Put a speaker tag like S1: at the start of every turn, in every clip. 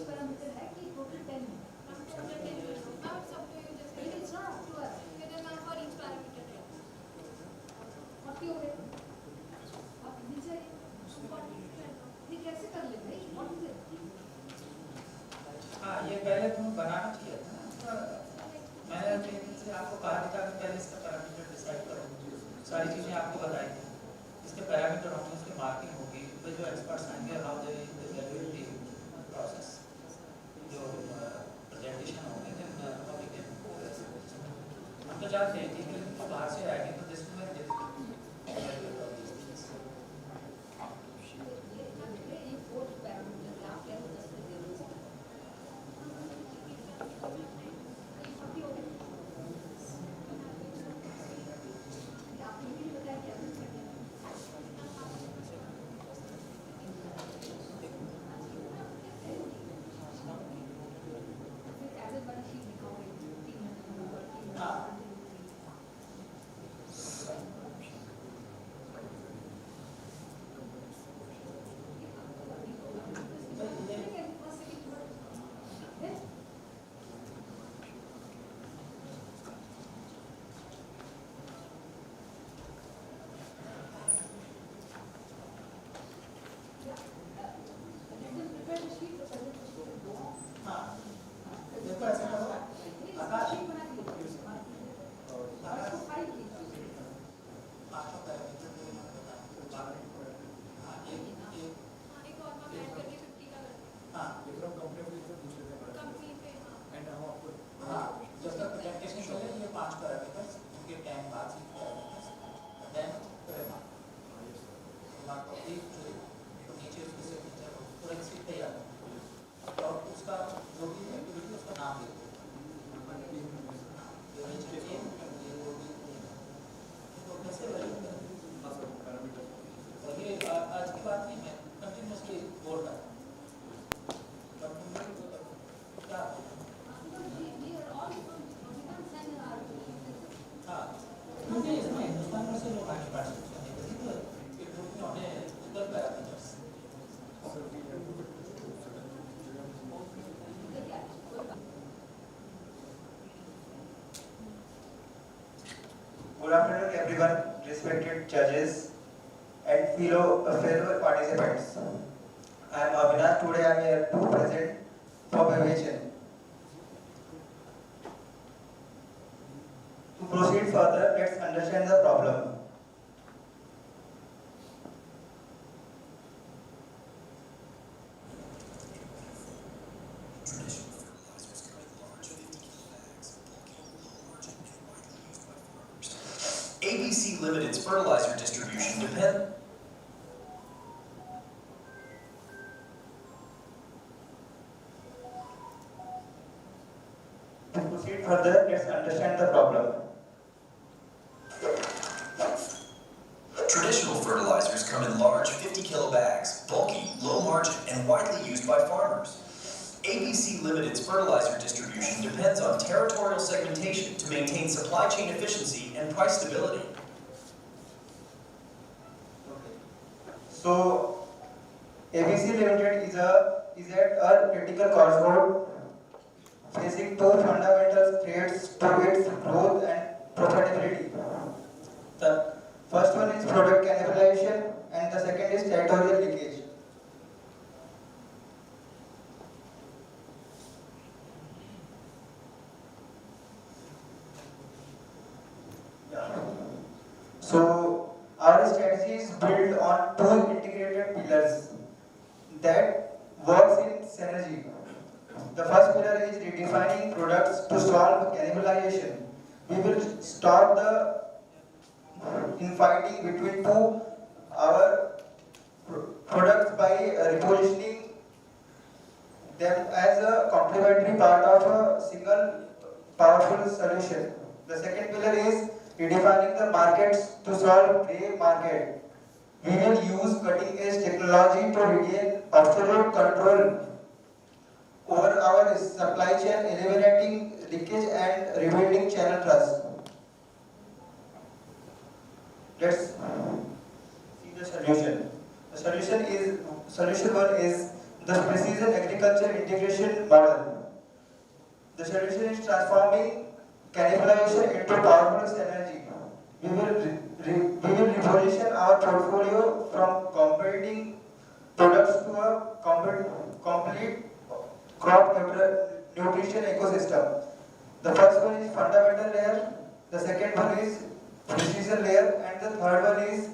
S1: Parameter है कि total 10 है? It's not up to us. What हो गए? आप नीचे ये कैसे कर ले भाई? What is it?
S2: हाँ, ये पहले तुम बनाना चाहिए था ना। मैंने से आपको कहा था कि पहले इसका पैरामीटर डिसाइड करो। सारी चीजें आपको बताई थी। इसके पैरामीटर होंगे, इसकी मार्किंग होगी, तो जो एक्सपर्ट्स आएंगे how they evaluate the process, जो प्रेजेंटेशन होंगे, देन हाउ वी कैन हम तो जानते हैं कि तो बाहर से आएंगे तो दिस में
S3: Good afternoon, everyone, respected judges and fellow participants. I am Avinash. Today I am here to present for Vivechan. To proceed further, let's understand the problem.
S4: ABC Limited's fertilizer distribution depends.
S3: To proceed further, let's understand the problem.
S4: Traditional fertilizers come in large 50-kilo bags, bulky, low margin, and widely used by farmers. ABC Limited's fertilizer distribution depends on territorial segmentation to maintain supply chain efficiency and price stability.
S3: So, ABC Limited is at a critical crossroad, facing two fundamental threats to its growth and profitability. The first one is product cannibalization, and the second is territorial leakage. So, our strategy is built on two integrated pillars that works in synergy. The first pillar is redefining products to solve cannibalization. We will stop the infighting between our products by repositioning them as a complementary part of a single powerful solution. The second pillar is redefining the markets to solve gray market. We will use cutting-edge technology to regain absolute control over our supply chain, eliminating leakage and rebuilding channel trust. Let's see the solution. The solution one is the precision agriculture integration model. The solution is transforming cannibalization into powerful synergy. We will reposition our portfolio from competing products to a complete crop nutrition ecosystem. The first one is fundamental layer, the second one is precision layer, and the third one is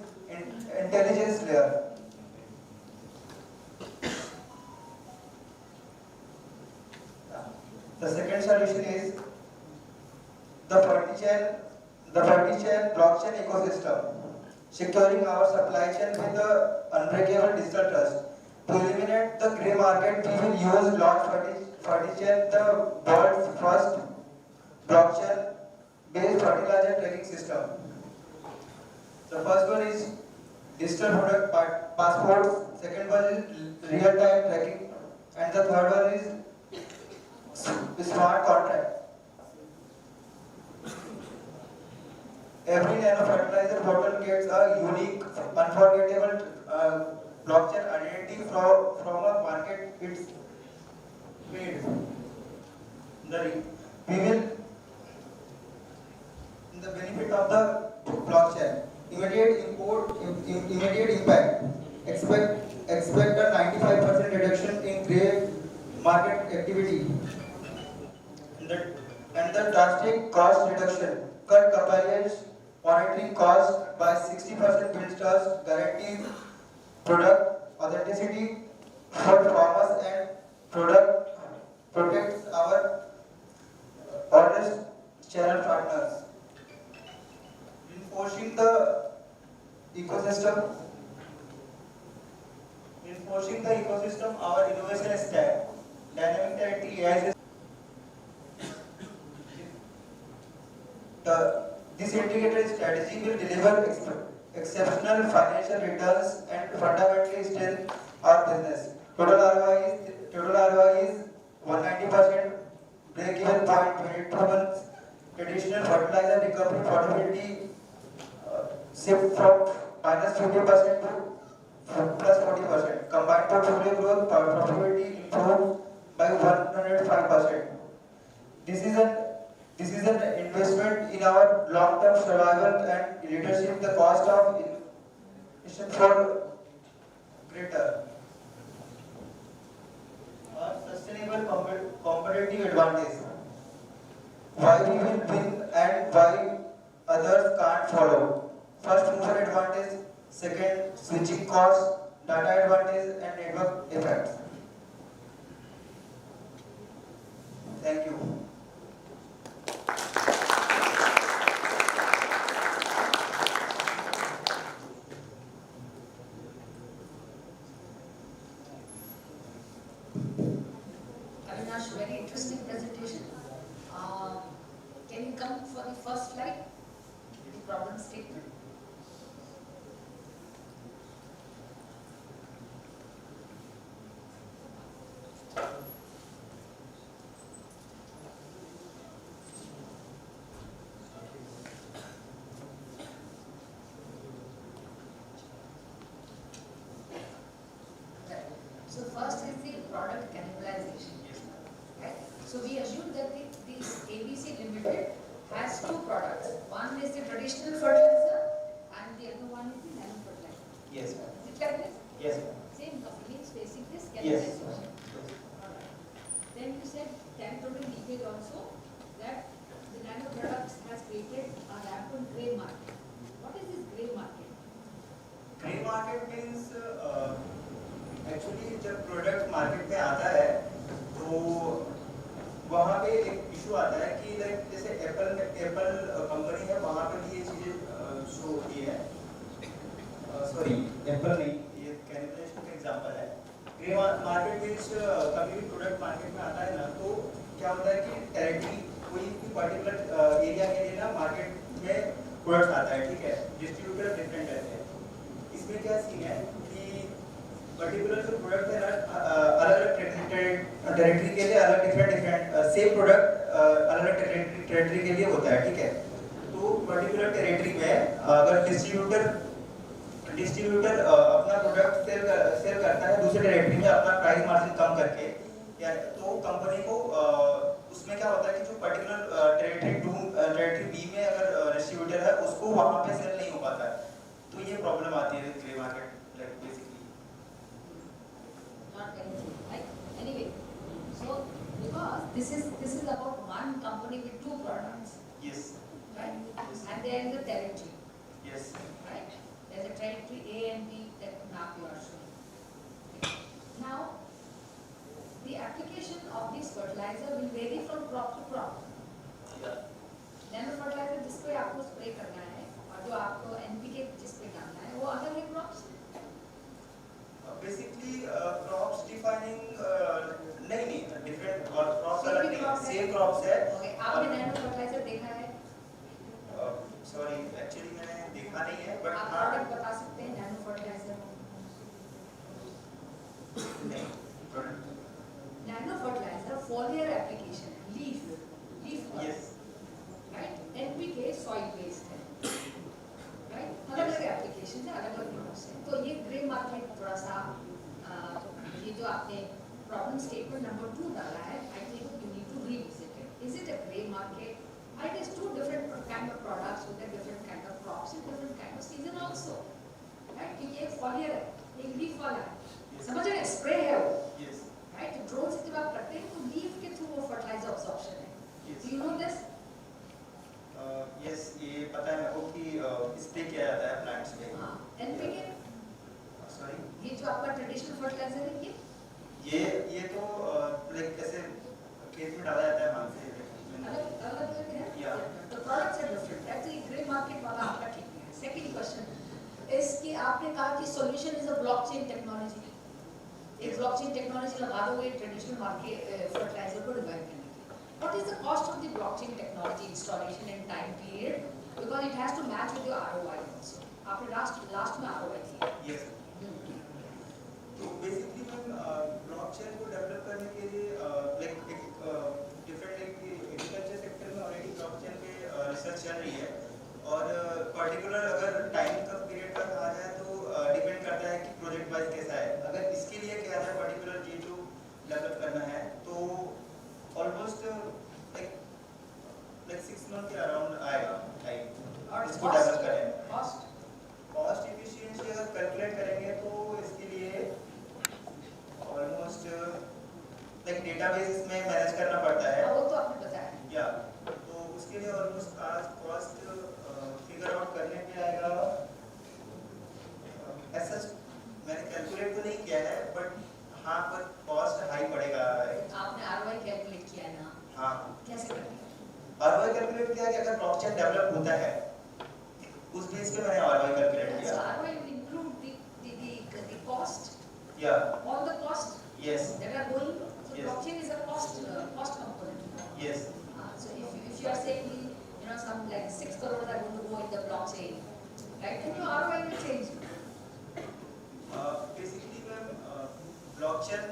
S3: intelligence layer. The second solution is the multi-chain blockchain ecosystem, securing our supply chain with the unbreakable digital trust. To eliminate the grey market, we will use launch multi-chain, the world's first blockchain-based fertilizer tracking system. The first one is digital product passport, second one is real-time tracking, and the third one is smart contract. Every nano fertilizer bottle gets a unique, unforgettable blockchain identity from a market it's made. We will the benefit of the blockchain. Immediate impact. Expect a 95% reduction in grey market activity. And the drastic cost reduction. Cut compliance monitoring cost by 60%, builds trust, guarantees product authenticity for farmers, and protects our honest channel partners. Reinforcing the ecosystem, our innovation stack, dynamic territory AI. This integrated strategy will deliver exceptional financial returns and fundamentally strengthen our business. Total ROI is 190%, break-even point 22 months, traditional fertilizer recovery profitability shift from -50% to +40%. Combined portfolio growth profitability improved by 105%. This is an investment in our long-term survival and leadership. The cost of innovation for greater. Our sustainable competitive advantage. Why we will win and why others can't follow. First, mover advantage. Second, switching costs, data advantage, and network effects. Thank you.
S1: Very interesting presentation. Can you come for the first slide, the problem statement? So first is the product cannibalization. Right? So we assume that this ABC Limited has two products. One is the traditional fertilizer and the other one is the nano fertilizer.
S3: Yes, ma'am.
S1: Is it like this?
S3: Yes, ma'am.
S1: Same company is facing this
S3: Yes.
S1: cannibalization. Alright. Then you said territorial leakage also, that the nano products has created a rampant grey market. What is this grey market?
S3: Grey market means actually जब product market में आता है तो वहाँ पे एक issue आता है कि लाइक जैसे एप्पल कंपनी है, वहाँ पे भी ये चीज़ें शो होती है. सॉरी, एप्पल नहीं, ये कैनिबलाइजेशन का एग्जांपल है. ग्रे मार्केट मीन्स कभी भी प्रोडक्ट मार्केट में आता है ना, तो क्या होता है कि टेरिटरी कोई भी पर्टिकुलर एरिया के लिए ना मार्केट में प्रोडक्ट आता है, ठीक है, डिस्ट्रीब्यूटर डिफरेंट रहते हैं. इसमें क्या सीन है कि पर्टिकुलर जो प्रोडक्ट है ना, अलग-अलग टेरिटरी के लिए अलग डिफरेंट सेम प्रोडक्ट अलग-अलग टेरिटरी के लिए होता है, ठीक है. तो पर्टिकुलर टेरिटरी में अगर डिस्ट्रीब्यूटर अपना प्रोडक्ट सेल करता है दूसरे टेरिटरी में अपना प्राइस मार्जिन कम करके, या तो कंपनी को उसमें क्या होता है कि जो पर्टिकुलर टेरिटरी बी में अगर डिस्ट्रीब्यूटर है उसको वहाँ पे सेल नहीं हो पाता है, तो ये प्रॉब्लम आती है grey market like basically.
S1: Not anything, right? Anyway, so because this is about one company with two products,
S3: Yes.
S1: right?
S3: Yes.
S1: And they are in the territory,
S3: Yes.
S1: right? There's a territory A and B that map you are showing. Now, the application of this fertilizer will vary from crop to crop.
S3: Yeah.
S1: Nano fertiliser जिस पे आपको spray करना है और जो आपको NPK जिस पे डालना है वो अलग है क्रॉप्स।
S3: Basically crops defining नहीं different और crops अलग नहीं, same crops है।
S1: Okay, आपने नैनो फर्टिलाइजर देखा है?
S3: Sorry, actually मैंने देखा नहीं है, but
S1: आप
S3: हाँ
S1: प्रोडक्ट बता सकते हैं नैनो फर्टिलाइजर?
S3: नहीं product।
S1: Nano fertiliser foliar application है, leaf
S3: Yes.
S1: right? NPK soil based है, right? अलग-अलग एप्लीकेशन है, अलग-अलग क्रॉप्स हैं। तो ये ग्रे मार्केट थोड़ा सा ये जो आपने प्रॉब्लम स्टेटमेंट नंबर 2 डाला है, I think you need to revisit it. Is it a gray market? It is two different kind of products with a different kind of crops and different kind of season also, right? क्योंकि एक foliar है, एक leaf वाला है, समझ रहे हैं? Spray है वो,
S3: Yes.
S1: right? तो ड्रोन से जब आप करते हैं तो लीफ के थ्रू वो फर्टिलाइजर अब्सॉर्प्शन है।
S3: Yes.
S1: Do you know this?
S3: Yes, ये पता है मेरे को कि स्प्रे किया जाता है प्लांट्स पे।
S1: हाँ, एनपीके
S3: Sorry,
S1: ये जो आपका ट्रेडिशनल फर्टिलाइजर है
S3: ये तो लाइक कैसे खेत में डाला जाता है मान से
S1: अलग है।
S3: Yeah.
S1: The products are different. Actually, grey market वाला आपका ठीक नहीं है। Second question is कि आपने कहा कि solution is a blockchain technology. एक blockchain technology लगा दोगे ट्रेडिशनल मार्केट फर्टिलाइजर को रिवाइव करने के लिए। What is the cost of the blockchain technology installation and time period? Because it has to match with your ROI also. आपने last में ROI किया।
S3: Yes. तो बेसिकली मैम ब्लॉकचेन को develop करने के लिए like different like agriculture sector में already blockchain पे रिसर्च चल रही है, और पर्टिकुलर अगर टाइम का पीरियड का कहा जाए तो डिपेंड करता है कि प्रोजेक्ट वाइज कैसा है। अगर इसके लिए क्या है पर्टिकुलर चीज जो डेवलप करना है तो ऑलमोस्ट लाइक 6 मंथ के अराउंड आएगा टाइम
S1: और
S3: इसको डेवलप करें।
S1: कॉस्ट
S3: एफिशिएंसी अगर कैलकुलेट करेंगे तो इसके लिए ऑलमोस्ट लाइक डेटाबेस में मैनेज करना पड़ता है।
S1: वो तो आपने बताया।
S3: या तो उसके लिए ऑलमोस्ट आज कॉस्ट फिगर आउट करने पे आएगा, ऐसा मैंने कैलकुलेट तो नहीं किया है बट हाँ पर कॉस्ट हाई पड़ेगा।
S1: आपने ROI कैलकुलेट किया है ना?
S3: हाँ,
S1: कैसे करते हैं?
S3: ROI कैलकुलेट किया कि अगर ब्लॉकचेन डेवलप होता है उस बेस पे मैंने ROI कैलकुलेट
S1: So
S3: किया।
S1: ROI will include the cost,
S3: या
S1: all the costs
S3: yes
S1: that are going. So
S3: Yes.
S1: blockchain is a cost component.
S3: Yes
S1: So if you are saying some like 6 crores are going to go in the blockchain, right? Then your ROI will change.
S3: Basically ma'am blockchain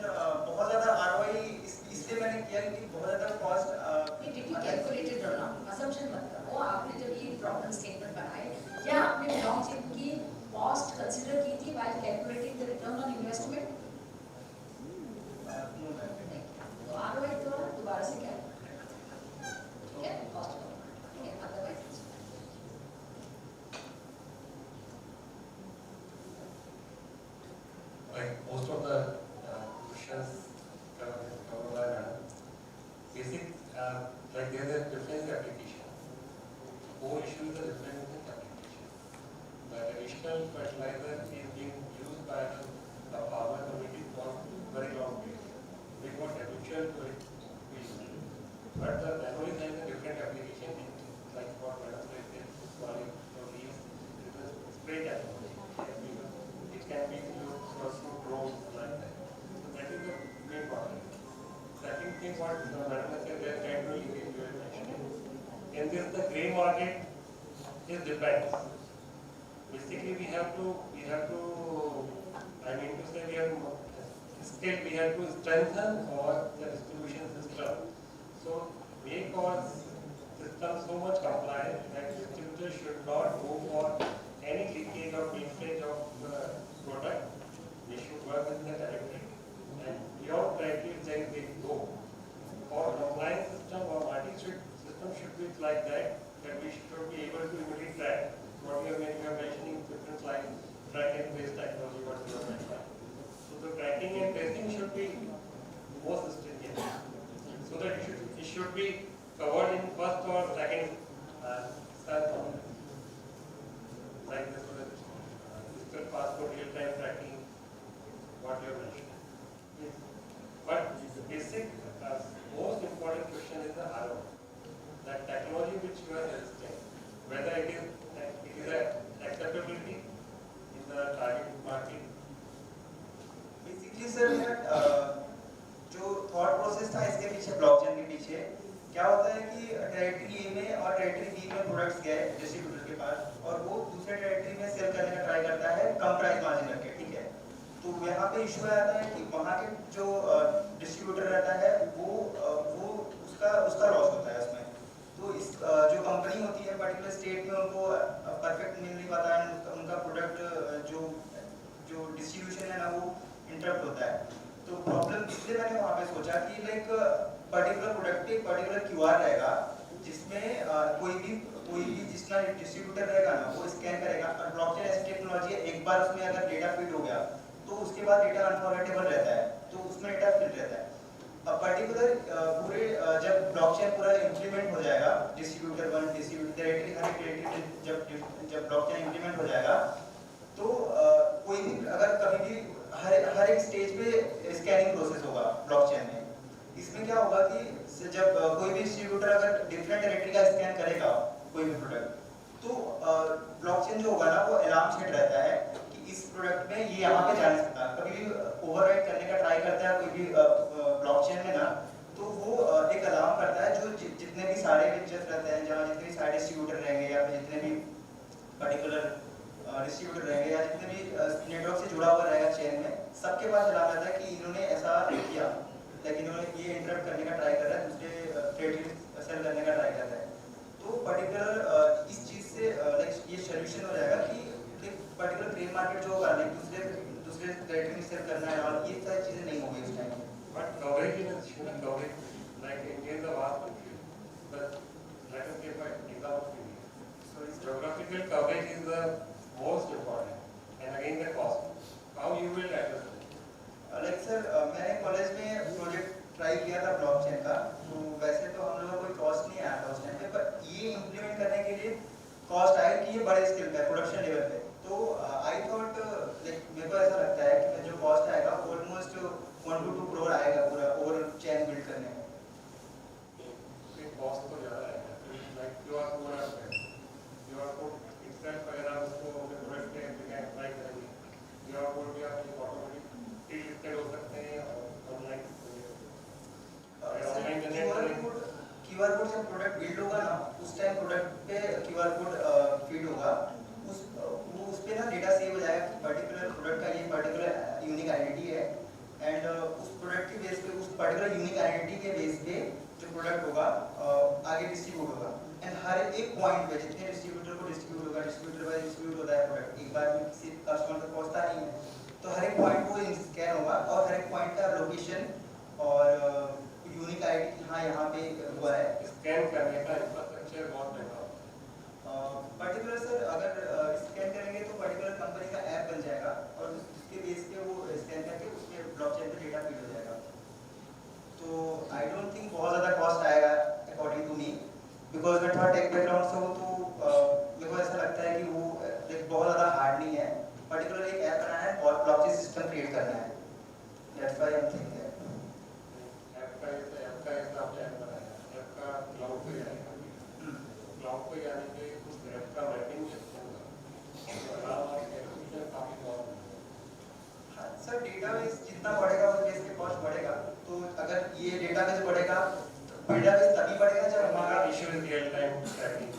S3: बहुत ज़्यादा ROI इसलिए मैंने किया क्योंकि बहुत ज़्यादा cost
S1: Did you calculate it or not? Assumption मत करो। आपने जब ये प्रॉब्लम स्टेटमेंट बनाए, क्या आपने ब्लॉकचेन की कॉस्ट कंसीडर की थी while calculating the return on investment? तो ROI तो दोबारा से क्या ठीक है कॉस्ट ठीक है otherwise
S5: like most of the questions covered by madam. Basic like there is a difference in application. Core issue is the difference in application. The traditional fertilizer is being used by the farmer community for very long period. They got habitual to it. But the nano is having a different application, like what madam said, sorry, for leaves, it is spray technology. It can be used for drones like that. So that is the main problem. Second thing what madam has said, there can be leakage you have mentioned. In this the grey market is depends. Basically we have to I mean to say we have to strengthen our the distribution system. So make our system so much compliant that distributors should not go for any leakage or wastage of the product they should work within the territory, and beyond territory then they go. Or an online system or multi-suite system should be like that we should be able to immediately track what you are mentioning, different like track and trace technology, what you are mentioning. So the tracking and tracing should be more stringent, so that it should be covered in first or second like this digital passport, real-time tracking, what you are mentioning. Yes. But the basic, most important question is the ROI. That technology which you are suggesting, whether it is acceptability in the target market.
S3: Basically sir, जो thought process था इसके पीछे blockchain के पीछे क्या होता है कि टेरिटरी ए में और टेरिटरी बी में प्रोडक्ट्स गए डिस्ट्रीब्यूटर के पास और वो दूसरे टेरिटरी में सेल करने का ट्राई करता है कम प्राइस मार्जिन रख के, ठीक है। तो यहाँ पे इशू आता है कि वहाँ के जो डिस्ट्रीब्यूटर रहता है वो उसका लॉस होता है उसमें। तो इस जो कंपनी होती है पर्टिकुलर स्टेट में उनको परफेक्ट मिल नहीं पाता है, उनका प्रोडक्ट जो डिस्ट्रीब्यूशन है ना वो इंटरप्ट होता है। तो प्रॉब्लम इसलिए मैंने वहाँ पे सोचा कि लाइक पर्टिकुलर प्रोडक्ट पे पर्टिकुलर क्यूआर रहेगा जिसमें कोई भी जिसका डिस्ट्रीब्यूटर रहेगा ना वो स्कैन करेगा और ब्लॉकचेन ऐसी टेक्नोलॉजी है, एक बार उसमें अगर डेटा फीड हो गया तो उसके बाद डेटा अनफॉरगेटेबल रहता है, तो उसमें डेटा फीड रहता है। अब पर्टिकुलर पूरे जब ब्लॉकचेन पूरा इंप्लीमेंट हो जाएगा डिस्ट्रीब्यूटर वन डिस्ट्रीब्यूटर टेरिटरी जब ब्लॉकचेन इंप्लीमेंट हो जाएगा तो कोई भी अगर कभी भी हर एक स्टेज पे स्कैनिंग प्रोसेस होगा ब्लॉकचेन में। इसमें क्या होगा कि जब कोई भी डिस्ट्रीब्यूटर अगर डिफरेंट टेरिटरी का स्कैन करेगा कोई भी प्रोडक्ट तो ब्लॉकचेन जो होगा ना वो अलार्म सेट रहता है कि इस प्रोडक्ट में ये यहाँ पे जा नहीं सकता। कभी भी ओवरराइड करने का ट्राई करता है कोई भी ब्लॉकचेन में ना तो वो एक अलार्म करता है जो जितने भी सारे पिक्चर्स रहते हैं जहाँ जितने भी सारे डिस्ट्रीब्यूटर रहेंगे या फिर जितने भी पर्टिकुलर डिस्ट्रीब्यूटर रहेंगे या जितने भी नेटवर्क से जुड़ा हुआ रहेगा चेन में सबके पास अलार्म रहता है कि इन्होंने ऐसा किया, लेकिन इन्होंने ये इंटरप्ट करने का ट्राई कर रहा है, दूसरे टेरिटरी सेल करने का ट्राई कर रहा है। तो पर्टिकुलर इस चीज से लाइक ये सोल्यूशन हो जाएगा कि पर्टिकुलर ग्रे मार्केट जो होगा लाइक दूसरे टेरिटरी में सेल करना है और ये सारी चीजें नहीं होगी उस time.
S5: But coverage is coverage like India is a vast country, but let us give an example of India. So geographical coverage is the most important and again the cost. How you will address it?
S3: Like sir मैंने college में project try किया था blockchain का, तो वैसे तो हम लोगों को कोई कॉस्ट नहीं आया था उस टाइम पे, पर ये इम्प्लीमेंट करने के लिए कॉस्ट आया कि ये बड़े स्केल पे प्रोडक्शन लेवल पे। तो आई थॉट लाइक मेरे को ऐसा लगता है कि जो कॉस्ट आएगा ऑलमोस्ट 1 to 2 करोड़ आएगा पूरा ओवर चेन बिल्ड करने में।
S5: कॉस्ट तो ज़्यादा है, लाइक क्यूआर कोड itself अगर आप उसको अपने प्रोडक्ट पे अप्लाई करेंगे, क्यूआर कोड भी आप ऑटोमेटिक लिस्टेड हो सकते हैं और ऑनलाइन
S3: क्यूआर कोड जब प्रोडक्ट बिल्ड होगा ना उस टाइम प्रोडक्ट पे क्यूआर कोड फीड होगा, उस पे ना डेटा सेव हो जाएगा कि पर्टिकुलर प्रोडक्ट का ये पर्टिकुलर यूनिक आइडेंटिटी है एंड उस प्रोडक्ट के बेस पे उस पर्टिकुलर यूनिक आइडेंटिटी के बेस पे जो प्रोडक्ट होगा आगे डिस्ट्रीब्यूट होगा एंड हर एक पॉइंट पे जितने डिस्ट्रीब्यूटर को डिस्ट्रीब्यूट होगा डिस्ट्रीब्यूटर बाय डिस्ट्रीब्यूट होता है प्रोडक्ट, एक बार में किसी कस्टमर तक पहुंचता नहीं है, तो हर एक पॉइंट को स्कैन होगा और हर एक पॉइंट का लोकेशन और यूनिक आईडी हाँ यहाँ पे हुआ है।
S5: स्कैन करने का इंफ्रास्ट्रक्चर बहुत महंगा
S3: पर्टिकुलर सर अगर स्कैन करेंगे तो पर्टिकुलर कंपनी का ऐप बन जाएगा और उसके बेस पे वो स्कैन करके उसमें ब्लॉकचेन पे डेटा फीड हो जाएगा। तो आई डोंट थिंक बहुत ज़्यादा कॉस्ट आएगा अकॉर्डिंग टू मी, बिकॉज मैं थोड़ा टेक बैकग्राउंड से हूँ तो मेरे को ऐसा लगता है कि वो बहुत ज़्यादा हार्ड नहीं है, पर्टिकुलर एक ऐप बनाना है और ब्लॉकचेन सिस्टम क्रिएट करना है। That's why I am thinking
S5: cloud पे जाने के उस ऐप का मैपिंग
S3: सर डेटाबेस जितना बढ़ेगा उस बेस पे कॉस्ट बढ़ेगा, तो अगर ये डेटाबेस बढ़ेगा डेटाबेस तभी बढ़ेगा जब
S5: हमारा issue is real time tracking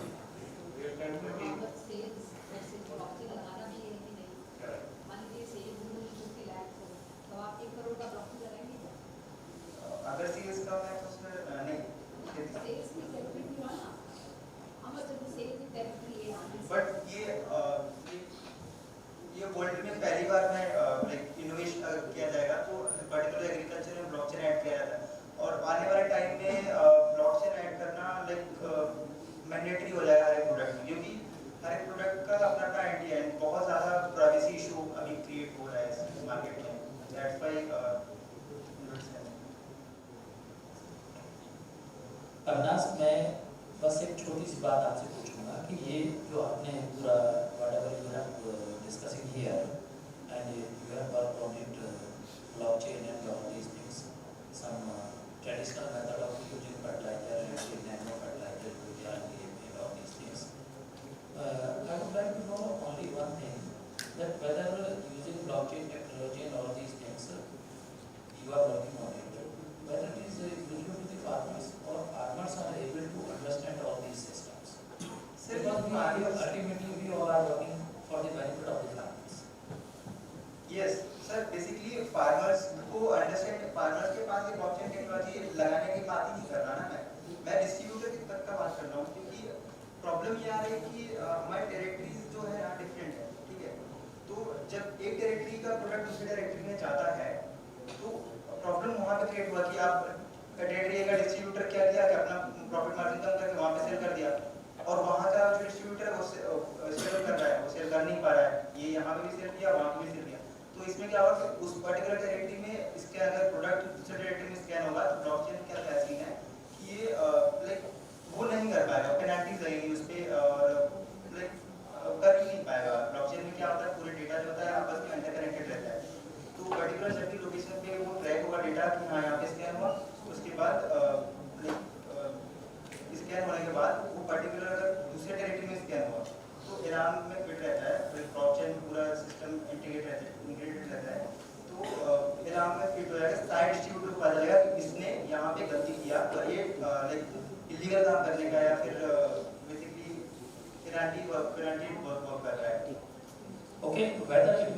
S3: अगर सीएस का मैं तो सर नहीं बट ये वर्ल्ड में पहली बार मैं लाइक इनोवेशन आने वाले टाइम में ब्लॉकचेन ऐड करना मैंडेटरी हो जाएगा हर एक प्रोडक्ट में, क्योंकि हर एक प्रोडक्ट का अपना अपना एंटी एंड बहुत ज़्यादा प्राइवेसी इशू अभी क्रिएट हो रहा है इस मार्केट में। दैट्स व्हाई
S2: अविनाश, मैं बस एक छोटी सी बात आपसे पूछूंगा कि ये जो आपने पूरा whatever you have discussing here and you have worked on it, blockchain and all these things, some traditional method of using fertilizer and nano fertilizer and all these things. I would like to know only one thing, that whether using blockchain technology and all these things you are working on it, whether it is useful to the farmers or farmers are able to understand all these systems. Because ultimately we all are working for the benefit of the farmers.
S3: Yes sir, basically farmers को understand, farmers के पास ये blockchain technology लगाने की बात ही नहीं कर रहा ना, मैं डिस्ट्रीब्यूटर की तक का बात कर रहा हूँ, क्योंकि प्रॉब्लम ये आ रही है कि हमारी टेरिटरीज जो है ना डिफरेंट है, ठीक है। तो जब एक टेरिटरी का प्रोडक्ट दूसरी टेरिटरी में जाता है तो प्रॉब्लम वहाँ पे क्रिएट हुआ कि आप टेरिटरी का डिस्ट्रीब्यूटर क्या किया कि अपना प्रॉफिट मार्जिन कम करके वहाँ पे सेल कर दिया, और वहाँ का जो डिस्ट्रीब्यूटर है वो सेल कर रहा है, वो सेल कर नहीं पा रहा है, ये यहाँ पे भी सेल किया वहाँ पे भी सेल किया। तो इसमें क्या होगा कि उस पर्टिकुलर टेरिटरी में इसके अगर प्रोडक्ट दूसरे टेरिटरी में स्कैन होगा तो ब्लॉकचेन क्या सीन है कि ये वो नहीं कर पाएगा, पेनल्टीज लगेगी उस पर और कर ही नहीं पाएगा। ब्लॉकचेन में क्या होता है, पूरे डेटा जो होता है आपस में इंटरकनेक्टेड रहता है, तो पर्टिकुलर जब भी लोकेशन पे वो ट्रैक होगा डेटा कि हाँ यहाँ पे स्कैन हुआ, उसके बाद स्कैन होने के बाद वो पर्टिकुलर अगर दूसरे टेरिटरी में स्कैन हुआ तो इनाम में फिट रहता है, ब्लॉकचेन पूरा सिस्टम इंटीग्रेटेड रहता है, तो इनाम में फिट हो जाएगा। साइड डिस्ट्रीब्यूटर को पता चलेगा कि इसने यहाँ पे गलती किया और ये इलीगल काम करने का या फिर बेसिकली पेनल्टी वर्क कर रहा है।
S2: Okay, whether it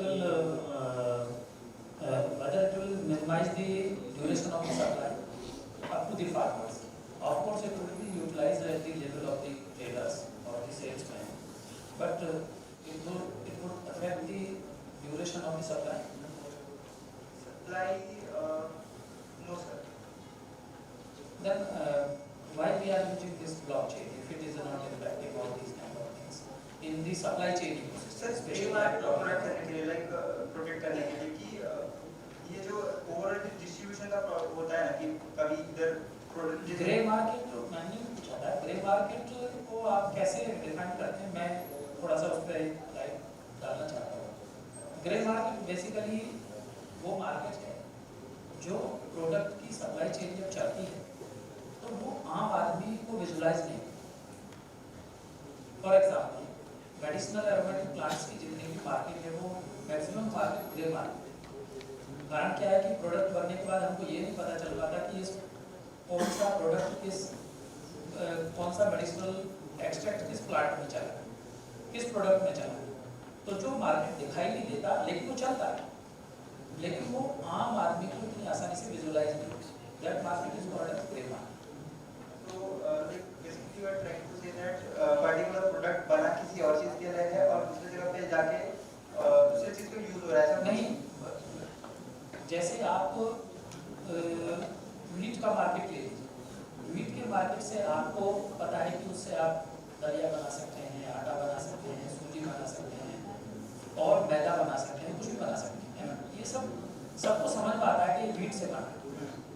S2: will minimize the duration of the supply up to the farmers. Of course, it will be utilized at the level of the traders or the salesmen, but it would affect the duration of the supply.
S3: No sir.
S2: Then why we are using this blockchain if it is not impacting all these kind of things in the supply chain ecosystem?
S3: Sir protect करने के लिए protect करने के लिए कि ये जो overall distribution का होता है ना कि कभी इधर
S2: ग्रे मार्केट जो मैंने पूछा था, ग्रे मार्केट को आप कैसे डिफाइन करते हैं, मैं थोड़ा सा उस पर लाइट डालना चाहता हूँ। ग्रे मार्केट बेसिकली वो मार्केट है जो प्रोडक्ट की सप्लाई चेन जब चलती है तो वो आम आदमी को विजुलाइज नहीं। For example medicinal aromatic plants की जितनी भी मार्केट है वो मैक्सिमम मार्केट ग्रे मार्केट। कारण क्या है कि प्रोडक्ट बनने के बाद हमको ये नहीं पता चल पाता कि इस कौन सा प्रोडक्ट कौन सा मेडिसिनल एक्सट्रैक्ट किस प्लांट में चला, किस प्रोडक्ट में चला। तो जो मार्केट दिखाई नहीं देता लेकिन वो चलता है, लेकिन वो आम आदमी को इतनी आसानी से विजुलाइज नहीं होती। That market is called as grey market.
S3: तो basically you are trying to say that particular product बना किसी और चीज के लिए है और दूसरी जगह पे जाके दूसरी चीज पे यूज हो रहा है, ऐसा
S2: नहीं। जैसे आप मीट का मार्केट ले लीजिए, मीट के मार्केट से आपको पता है कि उससे आप दलिया बना सकते हैं, आटा बना सकते हैं, सूजी बना सकते हैं और मैदा बना सकते हैं, कुछ भी बना सकते हैं, है ना। ये सबको समझ में आता है कि मीट से बना।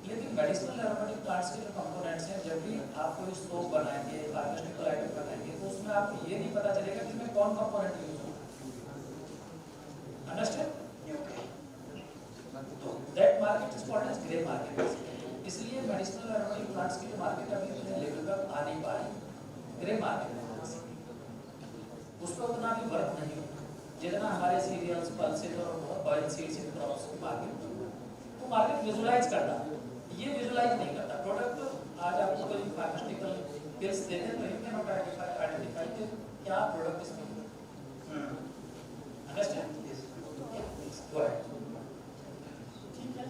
S2: लेकिन मेडिसिनल एरोमेटिक प्लांट्स के जो कंपोनेंट्स हैं, जब भी आप कोई सोप बनाएंगे, फार्मास्यूटिकल आइटम बनाएंगे, तो उसमें आपको ये नहीं पता चलेगा कि इसमें कौन कंपोनेंट यूज होगा। अंडरस्टैंड? तो that market is called as grey market. इसलिए मेडिसिनल एरोमेटिक प्लांट्स की जो मार्केट अभी इतने लेवल पर आ नहीं पा रही, ग्रे मार्केट है, उस पर उतना भी वर्क नहीं होता जितना हमारे सीरियल्स, पल्सेस और ऑयल सीड्स इन क्रॉप्स की मार्केट, वो मार्केट विजुलाइज करता है, ये विजुलाइज नहीं करता। प्रोडक्ट आज आपको कोई फार्मास्यूटिकल पिल्स देते हैं तो यू कैन नॉट आइडेंटिफाई कि क्या प्रोडक्ट इसमें है। अंडरस्टैंड? Yes, go ahead. ठीक है,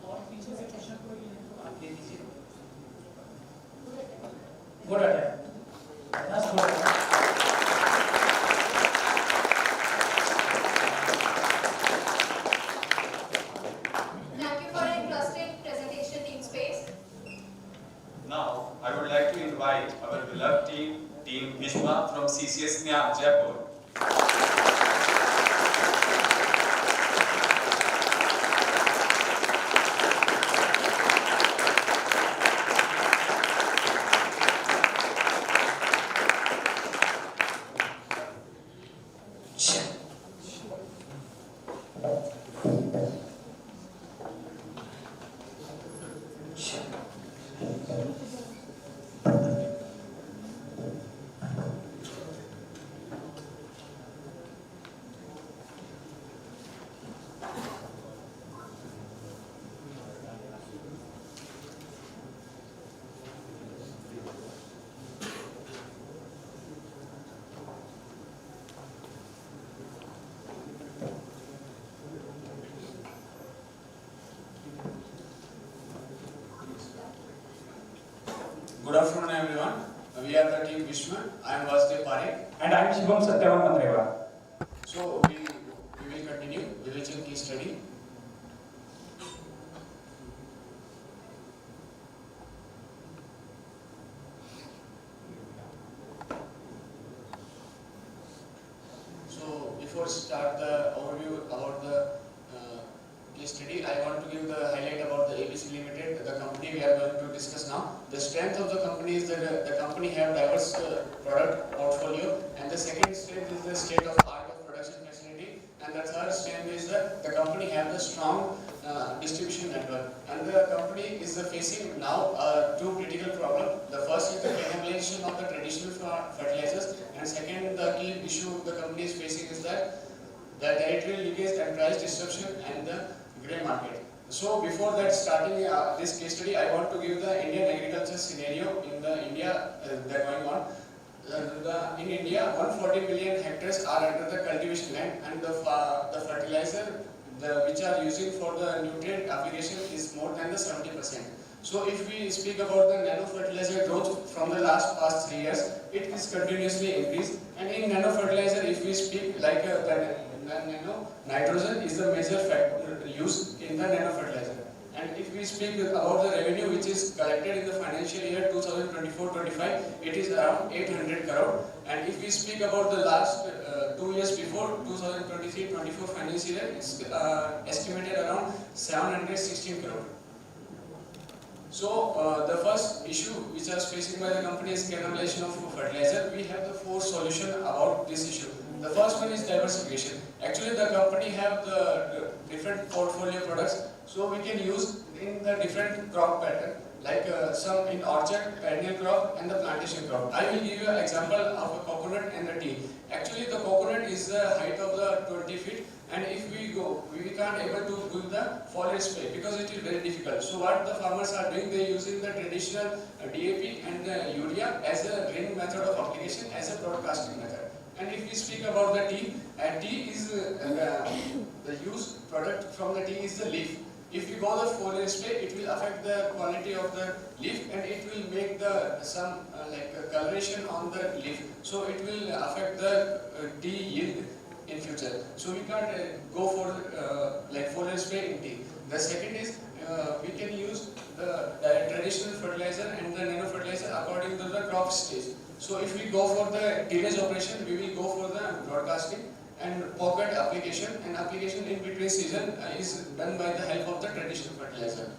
S2: और पीछे से क्वेश्चन कोई है तो आप ले लीजिए। Good attempt, that's good.
S6: Thank you for an interesting presentation, Team Space. I would like to invite our beloved team, Team Vishwa from C.C.S NIAM, Jaipur.
S7: Good afternoon, everyone. We are the team Vishnu. I am Parekh.
S8: And I am Shivam Satyavan.
S7: So we will continue Vivechan case study. So before start the overview about the case study, I want to give the highlight about the ABC Limited, the company we are going to discuss now. The strength of the company is that the company have diverse product portfolio, and the second strength is the state of art of production facility, and the third strength is that the company have the strong distribution network. And the company is facing now two critical problems. The first is the cannibalization of the traditional fertilizers, and second, the key issue the company is facing is that the territorial leakage and price disruption and the grey market. So before that starting this case study, I want to give the Indian agriculture scenario in the India that going on. In India, 140 million hectares are under the cultivation land, and the fertilizer which are using for the nutrient application is more than the 70%. So if we speak about the nano fertilizer growth from the past 3 years, it is continuously increased. And in nano fertilizer, if we speak like the nano nitrogen is the major factor used in the nano fertilizer. And if we speak about the revenue which is collected in the financial year 2024-25, it is around 800 crore. And if we speak about the last 2 years before 2023-24 financial year, it's estimated around 716 crore. So the first issue which is facing by the company is cannibalization of fertilizer. We have the 4 solutions about this issue. The first one is diversification. Actually, the company have the different portfolio products, so we can use in the different crop pattern, like some in orchard, perennial crop, and the plantation crop. I will give you an example of a coconut and the tea. Actually, the coconut is the height of the 20 feet, and if we go, we can't able to do the foliage spray because it is very difficult. So what the farmers are doing, they using the traditional DAP and the urea as a draining method of application, as a broadcasting method. And if we speak about the tea, tea is the used product from the tea is the leaf. If you go the foliage spray, it will affect the quality of the leaf, and it will make the some coloration on the leaf. So it will affect the tea yield in future. So we can't go for foliage spray in tea. The second is we can use the traditional fertilizer and the nano fertilizer according to the crop stage. So if we go for the tillage operation, we will go for the broadcasting and pocket application, and application in between season is done by the help of the traditional fertilizer.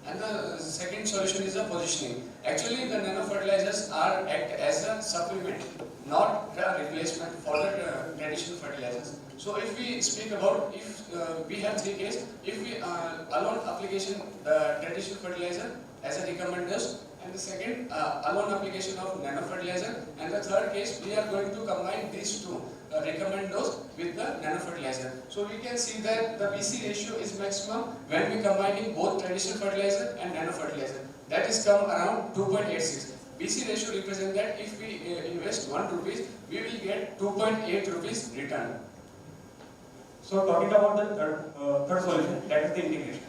S7: And the second solution is the positioning. Actually, the nano fertilizers are act as a supplement, not a replacement for the traditional fertilizers. So if we speak about, if we have 3 cases, if we alone application the traditional fertilizer as a recommended dose, and the second alone application of nano fertilizer, and the third case we are going to combine these two recommended dose with the nano fertilizer. So we can see that the BC ratio is maximum when we combining both traditional fertilizer and nano fertilizer. That is come around 2.86. BC ratio represents that if we invest 1 rupees, we will get 2.8 rupees return.
S8: So talking about the third solution, that is the integration.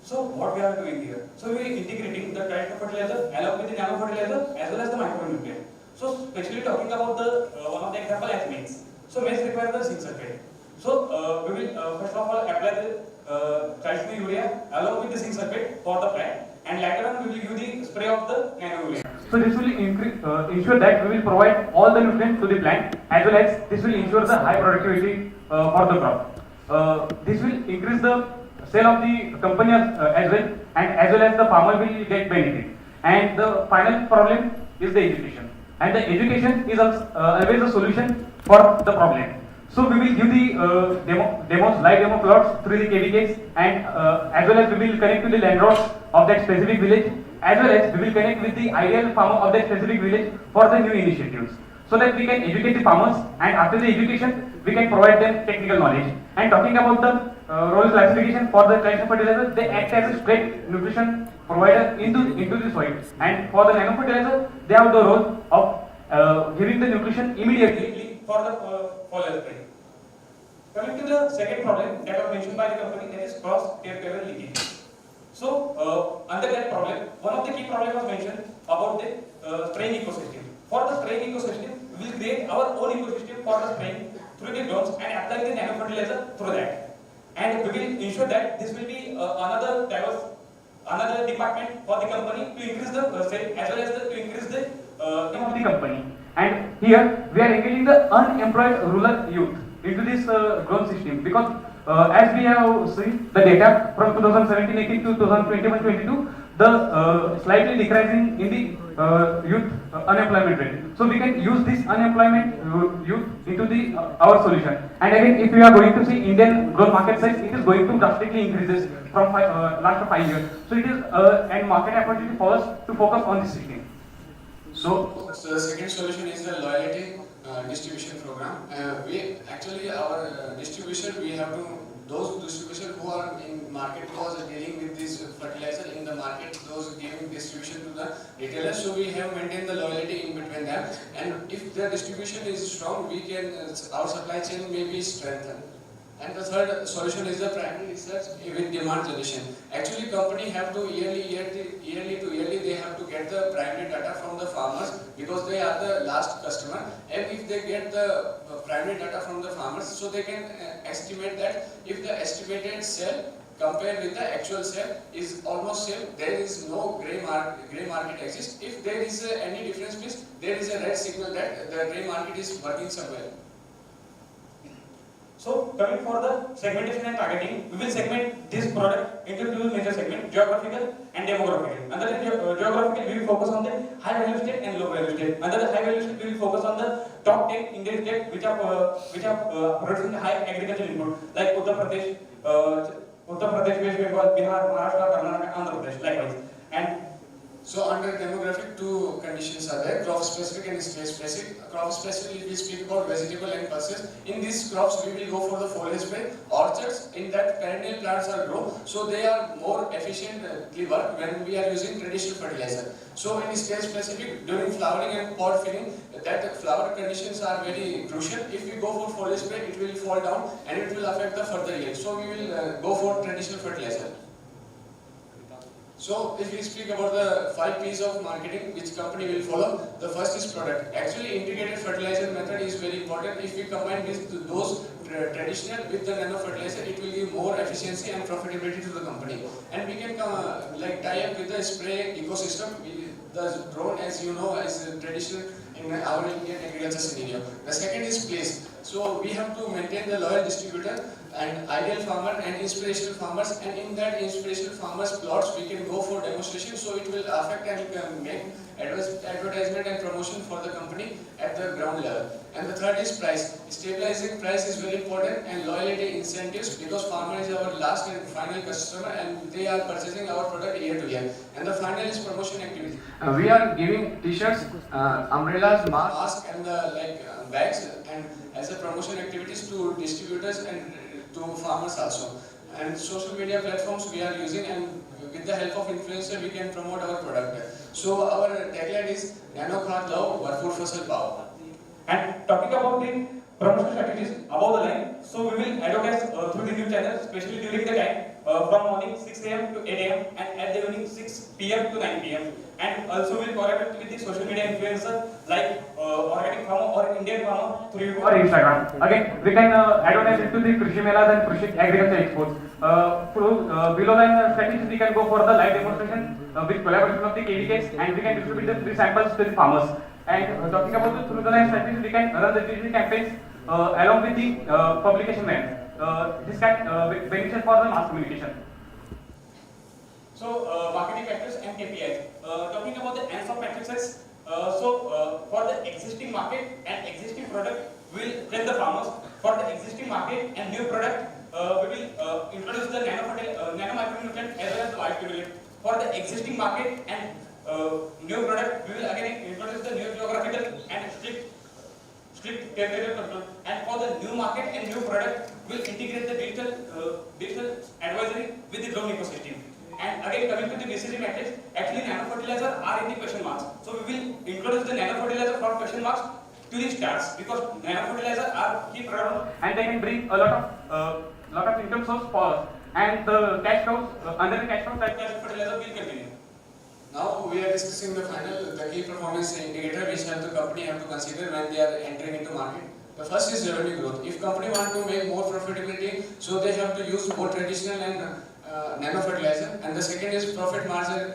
S8: So what we are doing here? So we are integrating the traditional fertilizer along with the nano fertilizer as well as the micronutrient. So especially talking about the one of the example as maize. So maize requires the zinc sulfate. So we will first of all apply the traditional urea along with the zinc sulfate for the plant, and later on we will use the spray of the nano urea. So this will ensure that we will provide all the nutrients to the plant, as well as this will ensure the high productivity for the crop. This will increase the sale of the company as well, and as well as the farmer will get benefit. And the final problem is the education, and the education is always a solution for the problem. So we will give the live demo plots through the KVKs, and as well as we will connect to the landlords of that specific village, as well as we will connect with the ideal farmer of that specific village for the new initiatives, so that we can educate the farmers, and after the education we can provide them technical knowledge. And talking about the role classification for the traditional fertilizer, they act as a straight nutrition provider into the soil, and for the nano fertilizer they have the role of giving the nutrition immediately for the foliar spray. Coming to the second problem that was mentioned by the company, that is cross air leakage. So under that problem, one of the key problems was mentioned about the spraying ecosystem. For the spraying ecosystem, we will create our own ecosystem for the spraying through the drones and apply the nano fertilizer through that. And we will ensure that this will be another department for the company to increase the sale, as well as to increase the income of the company. And here we are engaging the unemployed rural youth into this drone system, because as we have seen the data from 2017-18 to 2021-22, the slightly decreasing in the youth unemployment rate. So we can use this unemployment youth into the our solution. And again, if we are going to see Indian drone market size, it is going to drastically increases from last 5 years. So it is and market opportunity for us to focus on this system.
S7: So the second solution is the loyalty distribution program. We actually our distribution, we have to those distribution who are in market was dealing with this fertilizer in the market, those giving distribution to the retailers. So we have maintained the loyalty in between them, and if the distribution is strong, we can our supply chain may be strengthened. And the third solution is the primary research with demand generation. Actually, company have to yearly they have to get the primary data from the farmers, because they are the last customer. And if they get the primary data from the farmers, so they can estimate that if the estimated sale compared with the actual sale is almost same, there is no gray market exists. If there is any difference, means there is a red signal that the gray market is working somewhere.
S8: So coming for the segmentation and targeting, we will segment this product into two major segments, geographical and demographical. Under the geographical, we will focus on the high value state and low value state. Under the high value state, we will focus on the top 10 Indian states which are producing high agricultural input, like Uttar Pradesh, West Bengal, Bihar, Maharashtra, Karnataka, Andhra Pradesh, likewise. And
S7: so under demographic, two conditions are there, crop specific and state specific. Crop specific, we speak about vegetable and pulses. In these crops, we will go for the foliage spray. Orchards, in that perennial plants are grown, so they are more efficiently work when we are using traditional fertilizer. So in state specific, during flowering and pod filling, that flower conditions are very crucial. If we go for foliage spray, it will fall down and it will affect the further yield. So we will go for traditional fertilizer. So if we speak about the 5 P's of marketing which company will follow, the first is product. Actually, integrated fertilizer method is very important. If we combine with those traditional with the nano fertilizer, it will give more efficiency and profitability to the company. And we can like tie up with the spray ecosystem. The drone, as you know, is traditional in our Indian agriculture scenario. The second is place. So we have to maintain the loyal distributor and ideal farmer and inspirational farmers, and in that inspirational farmers plots we can go for demonstration, so it will affect and make advertisement and promotion for the company at the ground level. And the third is price. Stabilizing price is very important, and loyalty incentives, because farmer is our last and final customer and they are purchasing our product year to year. And the final is promotion activity.
S9: We are giving t-shirts, umbrellas, masks
S7: and bags and as a promotion activities to distributors and to farmers also. And social media platforms we are using, and with the help of influencer we can promote our product. So our tagline is Nano Khat Lao, Bharpur Fasal Pao.
S8: And talking about the promotional strategies above the line, so we will advertise through the new channel, especially during the time from morning 6 AM to 8 AM and at the evening 6 PM to 9 PM. And also we will collaborate with the social media influencer like organic farmer or Indian farmer through YouTube or Instagram. Again, we can advertise it to the Krishi Melas and Krishi Agriculture Exports. Below line strategies, we can go for the live demonstration with collaboration of the KVKs, and we can distribute the free samples to the farmers. And talking about the through the line strategies, we can run the digital campaigns along with the publication line. This can be beneficial for the mass communication. So, marketing factors and KPIs. Talking about the ANSOP matrices, for the existing market and existing product, we will train the farmers. For the existing market and new product, we will introduce the nano micronutrient as well as the biostimulant. For the existing market and new product, we will again introduce the new geographical and strict territorial control. And for the new market and new product, we will integrate the digital advisory with the drone ecosystem. And again, coming to the BCG matrix, actually nano fertilizer are in the question marks. So we will introduce the nano fertilizer from question marks to the stars, because nano fertilizer are key product and they can bring a lot of income source for us. And the cash cows, under the cash cows, that fertilizer will continue.
S7: Now we are discussing the key performance indicator which the company have to consider when they are entering into market. The first is revenue growth. If company want to make more profitability, so they have to use more traditional and nano fertilizer. And the second is profit margin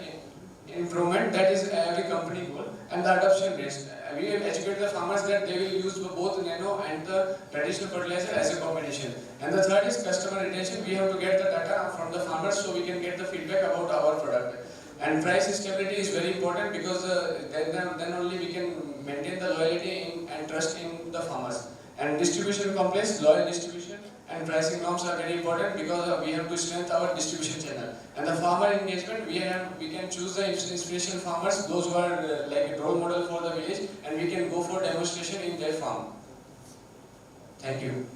S7: improvement. That is every company goal. And the adoption rates. We will educate the farmers that they will use both nano and the traditional fertilizer as a combination. And the third is customer retention. We have to get the data from the farmers so we can get the feedback about our product. And price stability is very important, because then only we can maintain the loyalty and trust in the farmers. And distribution complex, loyal distribution and pricing norms are very important, because we have to strengthen our distribution channel. And the farmer engagement, we can choose the inspirational farmers, those who are like a role model for the village, and we can go for demonstration in their farm. Thank you.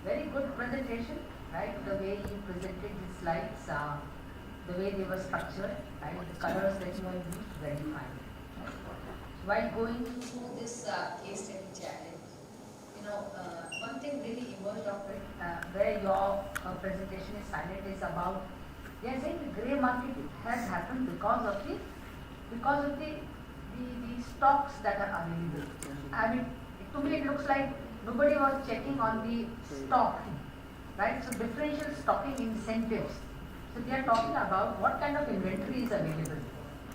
S1: Very good presentation, right? The way you presented the slides, the way they were structured, right? The colors that you have used, very fine. Right? While going through this case study challenge, one thing really emerged of it, where your presentation is silent, is about, they are saying the grey market has happened because of the stocks that are available. I mean, to me it looks like nobody was checking on the stock, right? So differential stocking incentives. So they are talking about what kind of inventory is available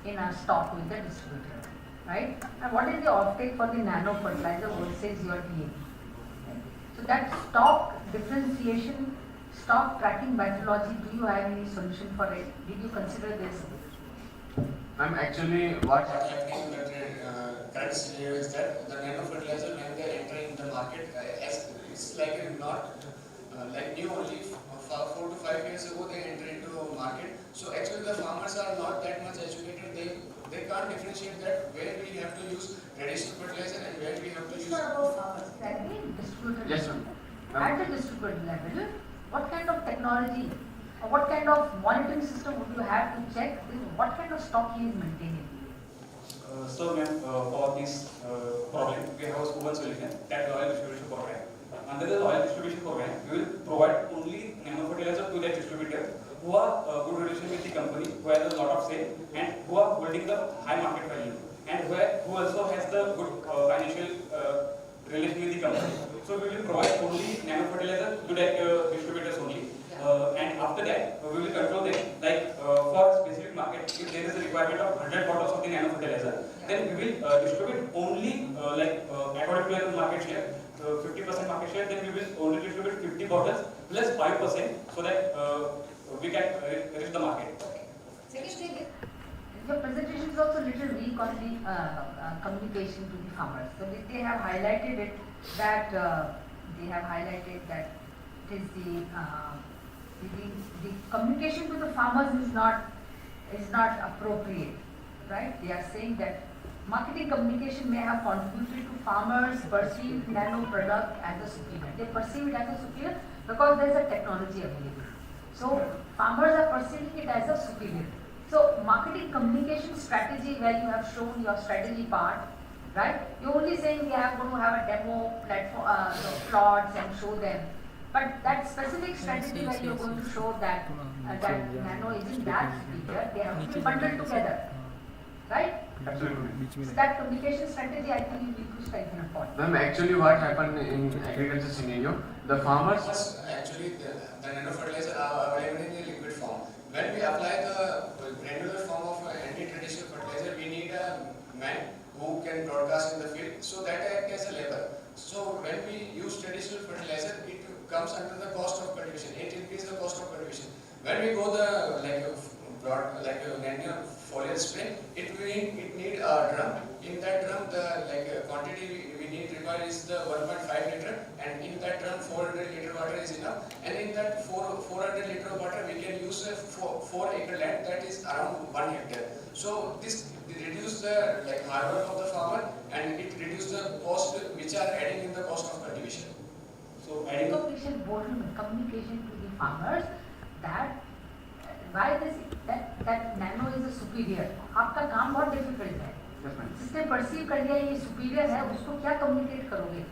S1: in our stock with the distributor, right? And what is the offtake for the nano fertilizer versus your DAP? Right? So that stock differentiation, stock tracking methodology, do you have any solution for it? Did you consider this?
S9: Actually, what
S7: happening in the current scenario is that the nano fertilizer, when they enter in the market, it's like not like new only 4 to 5 years ago they enter into market. So actually the farmers are not that much educated. They can't differentiate that where we have to use traditional fertilizer and where we have to use.
S1: It's not about farmers. Can be distributor.
S9: Yes, ma'am.
S1: At the distributor level, what kind of technology or what kind of monitoring system would you have to check what kind of stock he is maintaining?
S8: So ma'am, for this problem, we have a proven solution, that oil distribution program. Under the oil distribution program, we will provide only nano fertilizer to that distributor who are good relation with the company, who has a lot of sale, and who are holding the high market value, and who also has the good financial relation with the company. So we will provide only nano fertilizer to that distributors only. And after that, we will control them, like for specific market, if there is a requirement of 100 bottles of the nano fertilizer, then we will distribute only according to the market share, 50% market share, then we will only distribute 50 bottles plus 5% so that we can reach the market.
S1: Second thing, your presentation is also a little weak on the communication to the farmers. So they have highlighted it that it is the communication to the farmers is not appropriate, right? They are saying that marketing communication may have contributed to farmers perceive nano product as a superior. They perceive it as a superior because there is a technology available. So farmers are perceiving it as a superior. So marketing communication strategy, where you have shown your strategy part, right? You're only saying we are going to have a demo platform, plots and show them. But that specific strategy where you're going to show that that nano isn't that superior, they have to be bundled together, right?
S8: Absolutely.
S1: So that communication strategy, I think you need to strengthen upon.
S9: Ma'am, actually what happened in agriculture scenario, the farmers...
S7: Actually, the nano fertilizer are available in a liquid form. When we apply the granular form of anti-traditional fertilizer, we need a man who can broadcast in the field, so that act as a labor. So when we use traditional fertilizer, it comes under the cost of cultivation. It increases the cost of cultivation. When we go the like a granular foliar spray, it need a drum. In that drum, the quantity we need required is the 1.5 liter, and in that drum 400 liter water is enough. And in that 400 liter of water, we can use a 4 acre land, that is around 1 hectare. So this reduce the hard work of the farmer, and it reduce the cost which are adding in the cost of cultivation.
S8: So
S1: communication to the farmers that why this that nano is a superior. आपका काम बहुत difficult है. जिसने perceive कर लिया ये superior है, उसको क्या communicate करोगे?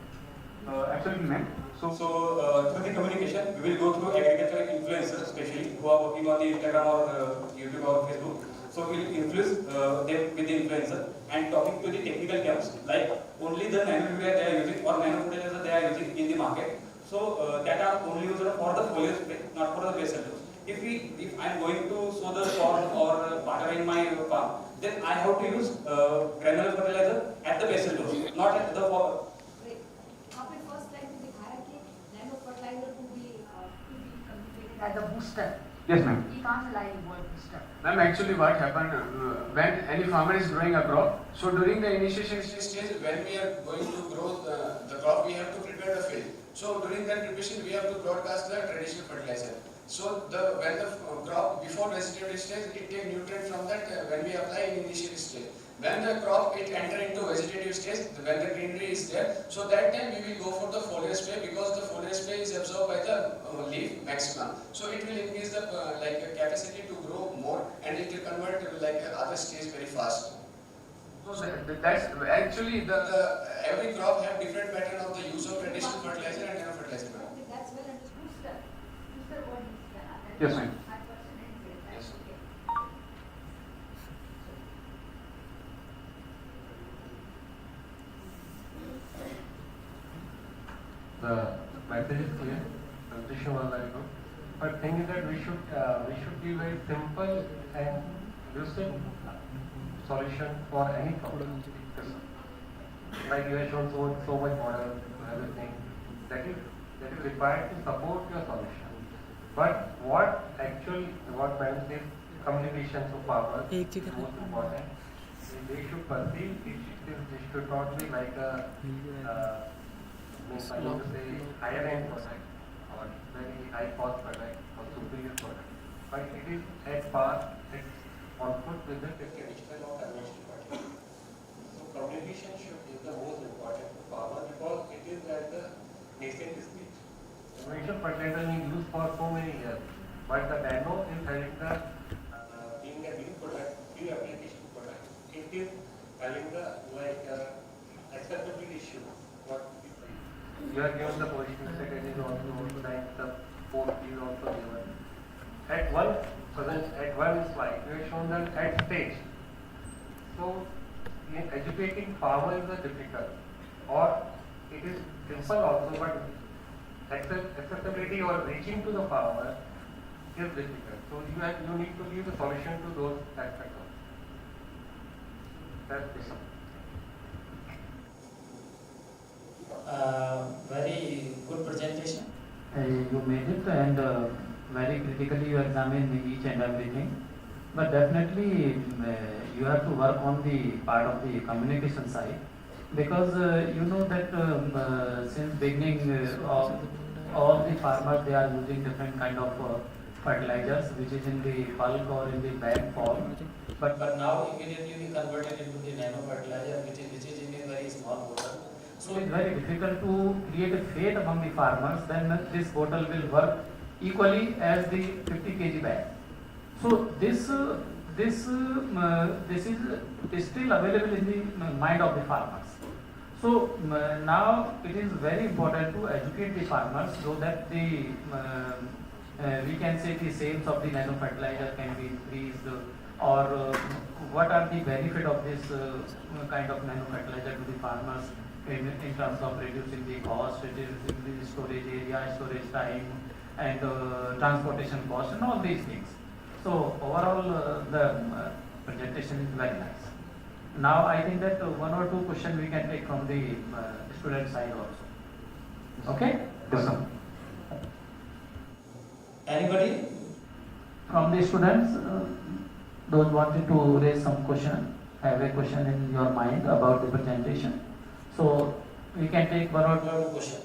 S8: Absolutely, ma'am. So through the communication, we will go through agricultural influencers, especially who are working on the Instagram or YouTube or Facebook. So we will influence them with the influencer and talking to the technical terms like only the nano urea they are using or nano fertilizer they are using in the market. So that are only used for the foliar spray, not for the basal dose. If I am going to sow the corn or butter in my farm, then I have to use granular fertilizer at the basal dose, not at the
S1: आपने first slide में दिखाया कि nano fertilizer to be communicated as a booster.
S8: Yes, ma'am.
S1: ये कहाँ से लाई word booster?
S9: Ma'am, actually what happened when any farmer is growing a crop, so during the initiation
S7: Stage, when we are going to grow the crop, we have to prepare the field. So during that preparation, we have to broadcast the traditional fertilizer. So when the crop before vegetative stage, it takes nutrient from that when we apply in initial stage. When the crop it enter into vegetative stage, when the greenery is there, so that time we will go for the foliar spray because the foliar spray is absorbed by the leaf maximum. So it will increase the capacity to grow more, and it will convert other stage very fast.
S9: So that's actually
S7: every crop have different pattern of the use of traditional fertilizer and nano fertilizer.
S1: That's well understood. Booster word.
S8: Yes, ma'am.
S5: The message is clear. Transition was very good. But thing is that we should be very simple and useful solution for any problem. Like you have shown so much model, everything that is required to support your solution. But what ma'am says, communication to farmers is most important. They should perceive it should not be like a higher end product or very high cost product or superior product. But it is at par, it's on foot with the traditional or conventional product. So communication is the most important for farmer because it is at the nascent stage. Conventional fertilizer is used for so many years, but the nano is having the being a new product, new application product. It is having the acceptability issue. What you are given the position strategy also, like the post is also given. At one slide, you have shown that at stage. So, educating farmer is difficult, or it is simple also, but accessibility or reaching to the farmer is difficult. So you need to give the solution to those aspects. That's it.
S2: Very good presentation.
S10: You made it, and very critically you examine each and everything. But definitely you have to work on the part of the communication side, because you know that since beginning of all the farmers, they are using different kind of fertilizers which is in the bulk or in the bag form.
S2: But now immediately we convert it into the nano fertilizer which is in a very small bottle.
S10: So it's very difficult to create a faith among the farmers, then this bottle will work equally as the 50 kg bag. So this is still available in the mind of the farmers. So now it is very important to educate the farmers so that the we can say the sales of the nano fertilizer can be increased, or what are the benefit of this kind of nano fertilizer to the farmers in terms of reducing the cost, reducing the storage area, storage time, and transportation cost, and all these things. So overall the presentation is very nice. Now I think that one or two questions we can take from the student side also. Okay? Awesome.
S2: Anybody?
S10: From the students, those wanting to raise some question, have a question in your mind about the presentation. So we can take one or two questions.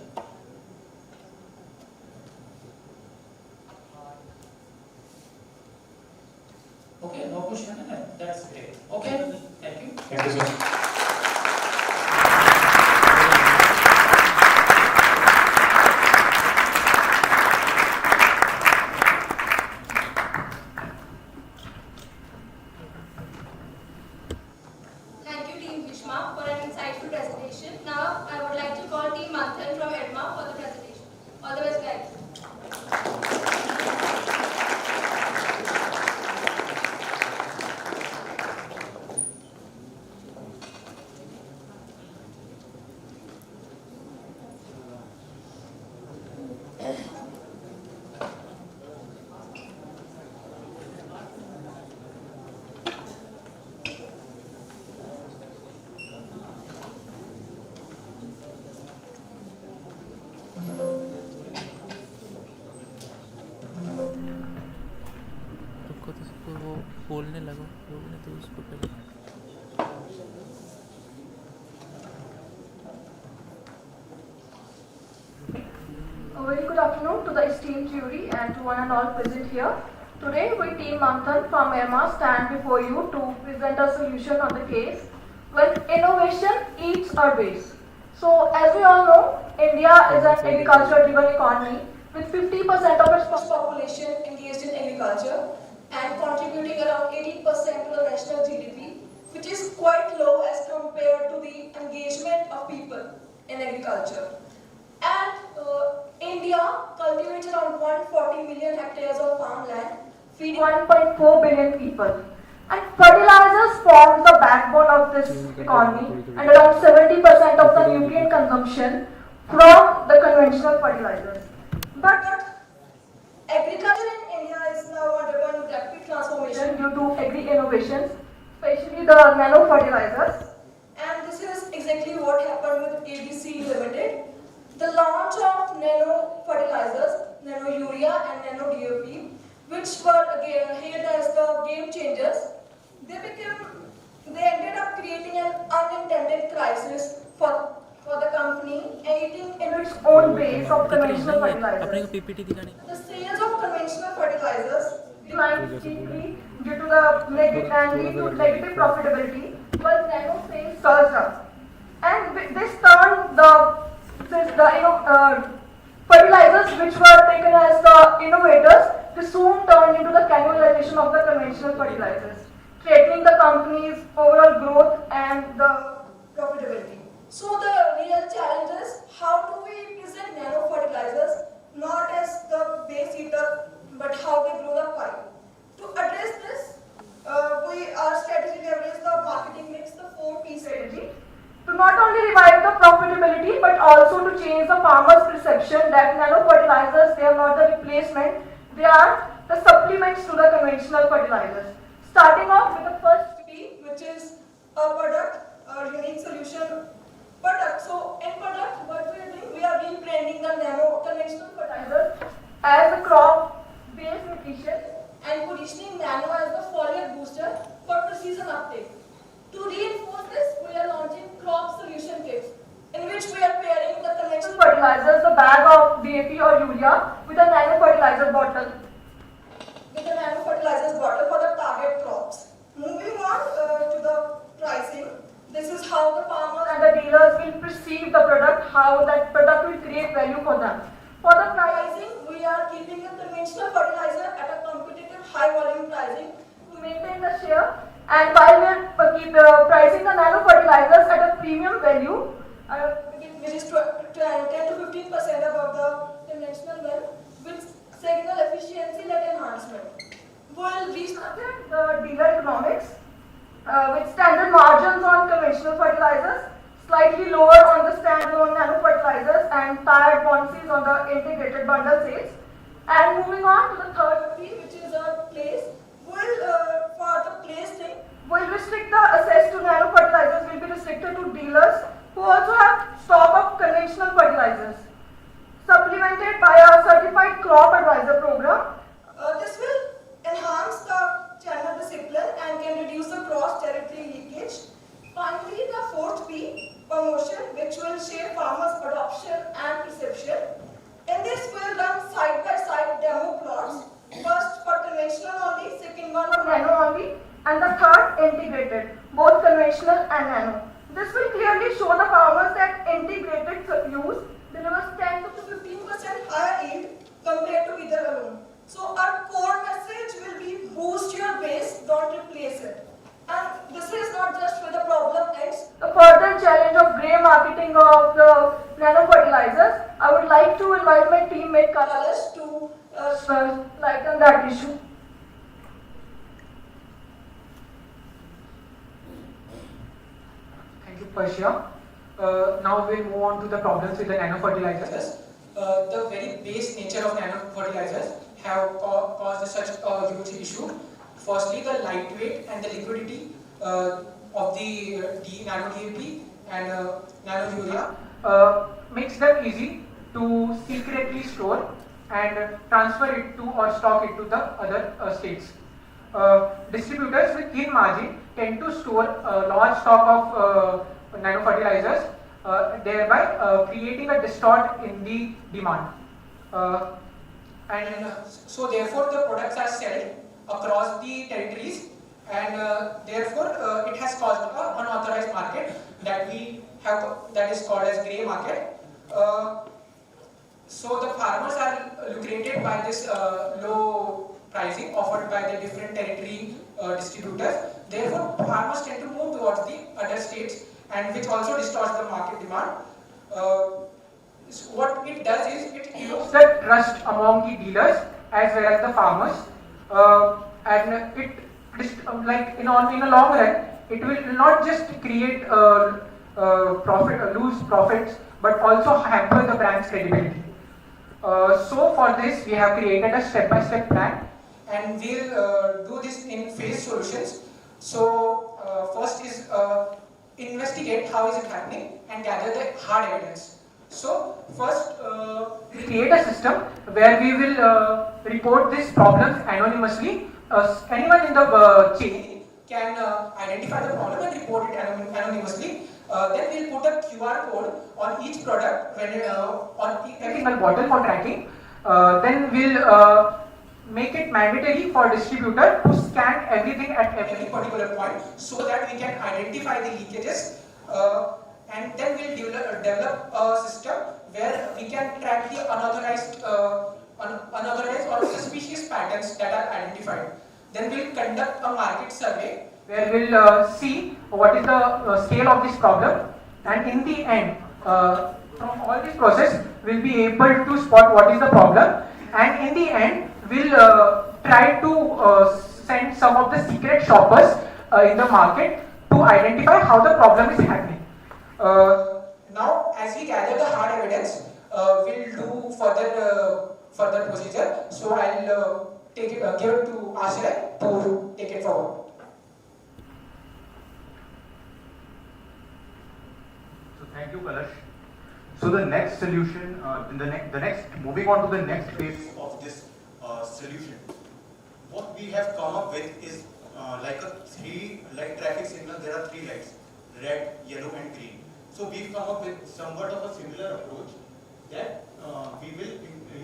S2: Okay, no question. That's great. Okay, thank you.
S8: Thank you, sir.
S11: Thank you, Team Bhishma, for an insightful presentation. Now, I would like to call Team Manthan from EDMA for the presentation. All the best, guys.
S12: बोलने लगा बोलने तो उसको पहले
S13: A very good afternoon to the esteemed jury and to one and all present here. Today we Team Manthan from EDMA stand before you to present a solution on the case when innovation eats our base. So as we all know, India is an agriculture-driven economy with 50% of its population engaged in agriculture and contributing around 80% to the national GDP, which is quite low as compared to the engagement of people in agriculture. And India cultivates around 140 million hectares of farmland, feeding 1.4 billion people. And fertilizers form the backbone of this economy, and around 70% of the nutrient consumption from the conventional fertilizers. But agriculture in India is now undergoing rapid transformation due to agri-innovations, especially the nano fertilizers. And this is exactly what happened with ABC Limited. The launch of nano fertilizers, nano urea and nano DAP, which were again hailed as the game changers, they ended up creating an unintended crisis for the company, eating into its own base of conventional fertilizers. The sales of conventional fertilizers declined steeply due to the negative profitability, but nano sales surged up. And this turned the fertilizers which were taken as the innovators to soon turn into the cannibalization of the conventional fertilizers, threatening the company's overall growth and the profitability. So the real challenge is how do we present nano fertilizers not as the base eater but how they grow the pie. To address this, our strategy leverages the marketing mix, the 4P strategy, to not only revive the profitability but also to change the farmer's perception that nano fertilizers, they are not the replacement, they are the supplements to the conventional fertilizers. Starting off with the first P, which is a product, a unique solution product. So in product, what we are doing, we are rebranding the nano conventional fertilizers as a crop-based nutrition and positioning nano as the foliar booster for precision uptake. To reinforce this, we are launching crop solution kits, in which we are pairing the conventional fertilizers, the bag of DAP or urea, with a nano fertilizer bottle. with the nano fertilizers bottle for the target crops. Moving on to the pricing, this is how the farmers and the dealers will perceive the product, how that product will create value for them. For the pricing, we are keeping the conventional fertilizer at a competitive high volume pricing to maintain the share, and while we are pricing the nano fertilizers at a premium value, which is 10 to 15% above the conventional one, with signal efficiency-led enhancement. We will restructure the dealer economics with standard margins on conventional fertilizers, slightly lower on the standalone nano fertilizers, and tiered policies on the integrated bundle sales. And moving on to the third fee, which is a place, for the place thing, we'll restrict the access to nano fertilizers will be restricted to dealers who also have stock of conventional fertilizers, supplemented by a certified crop advisor program. This will enhance the channel discipline and can reduce the cross-territory leakage. Finally, the fourth P, promotion, which will shape farmers' adoption and perception. In this, we'll run side-by-side demo plots. First for conventional only, second one for nano only, and the third integrated, both conventional and nano. This will clearly show the farmers that integrated use delivers 10 to 15% higher yield compared to either alone. So our core message will be boost your base, don't replace it. And this is not just where the problem ends. The further challenge of grey marketing of the nano fertilizers, I would like to invite my teammate Kalash to lighten that issue.
S14: Thank you, Persia. Now we'll move on to the problems with the nano fertilizers. The very base nature of nano fertilizers have caused such a huge issue. Firstly, the lightweight and the liquidity of the nano DAP and nano urea makes them easy to secretly store and transfer it to or stock it to the other states. Distributors with thin margin tend to store a large stock of nano fertilizers, thereby creating a distort in the demand. And so therefore the products are sold across the territories, and therefore it has caused an unauthorized market that we have, that is called as grey market. So the farmers are lucrated by this low pricing offered by the different territory distributors. Therefore farmers tend to move towards the other states, and which also distorts the market demand. So what it does is it erodes the trust among the dealers as well as the farmers, and it like in a long run it will not just create lose profits, but also hamper the brand's credibility. So for this we have created a step-by-step plan, and we'll do this in phase solutions. So first is investigate how is it happening and gather the hard evidence. So first we create a system where we will report these problems anonymously. Anyone in the chain can identify the problem and report it anonymously. Then we'll put a QR code on each product when on every single bottle for tracking. Then we'll make it mandatory for distributor to scan everything at every particular point so that we can identify the leakages. And then we'll develop a system where we can track the unauthorized or suspicious patterns that are identified. Then we'll conduct a market survey where we'll see what is the scale of this problem, and in the end, from all this process, we'll be able to spot what is the problem, and in the end, we'll try to send some of the secret shoppers in the market to identify how the problem is happening. Now, as we gather the hard evidence, we'll do further procedure. So I'll give it to Ashay to take it forward.
S15: So thank you, Kalash. So the next solution, moving on to the next phase of this solution, what we have come up with is like a three light traffic signal. There are three lights: red, yellow, and green. So we've come up with somewhat of a similar approach that we will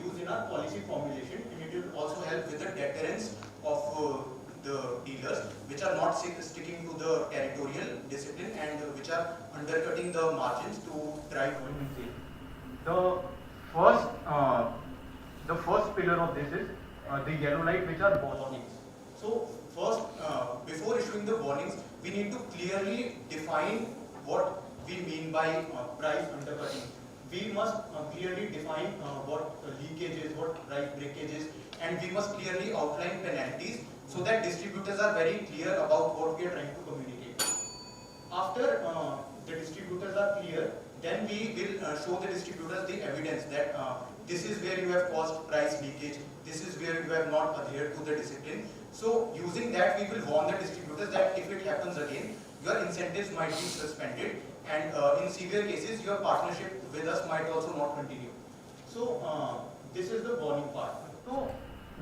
S15: use in our policy formulation in will also help with the deterrence of the dealers which are not sticking to the territorial discipline and which are undercutting the margins to drive volume sale. The first pillar of this is the yellow light, which are warnings. So first, before issuing the warnings, we need to clearly define what we mean by price undercutting. We must clearly define what leakage is, what price breakage is, and we must clearly outline penalties so that distributors are very clear about what we are trying to communicate. After the distributors are clear, then we will show the distributors the evidence that this is where you have caused price leakage, this is where you have not adhered to the discipline. So using that, we will warn the distributors that if it happens again, your incentives might be suspended, and in severe cases, your partnership with us might also not continue. So this is the warning part. So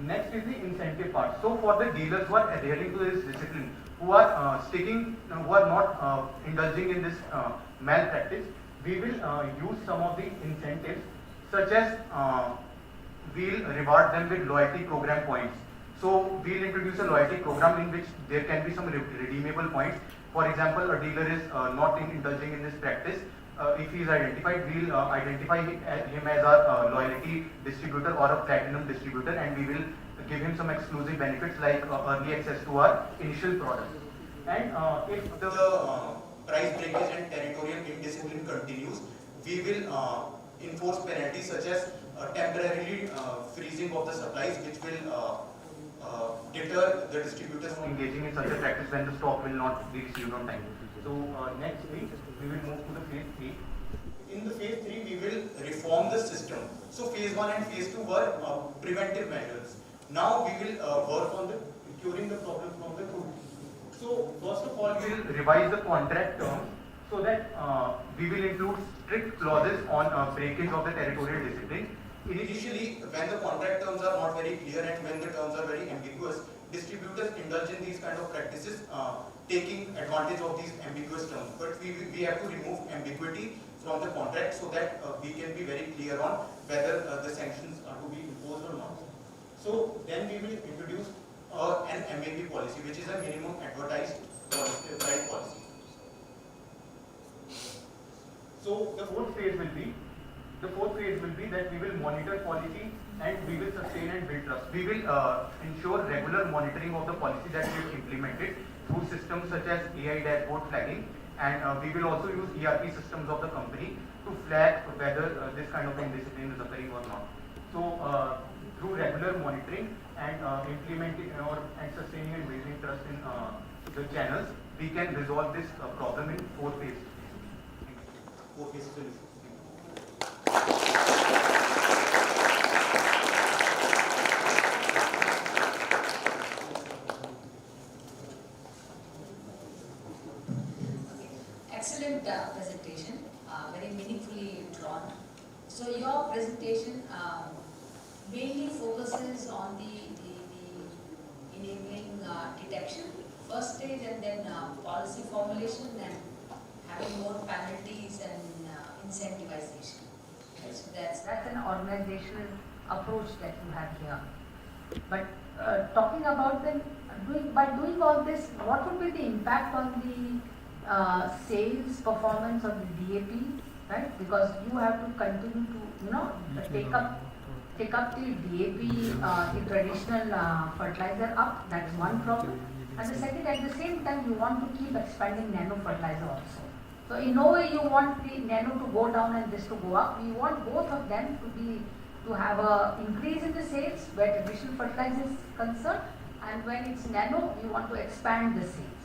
S15: next is the incentive part. So for the dealers who are adhering to this discipline, who are who are not indulging in this malpractice, we will use some of the incentives, such as we'll reward them with loyalty program points. So we'll introduce a loyalty program in which there can be some redeemable points. For example, a dealer is not indulging in this practice. If he is identified, we'll identify him as our loyalty distributor or a platinum distributor, and we will give him some exclusive benefits like early access to our initial product. And if the price breakage and territorial indiscipline continues, we will enforce penalties such as temporarily freezing of the supplies, which will deter the distributors from engaging in such a practice when the stock will not be received on time. So next week we will move to the phase 3. In the phase 3 we will reform the system. So phase 1 and phase 2 were preventive measures. Now we will work on the curing the problem from the root. So first of all we will revise the contract terms so that we will include strict clauses on breakage of the territorial discipline. Initially, when the contract terms are not very clear and when the terms are very ambiguous, distributors indulge in these kind of practices, taking advantage of these ambiguous terms. But we have to remove ambiguity from the contract so that we can be very clear on whether the sanctions are to be imposed or not. So then we will introduce an MAP policy, which is a minimum advertised price policy. So the fourth phase will be that we will monitor policy and we will sustain and build trust. We will ensure regular monitoring of the policy that we have implemented through systems such as AI dashboard flagging, and we will also use ERP systems of the company to flag whether this kind of indiscipline is occurring or not. So through regular monitoring and implementing and sustaining and building trust in the channels, we can resolve this problem in 4 phases. 4 phases solution.
S1: Excellent presentation, very meaningfully drawn. So your presentation mainly focuses on the enabling detection, first stage, and then policy formulation and having more penalties and incentivization. Okay, so that's an organizational approach that you have here. But talking about by doing all this, what would be the impact on the sales performance of the DAP, right? Because you have to continue to take up the DAP, the traditional fertilizer up. That's one problem. And the second, at the same time, you want to keep expanding nano fertilizer also. So in no way you want the nano to go down and this to go up. We want both of them to have a increase in the sales where traditional fertilizer is concerned, and when it's nano, you want to expand the sales,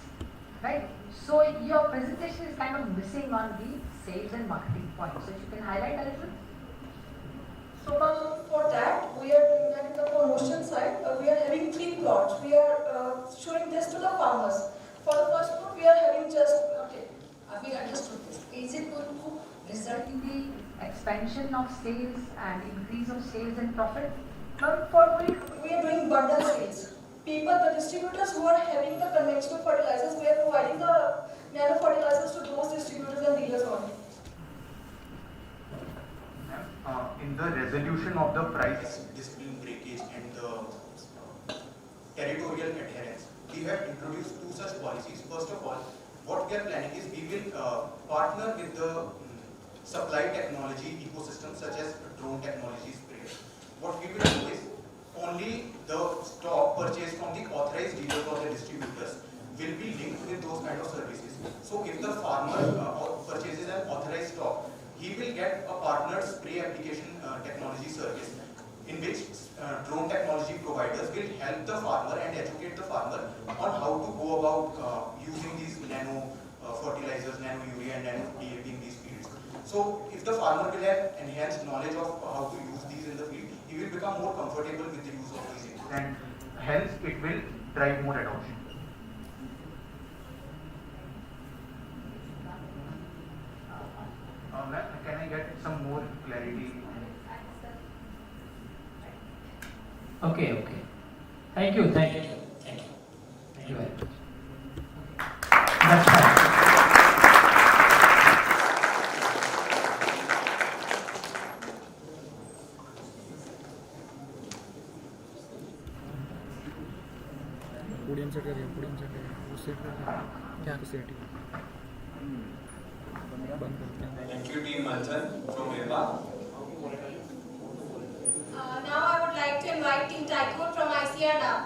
S1: right? So your presentation is kind of missing on the sales and marketing point. So if you can highlight a little.
S13: So for that, we are doing that in the promotion side. We are having 3 plots. We are showing this to the farmers. For the first plot, we are having just, okay.
S1: We understood this. Is it going to result in the expansion of sales and increase of sales and profit?
S13: We are doing bundle sales. The distributors who are having the conventional fertilizers, we are providing the nano fertilizers to those distributors and dealers only.
S15: in the resolution of the price discipline breakage and the territorial adherence, we have introduced two such policies. First of all, what we are planning is we will partner with the supply technology ecosystem such as drone technology sprayer. What we will do is only the stock purchased from the authorized dealers or the distributors will be linked with those kind of services. So if the farmer purchases an authorized stock, he will get a partner spray application technology service in which drone technology providers will help the farmer and educate the farmer on how to go about using these nano fertilizers, nano urea and nano DAP in these fields. So if the farmer will have enhanced knowledge of how to use these in the field, he will become more comfortable with the use of these inputs. And hence it will drive more adoption. Can I get some more clarity?
S10: Okay. Thank you very much. That's fine.
S12: Podium set करिए वो set करिए क्या set
S6: Thank you, Team Manthan from Myanmar.
S11: Now I would like to invite Team Tycoon from ICR now.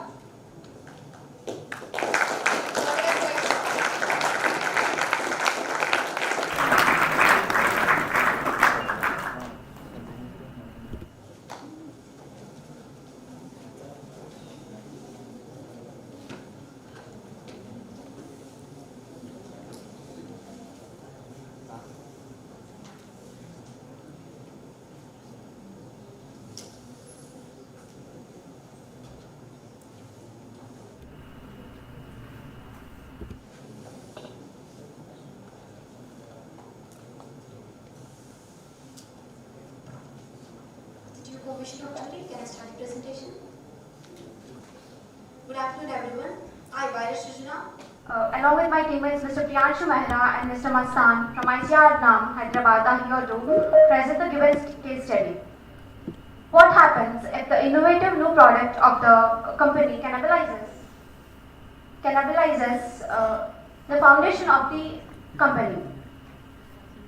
S16: Commissioner Pvt, can I start the presentation? Good afternoon everyone. I, Krishi Jagran,
S13: along with my teammates Mr. Priyanshu Mehra and Mr. Manthan from C.C.S NIAM, Hyderabad are here to present the given case study. What happens if the innovative new product of the company cannibalizes the foundation of the company?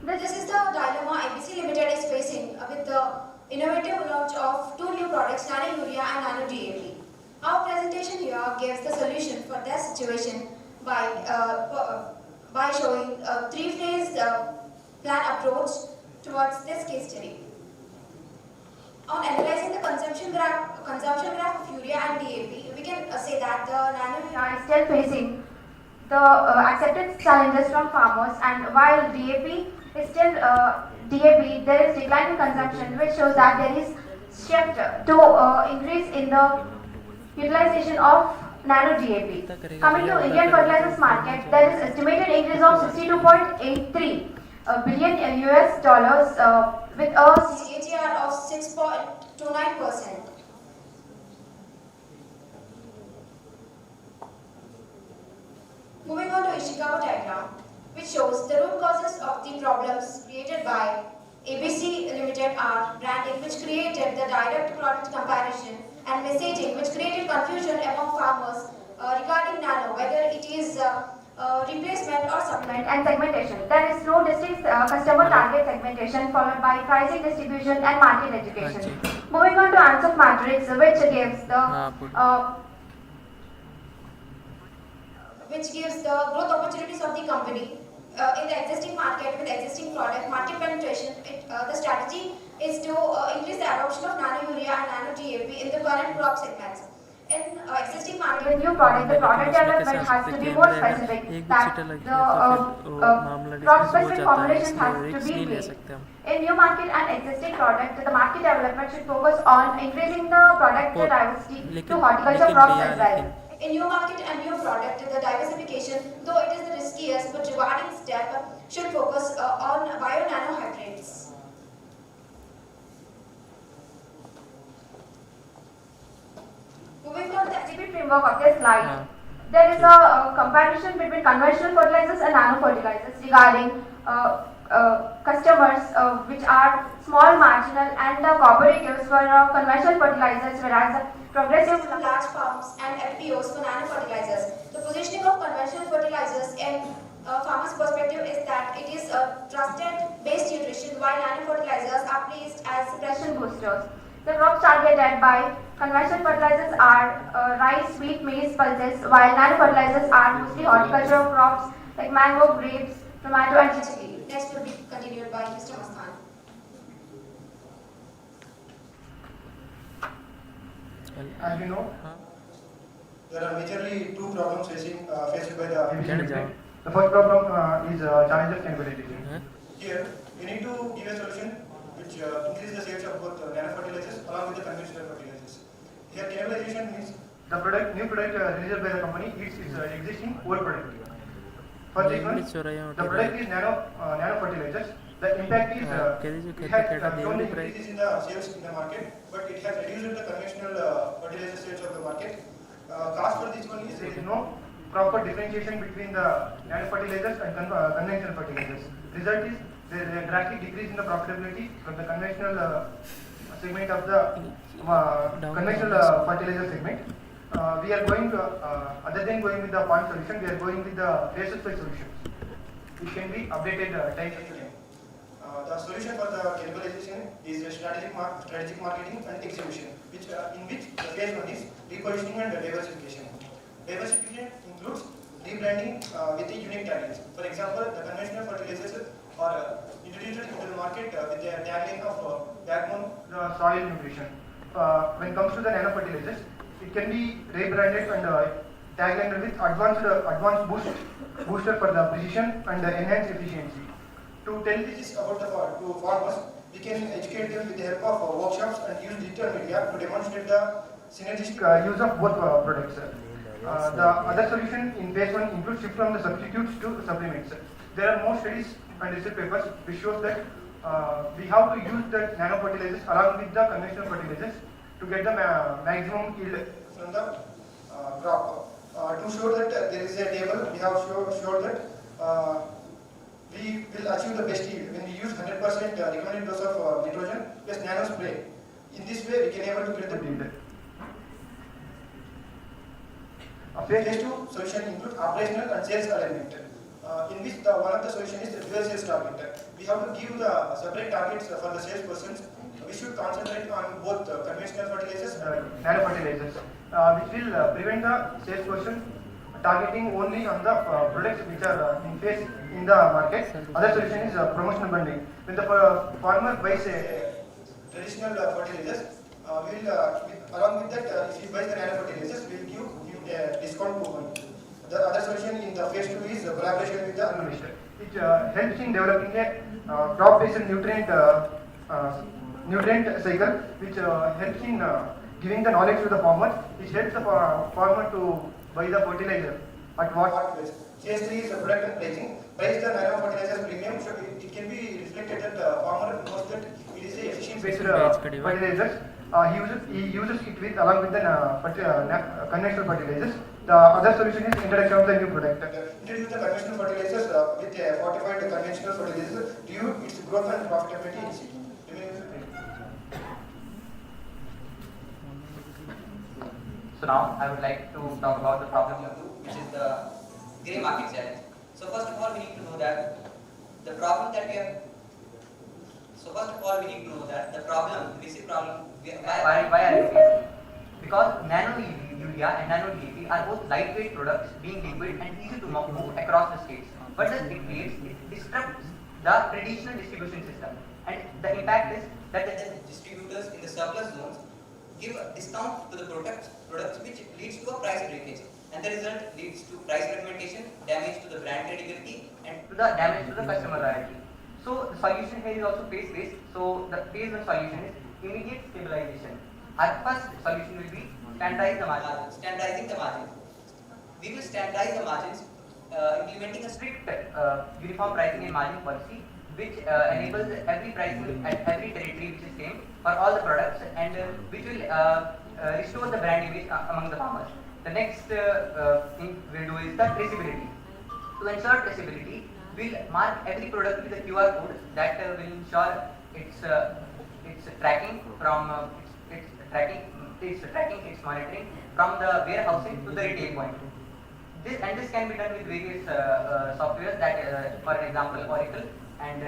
S16: This is the dilemma ABC Limited is facing with the innovative launch of two new products, Nano Urea and Nano DAP. Our presentation here gives the solution for this situation by showing a three-phase plan approach towards this case study. On analyzing the consumption graph of urea and DAP, we can say that the Nano
S13: Urea is still facing the accepted challenges from farmers, and while DAP is still there is decline in consumption, which shows that there is shift to increase in the utilization of Nano DAP. Coming to Indian fertilizers market, there is estimated increase of 62.83 billion US dollars with a
S16: CAGR of 6.29%. Moving on to Ishikawa diagram, which shows the root causes of the problems created by ABC Limited are branding, which created the direct product comparison, and messaging, which created confusion among farmers regarding nano, whether it is replacement or supplement,
S13: and segmentation. There is no distinct customer target segmentation, followed by pricing, distribution and market education. Moving on to answer matrix,
S16: which gives the growth opportunities of the company in the existing market with existing product market penetration. The strategy is to increase the adoption of Nano Urea and Nano DAP in the current crop segments. In existing market,
S13: with new product, the product development has to be more specific. That the crop specific formulations has to be made. In new market and existing product, the market development should focus on increasing the product diversity to horticulture crops as well.
S16: In new market and new product, the diversification, though it is the riskiest but rewarding step, should focus on bio-nano hybrids.
S13: Moving on to the exhibit framework of this slide, there is a comparison between conventional fertilizers and nano fertilizers regarding customers which are small, marginal and cooperatives for conventional fertilizers, whereas progressive
S16: large farms and FPOs for nano fertilizers. The positioning of conventional fertilizers in farmers' perspective is that it is a trusted base nutrition, while nano fertilizers are placed as
S13: suppression boosters. The crops targeted by conventional fertilizers are rice, wheat, maize, pulses, while nano fertilizers are mostly horticultural crops like mango, grapes, tomato and chili.
S16: Next will be continued by Mr. Manthan.
S3: As you know, there are majorly two problems faced by the ABC industry. The first problem is challenge of cannibalization. Here, we need to give a solution which increases the sales of both nano fertilizers along with the conventional fertilizers. Here, cannibalization means the new product released by the company eats its existing old product. For this one, the product is nano fertilizers. The impact is it has shown the increases in the sales in the market, but it has reduced the conventional fertilizer sales of the market. Cost for this one is there is no proper differentiation between the nano fertilizers and conventional fertilizers. Result is there is a drastic decrease in the profitability from the conventional segment of the conventional fertilizer segment. We are going to, other than going with the point solution, we are going with the phase-wise solutions, which can be updated time to time. The solution for the cannibalization is strategic marketing and execution, in which the phase one is repositioning and diversification. Diversification includes rebranding with the unique taglines. For example, the conventional fertilizers are introduced into the market with the tagline of backbone the soil nutrition. When it comes to the nano fertilizers, it can be rebranded and tagline with advanced booster for the precision and the enhanced efficiency. To tell this about to farmers, we can educate them with the help of workshops and use digital media to demonstrate the synergistic use of both products. The other solution in phase one includes shift from the substitutes to supplements. There are more studies and research papers which shows that we have to use the nano fertilizers along with the conventional fertilizers to get the maximum yield from the crop. To show that there is a table, we have showed that we will achieve the best yield when we use 100% recommended dose of nitrogen plus nano spray. In this way, we can able to get the yield. Phase 2 solution includes operational and sales alignment, in which one of the solutions is the dual sales target. We have to give the separate targets for the salespersons. We should concentrate on both conventional fertilizers and nano fertilizers, which will prevent the salesperson targeting only on the products which are in the market. Other solution is promotional bundling. When the farmer buys a traditional fertilizers, along with that, if he buys the nano fertilizers, we will give a discount coupon. The other solution in the phase 2 is collaboration with the administrator. It helps in developing a crop-based nutrient cycle, which helps in giving the knowledge to the farmer, which helps the farmer to buy the fertilizer at what price. Phase 3 is the product and pricing. Price the nano fertilizers premium, so it can be reflected that farmer knows that it is a efficient based fertilizers. He uses it with along with the conventional fertilizers. The other solution is introduction of the new product. Introduce the conventional fertilizers with a fortified conventional fertilizers due its growth and profitability in seed.
S17: So now I would like to talk about the problem number 2, which is the grey market challenge. So first of all, we need to know that the problem that we have. So first of all, we need to know that the problem, the basic problem, why are we facing? Because nano urea and nano DAP are both lightweight products being liquid and easy to move across the states. But it disrupts the traditional distribution system, and the impact is that the distributors in the surplus zones give a discount to the products which leads to a price breakage, and the result leads to price fragmentation, damage to the brand credibility, and to the damage to the customer loyalty. So the solution here is also phase-based. So the phase one solution is immediate stabilization. Our first solution will be standardizing the margins. We will standardize the margins, implementing a strict uniform pricing and margin policy, which enables every pricing at every territory which is same for all the products, and which will restore the brand image among the farmers. The next thing we'll do is the traceability. To ensure traceability, we'll mark every product with a QR code that will ensure its tracking from its monitoring from the warehousing to the retail point. This can be done with various softwares that, for example, Oracle and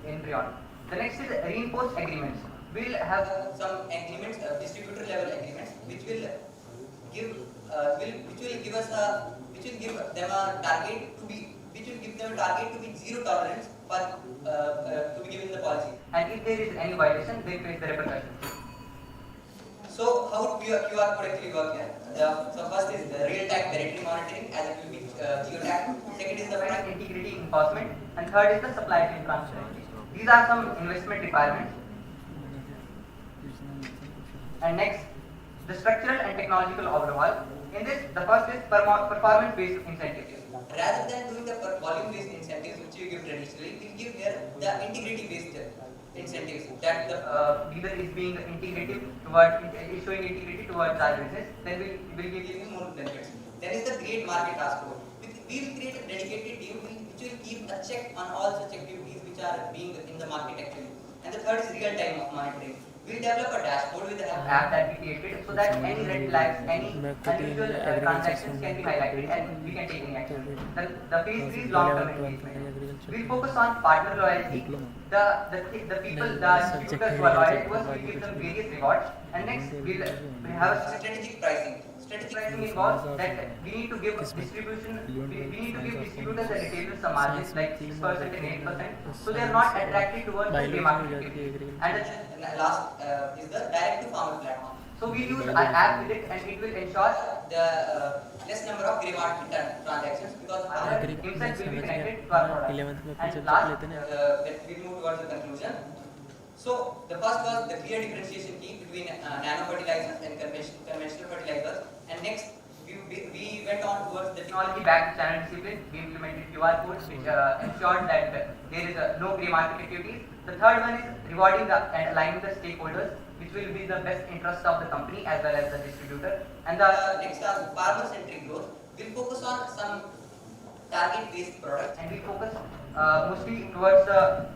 S17: Embryon. The next is reinforced agreements. We'll have some agreements, distributor level agreements, which will give them a target to be zero tolerance to be given in the policy. And if there is any violation, they face the repercussions. So how would QR code actually work here? So first is the real-time territory monitoring, as it will be geotagged. Second is the product integrity enforcement, and third is the supply chain transparency. These are some investment requirements. And next, the structural and technological overhaul. In this, the first is performance-based incentives. Rather than doing the volume-based incentives, which we give traditionally, we give here the integrity-based incentives. That the dealer is being integrative towards showing integrity towards our business. Then we will give you more benefits. Then is the great market task force. We will create a dedicated team which will keep a check on all such activities which are being in the market actually. And the third is real-time monitoring. We will develop a dashboard with the app that we created so that any red flags, any unusual transactions can be highlighted and we can take any action. The phase 3 is long-term engagement. We focus on partner loyalty. The people, the distributors who are loyal to us, we give them various rewards. And next, we have strategic pricing. Strategic pricing involves that we need to give distributors and retailers some margins like 6% and 8%, so they are not attracted towards the grey market activity. And the last is the direct to farmer platform. So we use our app with it, and it will ensure the less number of grey market transactions because our himself will be connected to our product. And last, we move towards the conclusion. So the first was the clear differentiation key between nano fertilizers and conventional fertilizers. And next, we went on towards the technology-backed channel discipline. We implemented QR codes which ensured that there is no grey market activities. The third one is rewarding and aligning the stakeholders, which will be the best interest of the company as well as the distributor. And the next are farmer-centric growth. We'll focus on some target-based products, and we focus mostly towards the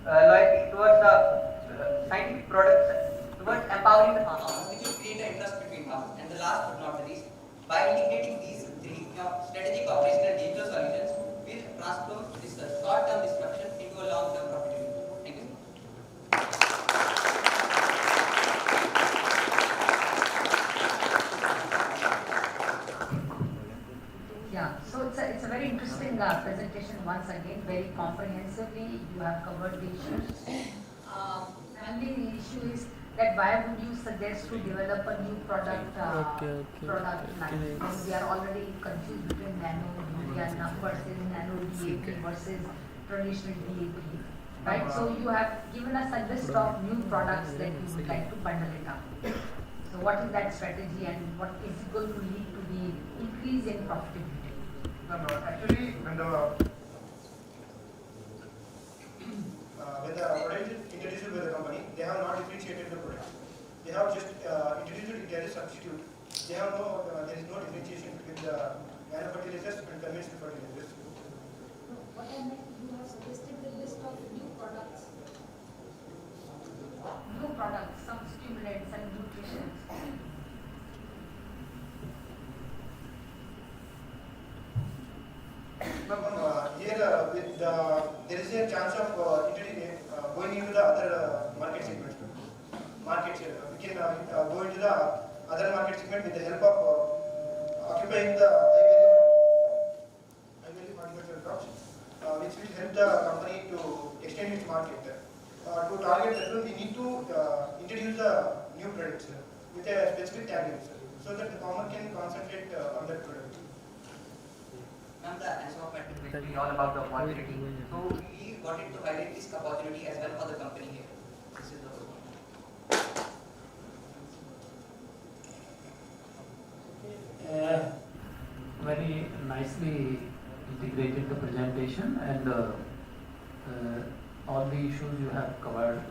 S17: loyalty, towards the scientific products, towards empowering the farmers, which will create an interest between farmers. And the last but not the least, by integrating these three strategic, operational, and digital solutions, we'll transform this short-term disruption into a long-term profitability. Thank you.
S1: Yeah, so it's a very interesting presentation once again, very comprehensively you have covered the issues. And the issue is that why would you suggest to develop a new product line? Because we are already confused between nano urea versus nano DAP versus traditional DAP, right? So you have given us a list of new products that you would like to bundle it up. So what is that strategy and what is going to lead to the increase in profitability?
S18: No, actually when the product is introduced by the company, they have not differentiated the product. They have just introduced it as a substitute. They have there is no differentiation between the nano fertilizers and conventional fertilizers.
S1: What I meant, you have suggested the list of new products. New products, some stimulants and nutrition.
S18: Here there is a chance of going into the other market segments. We can go into the other market segment with the help of occupying the high value horticultural crops, which will help the company to extend its market. To target that, we need to introduce the new products with a specific taglines so that the farmer can concentrate on that product.
S17: Ma'am, the answer of my question is all about the opportunity. So we wanted to highlight this opportunity as well for the company here. This is the
S10: Very nicely integrated the presentation and all the issues you have covered.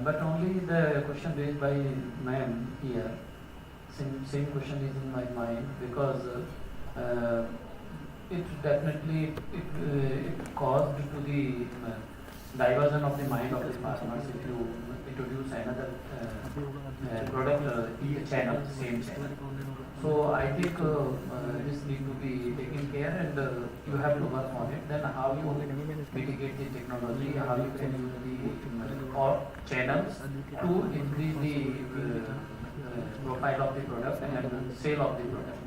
S10: But only the question raised by ma'am here, same question is in my mind because it definitely it caused to the diversion of the mind of the farmers if you introduce another product in the channel, same channel. So I think this need to be taken care, and you have to work on it. Then how you mitigate the technology, how you can use the or channels to increase the profile of the product and sale of the product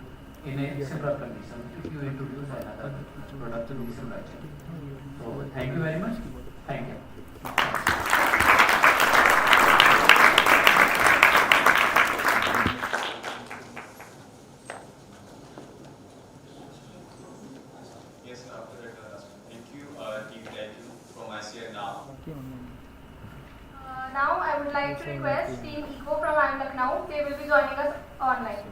S10: in a similar condition if you introduce another product in the similar channel. So thank you very much. Thank you.
S6: Yes, thank you, team. Thank you from ICI now.
S13: Now I would like to request Team Eco from IIM Lucknow. They will be joining us online.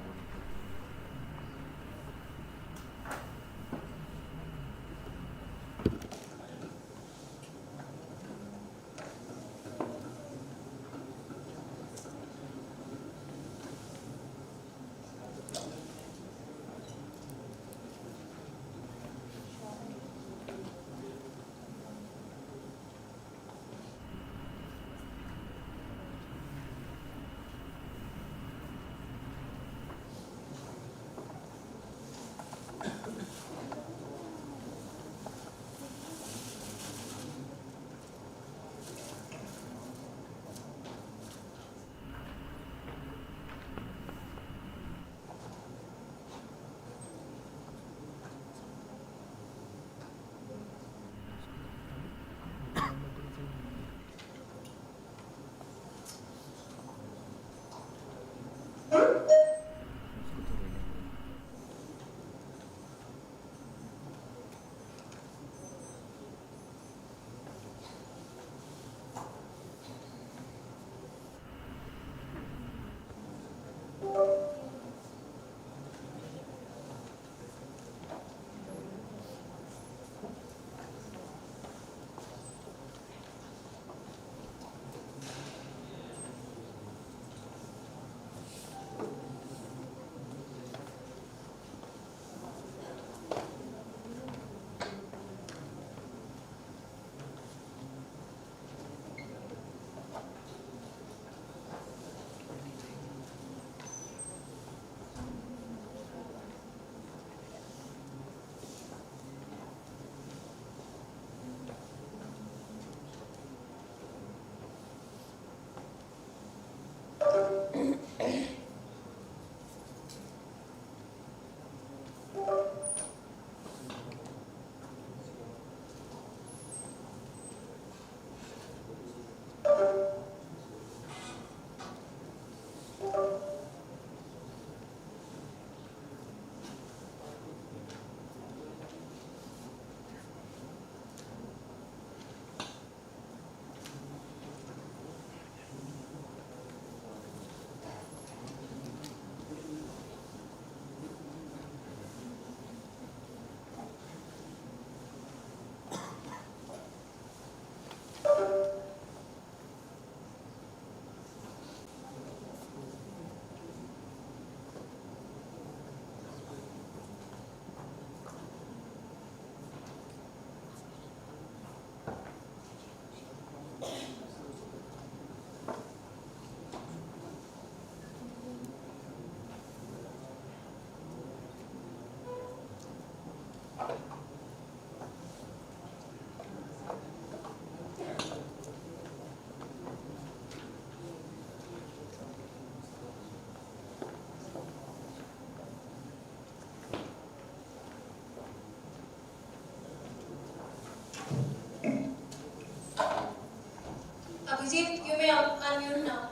S11: Abhijit, you may unmute now.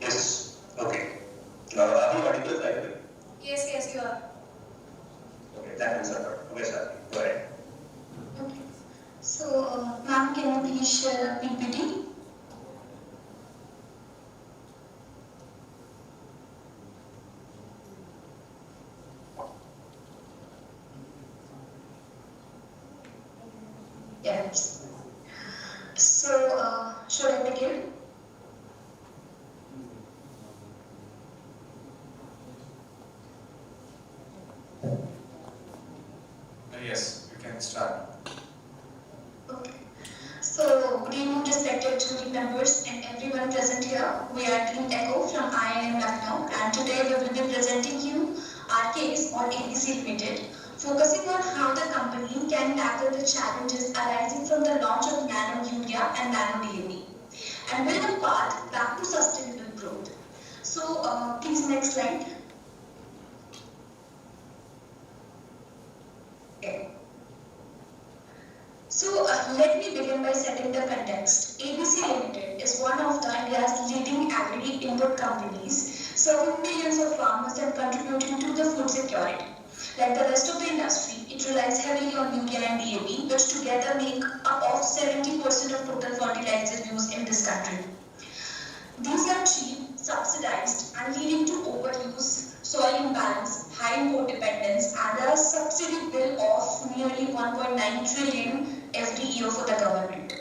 S19: Yes. Okay. Are you audible, by the way?
S11: Yes, yes, you are.
S19: Okay, that is sir. Okay, sir. Go ahead.
S20: Okay. So, ma'am, can you please share a PPT? Yes. So, should I begin?
S7: Yes, you can start.
S20: Okay. So, good evening respected jury members and everyone present here. We are Team Echo from IIM Lucknow, and today we will be presenting you our case on ABC Ltd, focusing on how the company can tackle the challenges arising from the launch of Nano Urea and Nano DAP and build a path back to sustainable growth. So, please next slide. Okay. So let me begin by setting the context. ABC Ltd is one of the India's leading agri-input companies, serving millions of farmers and contributing to the food security. Like the rest of the industry, it relies heavily on urea and DAP, which together make up of 70% of total fertilizer used in this country. These are cheap, subsidized, and leading to overuse, soil imbalance, high import dependence, and a subsidy bill of nearly 1.9 trillion every year for the government.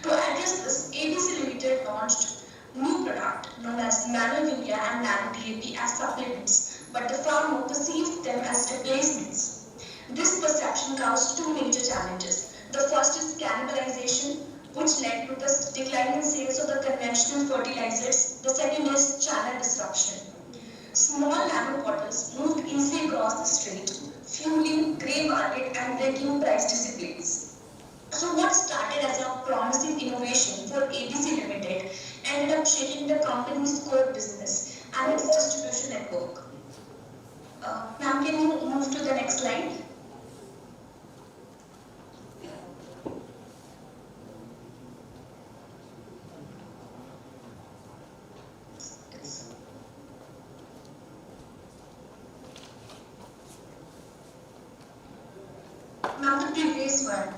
S20: To address this, ABC Ltd launched new product known as Nano Urea and Nano DAP as supplements, but the farmer perceived them as replacements. This perception caused two major challenges. The first is cannibalization, which led to the decline in sales of the conventional fertilizers. The second is channel disruption. Small nano bottles moved easily across the street, fueling grey market and breaking price disciplines. So what started as a promising innovation for ABC Ltd ended up shaking the company's core business and its distribution network. Ma'am, can you move to the next slide? Now the previous one,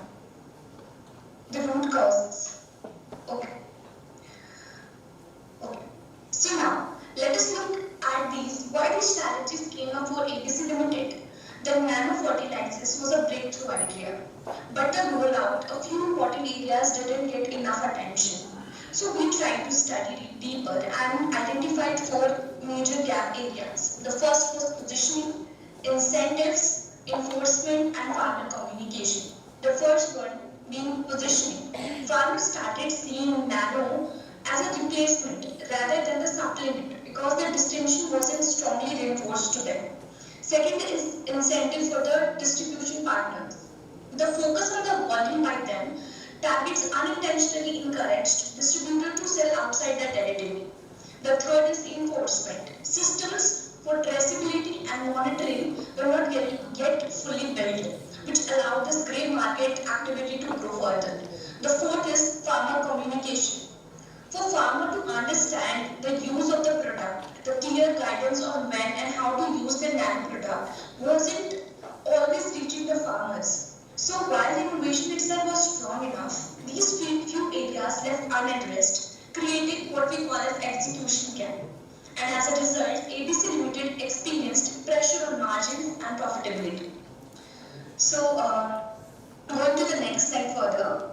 S20: the root causes. Okay. So now, let us look at why these challenges came up for ABC Ltd. The nano fertilizers was a breakthrough idea, but the rollout, a few important areas didn't get enough attention. So we tried to study deeper and identified four major gap areas. The first was positioning, incentives, enforcement, and farmer communication. The first one being positioning. Farmers started seeing nano as a replacement rather than the supplement because the distinction wasn't strongly reinforced to them. Second is incentive for the distribution partners. The focus on the volume by them targets unintentionally encouraged distributors to sell outside the territory. The third is enforcement. Systems for traceability and monitoring were not yet fully built, which allowed this grey market activity to grow further. The fourth is farmer communication. For farmer to understand the use of the product, the clear guidance on when and how to use the nano product wasn't always reaching the farmers. So while the innovation itself was strong enough, these few areas left unaddressed, creating what we call as execution gap. And as a result, ABC Ltd experienced pressure on margins and profitability. So, going to the next slide further.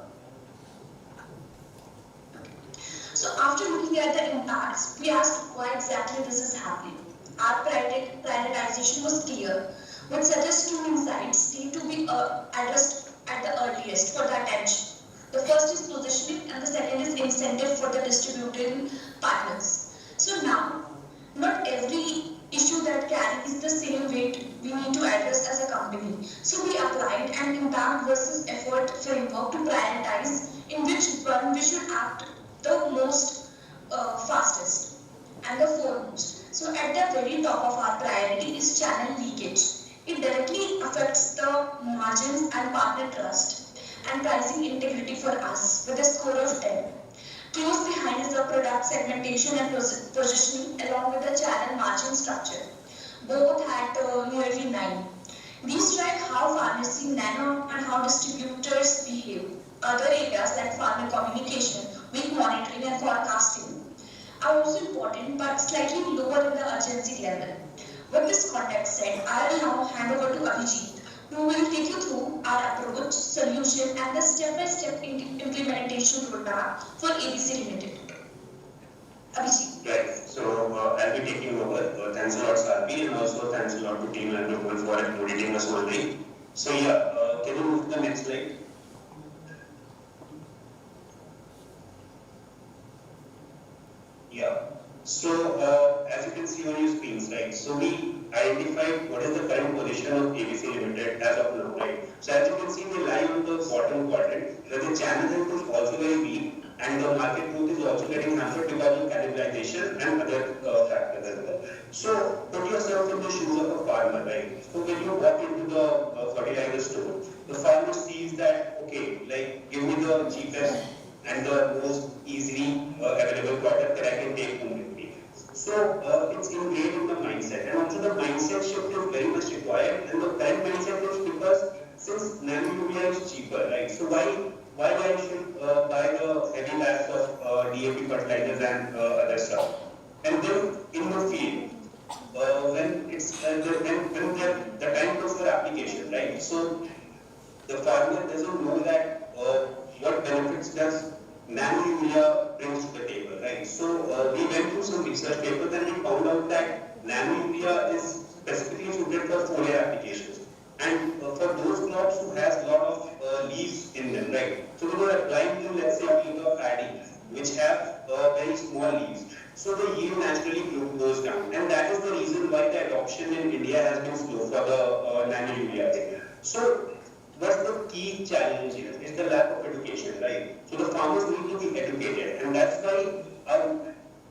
S20: So, after looking at the impacts, we asked why exactly this is happening. Our prioritization was clear, which suggests two insights need to be addressed at the earliest for the attention. The first is positioning, and the second is incentive for the distributing partners. So now, not every issue that carries the same weight we need to address as a company. So we applied an impact versus effort framework to prioritize in which one we should act the most fastest and the foremost. So at the very top of our priority is channel leakage. It directly affects the margins and partner trust and pricing integrity for us with a score of 10. Close behind is the product segmentation and positioning along with the channel margin structure. Both had nearly 9. These track how farmers see nano and how distributors behave. Other areas like farmer communication, weak monitoring and forecasting are also important but slightly lower in the urgency level. With this context set, I will now hand over to Abhijit, who will take you through our approach, solution and the step-by-step implementation roadmap for ABC Ltd. Abhijit.
S19: Right, so I'll be taking over. Thanks a lot, Sarvi, and also thanks a lot to Team Echo for accommodating us already. So yeah, can you move to the next slide? Yeah. So as you can see on your screens, right? So we identified what is the current position of ABC Limited as of now, right? So as you can see, they lie on the bottom quadrant, where the channel health is also very weak, and the market growth is also getting hampered because of cannibalization and other factors as well. So put yourself in the shoes of a farmer, right? So when you walk into the fertilizer store, the farmer sees that, okay, like give me the cheapest and the most easily available product that I can take home with me. So it's ingrained in the mindset, and also the mindset shift is very much required. And the current mindset is because since nano urea is cheaper, right? So why I should buy the heavy bags of DAP fertilizers and other stuff? And then in the field, when it's when the time comes for application, right? So the farmer doesn't know that what benefits does nano urea brings to the table, right? So we went through some research papers and we found out that nano urea is specifically suited for foliar applications, and for those crops who has a lot of leaves in them, right? So we were applying to, let's say, a field of paddy, which have very small leaves. So the yield naturally goes down, and that is the reason why the adoption in India has been slow for the nano urea. So what's the key challenge here? Is the lack of education, right? So the farmers need to be educated, and that's why our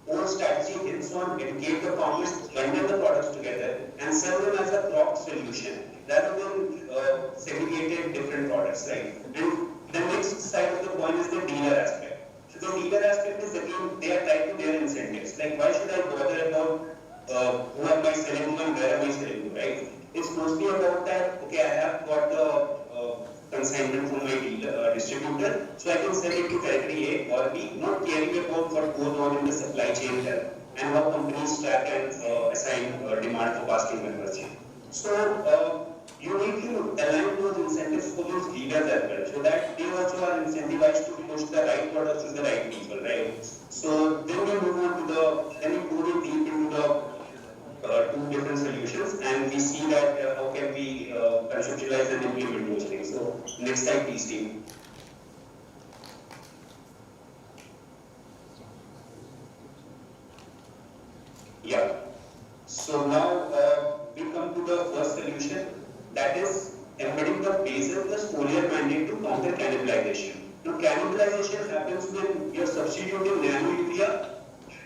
S19: whole strategy hints on educate the farmers, bundle the products together, and sell them as a crop solution rather than segregated different products, right? And the next side of the coin is the dealer aspect. So the dealer aspect is again, they are tied to their incentives. Like, why should I bother about who am I selling to and where am I selling to, right? It's mostly about that, okay, I have got the consignment from my dealer, distributor, so I can sell it to territory A or B, not caring about what goes on in the supply chain there and how companies track and assign demand for basket members. So you need to align those incentives for those dealers as well, so that they also are incentivized to push the right products to the right people, right? So then we move on to then we go in deep into the two different solutions, and we see that how can we conceptualize and implement those things. So next slide, please, team. Yeah. So now we come to the first solution, that is embedding the basal plus foliar mandate to counter cannibalization. Now cannibalization happens when you're substituting nano urea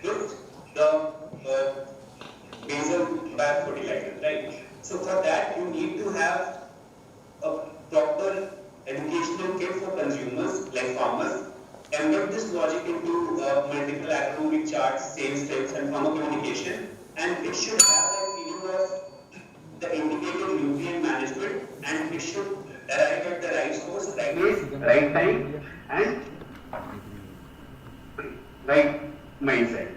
S19: with the basal bag fertilizer, right? So for that you need to have a proper educational kit for consumers like farmers, embed this logic into multiple agronomic charts, sales tips and farmer communication, and it should have that feeling of the integrated nutrient management, and it should arrive at the right source, right place, right time and right mindset.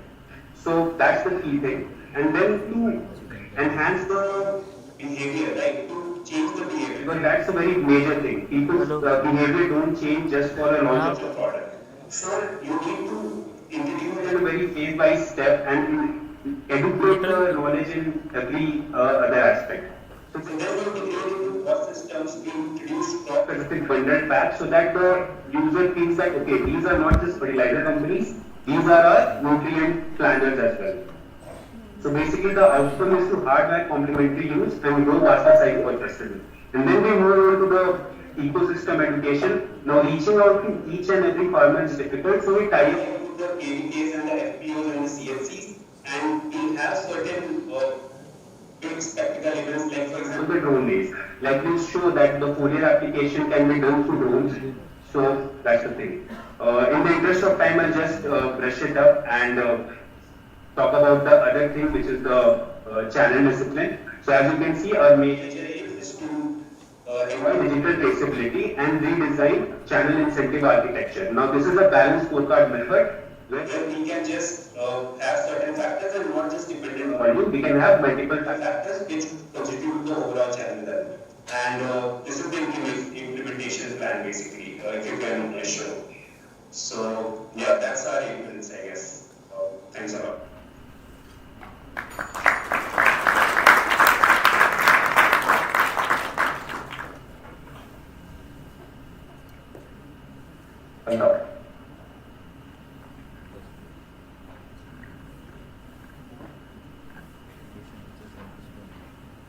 S19: So that's the key thing. And then to enhance the behavior, right? To change the behavior, because that's a very major thing. People's behavior don't change just for a launch of the product. So you need to introduce it in a very phase-wise step and educate the knowledge in every other aspect. So then we integrate into cost systems, we introduce crop-specific bundled packs so that the user feels like, okay, these are not just fertilizer companies, these are our nutrient planners as well. So basically the outcome is to hardware complementary use and grow basket size per customer. And then we move on to the ecosystem education. Now reaching out to each and every farmer is difficult, so we tie up with the KVKs and the FPOs and the CFCs, and we have certain big spectacle events like, for example, the drone days. Like this show that the foliar application can be done through drones. So that's the thing. In the interest of time, I'll just brush it up and talk about the other thing, which is the channel discipline. So as you can see, our major aim is to avoid digital traceability and redesign channel incentive architecture. Now this is a balanced scorecard method where we can just have certain factors and not just dependent on volume. We can have multiple factors which constitute the overall channel level. And this is the implementation plan basically, if you can show. So yeah, that's our implements, I guess. Thanks a lot.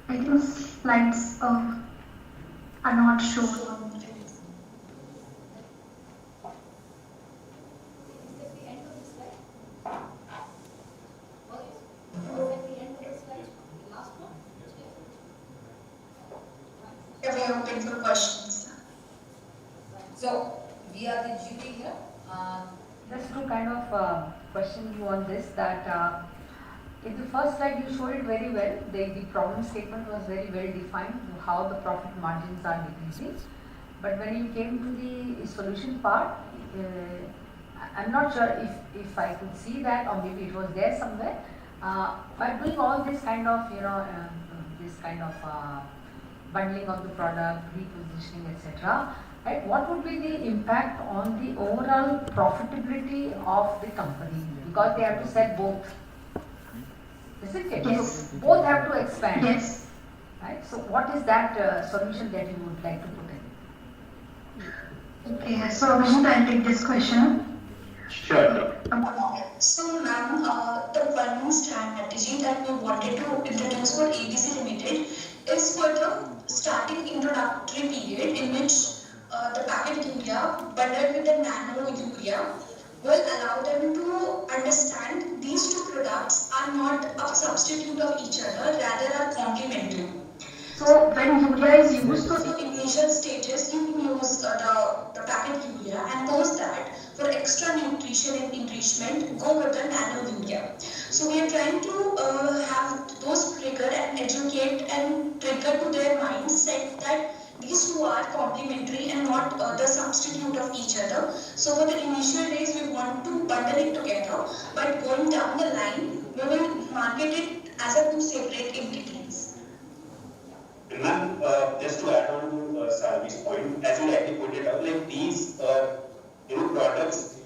S20: I think slides are not shown.
S16: If we are open for questions.
S1: So, we are the jury here.
S21: Just to kind of question you on this, that in the first slide you showed it very well. The problem statement was very well defined, how the profit margins are decreasing. But when you came to the solution part, I'm not sure if I could see that, or maybe it was there somewhere. By doing all this kind of, bundling of the product, repositioning, etc., right, what would be the impact on the overall profitability of the company? Because they have to sell both, isn't it?
S20: Yes.
S21: So both have to expand.
S20: Yes.
S21: Right. So what is that solution that you would like to put in?
S20: Okay, so Abhishek, I'll take this question.
S19: Sure.
S20: So ma'am, the one strategy that we wanted to introduce for ABC Limited is for the starting introductory period in which the packet urea bundled with the nano urea will allow them to understand these two products are not a substitute of each other, rather are complementary. So when urea is used, so the initial stages you can use the packet urea, and post that for extra nutrition and enrichment go with the nano urea. So we are trying to have those trigger and educate and trigger to their mindset that these two are complementary and not the substitute of each other. So for the initial days we want to bundle it together, but going down the line we will market it as a two separate entities.
S19: And ma'am, just to add on to Salvi's point, as you rightly pointed out, like these products,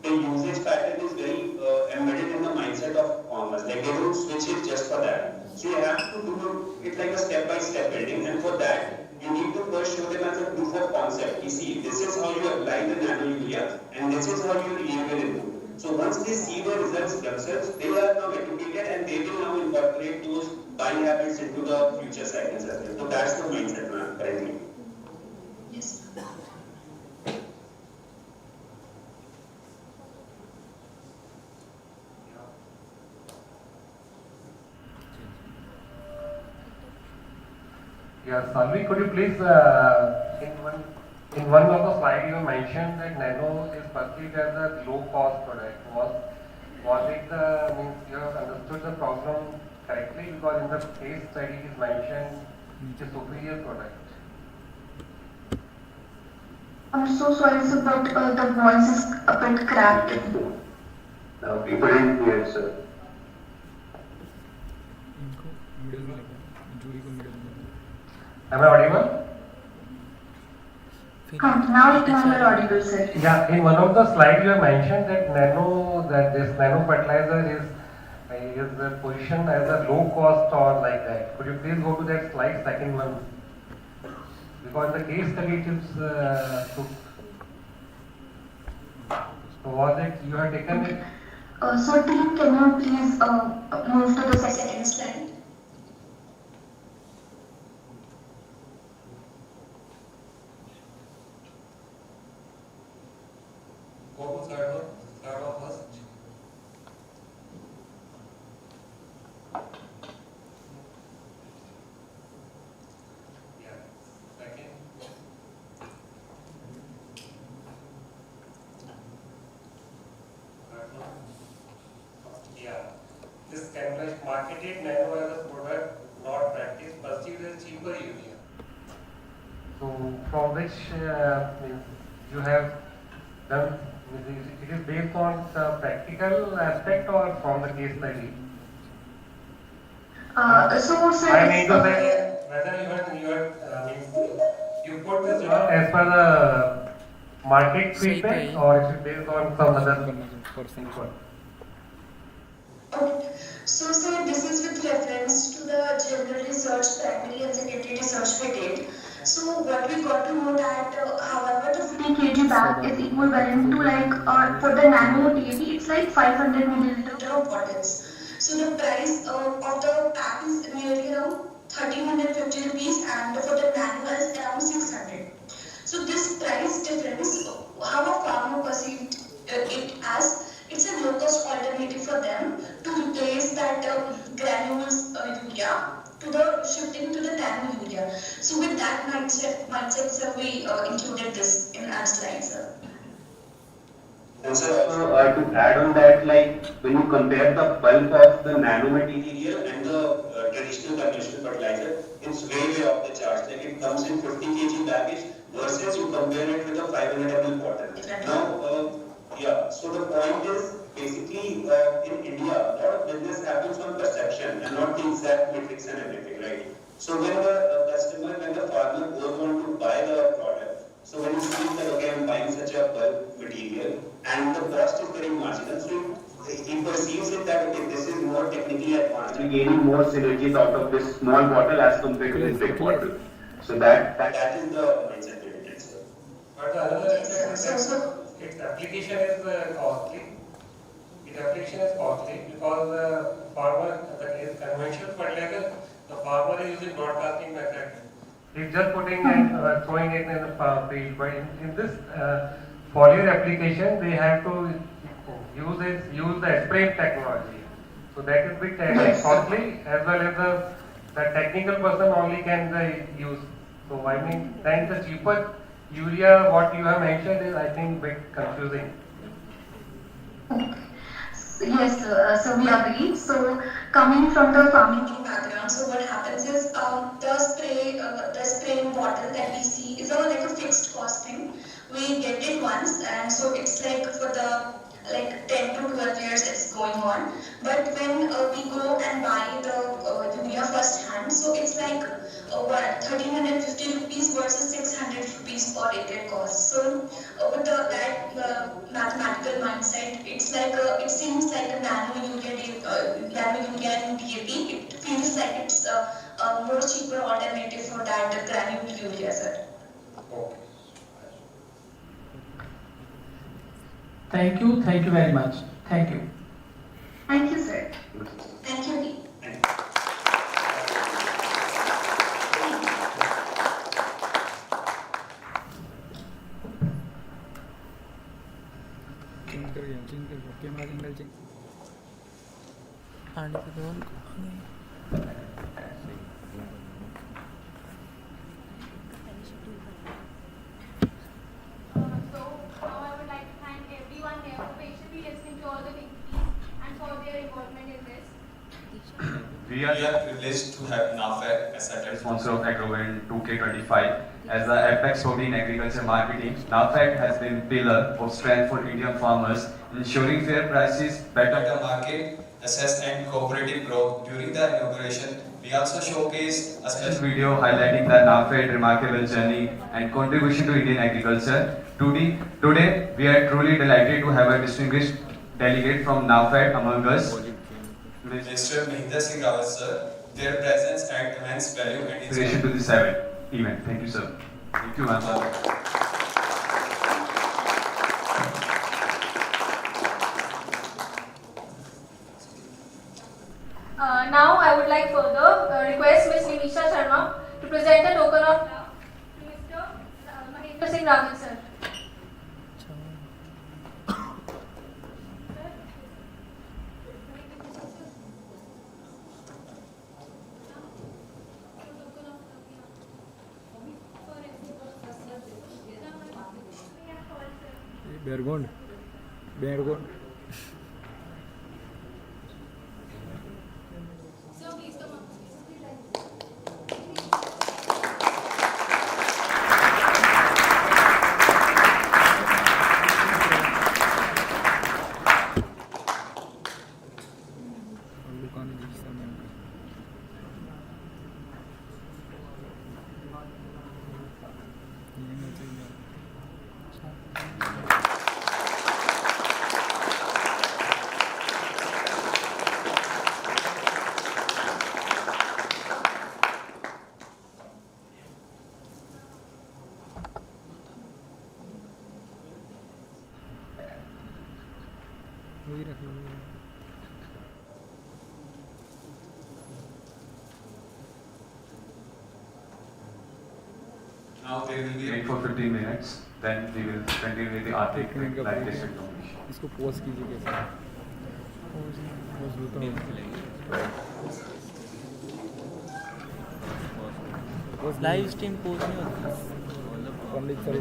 S19: the usage pattern is very embedded in the mindset of farmers. Like they don't switch it just for that. So you have to do it like a step-by-step building, and for that you need to first show them as a proof of concept. You see, this is how you apply the nano urea, and this is how you label it. So once they see the results themselves, they are now educated and they will now incorporate those buying habits into the future cycles as well. So that's the mindset now currently.
S20: Yes.
S5: Yeah, Salvi, could you please, in one of the slides you mentioned that nano is perceived as a low-cost product. Was it means you have understood the problem correctly? Because in the case study it is mentioned it's a superior product.
S20: I'm so sorry, sir, but the voice is a bit cracked.
S19: We couldn't hear, sir.
S5: Am I audible?
S20: Now you are audible, sir.
S5: Yeah, in one of the slides you have mentioned that this nano fertilizer is positioned as a low cost or like that. Could you please go to that slide, second one? Because the case study it is so was it you have taken it?
S20: So team, can you please move to the second slide?
S5: Go to third one first. Yeah, second. Third one. Yeah, this can be marketed nano as a product, not practice, perceived as cheaper urea. So from which means you have done. It is based on the practical aspect or from the case study?
S20: So sir,
S5: I mean to say whether you put this as per the market feedback or it is based on some other.
S20: Okay. So sir, this is with reference to the general research, primary and secondary research we did. So what we got to know that however the 50 kg bag is equivalent to like for the nano DAP it's like 500 milliliter of bottles. So the price of the pack is nearly around 30 to the shifting to the nano urea. So with that mindset, sir, we included this in our slides, sir.
S19: And sir, also to add on that, like when you compare the bulk of the nanomaterial and the traditional conventional fertilizer, it's way off the charts. Like it comes in 50 kg package versus you compare it with a 500 ml bottle. Now, yeah. So the point is basically in India, a lot of business happens on perception and not the exact metrics and everything, right? So when the customer, when the farmer goes on to buy the product, so when he sees that okay, I'm buying such a bulk material and the cost is very marginal, so he perceives it that okay, this is more technically advanced. We're gaining more synergies out of this small bottle as compared to this big bottle. So that is the mindset behind it, sir.
S5: But the other aspect is that its application is costly. Its application is costly because the farmer, the conventional fertilizer, the farmer is using broadcasting method. He's just putting and throwing it in the field. But in this foliar application, they have to use the spraying technology. So that is bit costly, as well as the technical person only can use. So I mean, then the cheaper urea, what you have mentioned, is I think bit confusing.
S20: Yes, so we agree. So coming from the farming background, so what happens is the spraying bottle that we see is like a fixed cost thing. We get it once, and so it's like for the 10 to 12 years it's going on. But when we go and buy the urea first hand, so it's like 1350 rupees versus 600 rupees per acre cost. So with that mathematical mindset, it's like it seems like a nano urea and DAP. It feels like it's a more cheaper alternative for that granule urea, sir.
S10: Thank you very much. Thank you.
S20: Thank you, sir. Thank you, Deep.
S12: Change कर camera angle change आने के दोनों
S6: We are privileged to have NAFED as a sponsor of AGROVON 2K25. As the Adventz Group in agriculture marketing, NAFED has been pillar of strength for Indian farmers, ensuring fair prices, better market access and cooperative growth. During the inauguration, we also showcased a special video highlighting the NAFED remarkable journey and contribution to Indian agriculture. Today, we are truly delighted to have a distinguished delegate from NAFED among us. Mr. Mahendra Singh Rawat sir, their presence adds immense value and inspiration to this event. Thank you, sir. Thank you, ma'am.
S13: Now I would like further request Ms. Nimisha Sharma to present a token of love to Mr. Mahendra Singh Rawat sir.
S12: Bergond.
S13: So please come on.
S6: Now they will be wait for 15 minutes. Then we will continue with the Advik live test information.
S12: इसको pause कीजिए कैसे pause होता है
S2: live stream post नहीं होता
S12: पंडित sir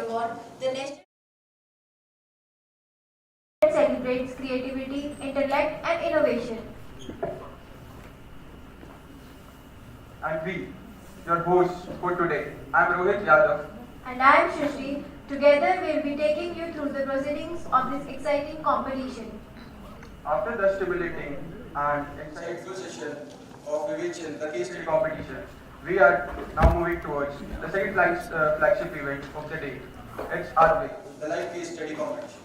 S16: AGROVON, the national
S13: celebrates creativity, intellect and innovation.
S4: And we, your hosts for today, I am Rohit Yadav.
S13: And I am Shrishi. Together we will be taking you through the proceedings of this exciting competition.
S4: After the stimulating and insightful session of Vivechan, the case study competition, we are now moving towards the second flagship event of the day. It's Advik, the live case study competition.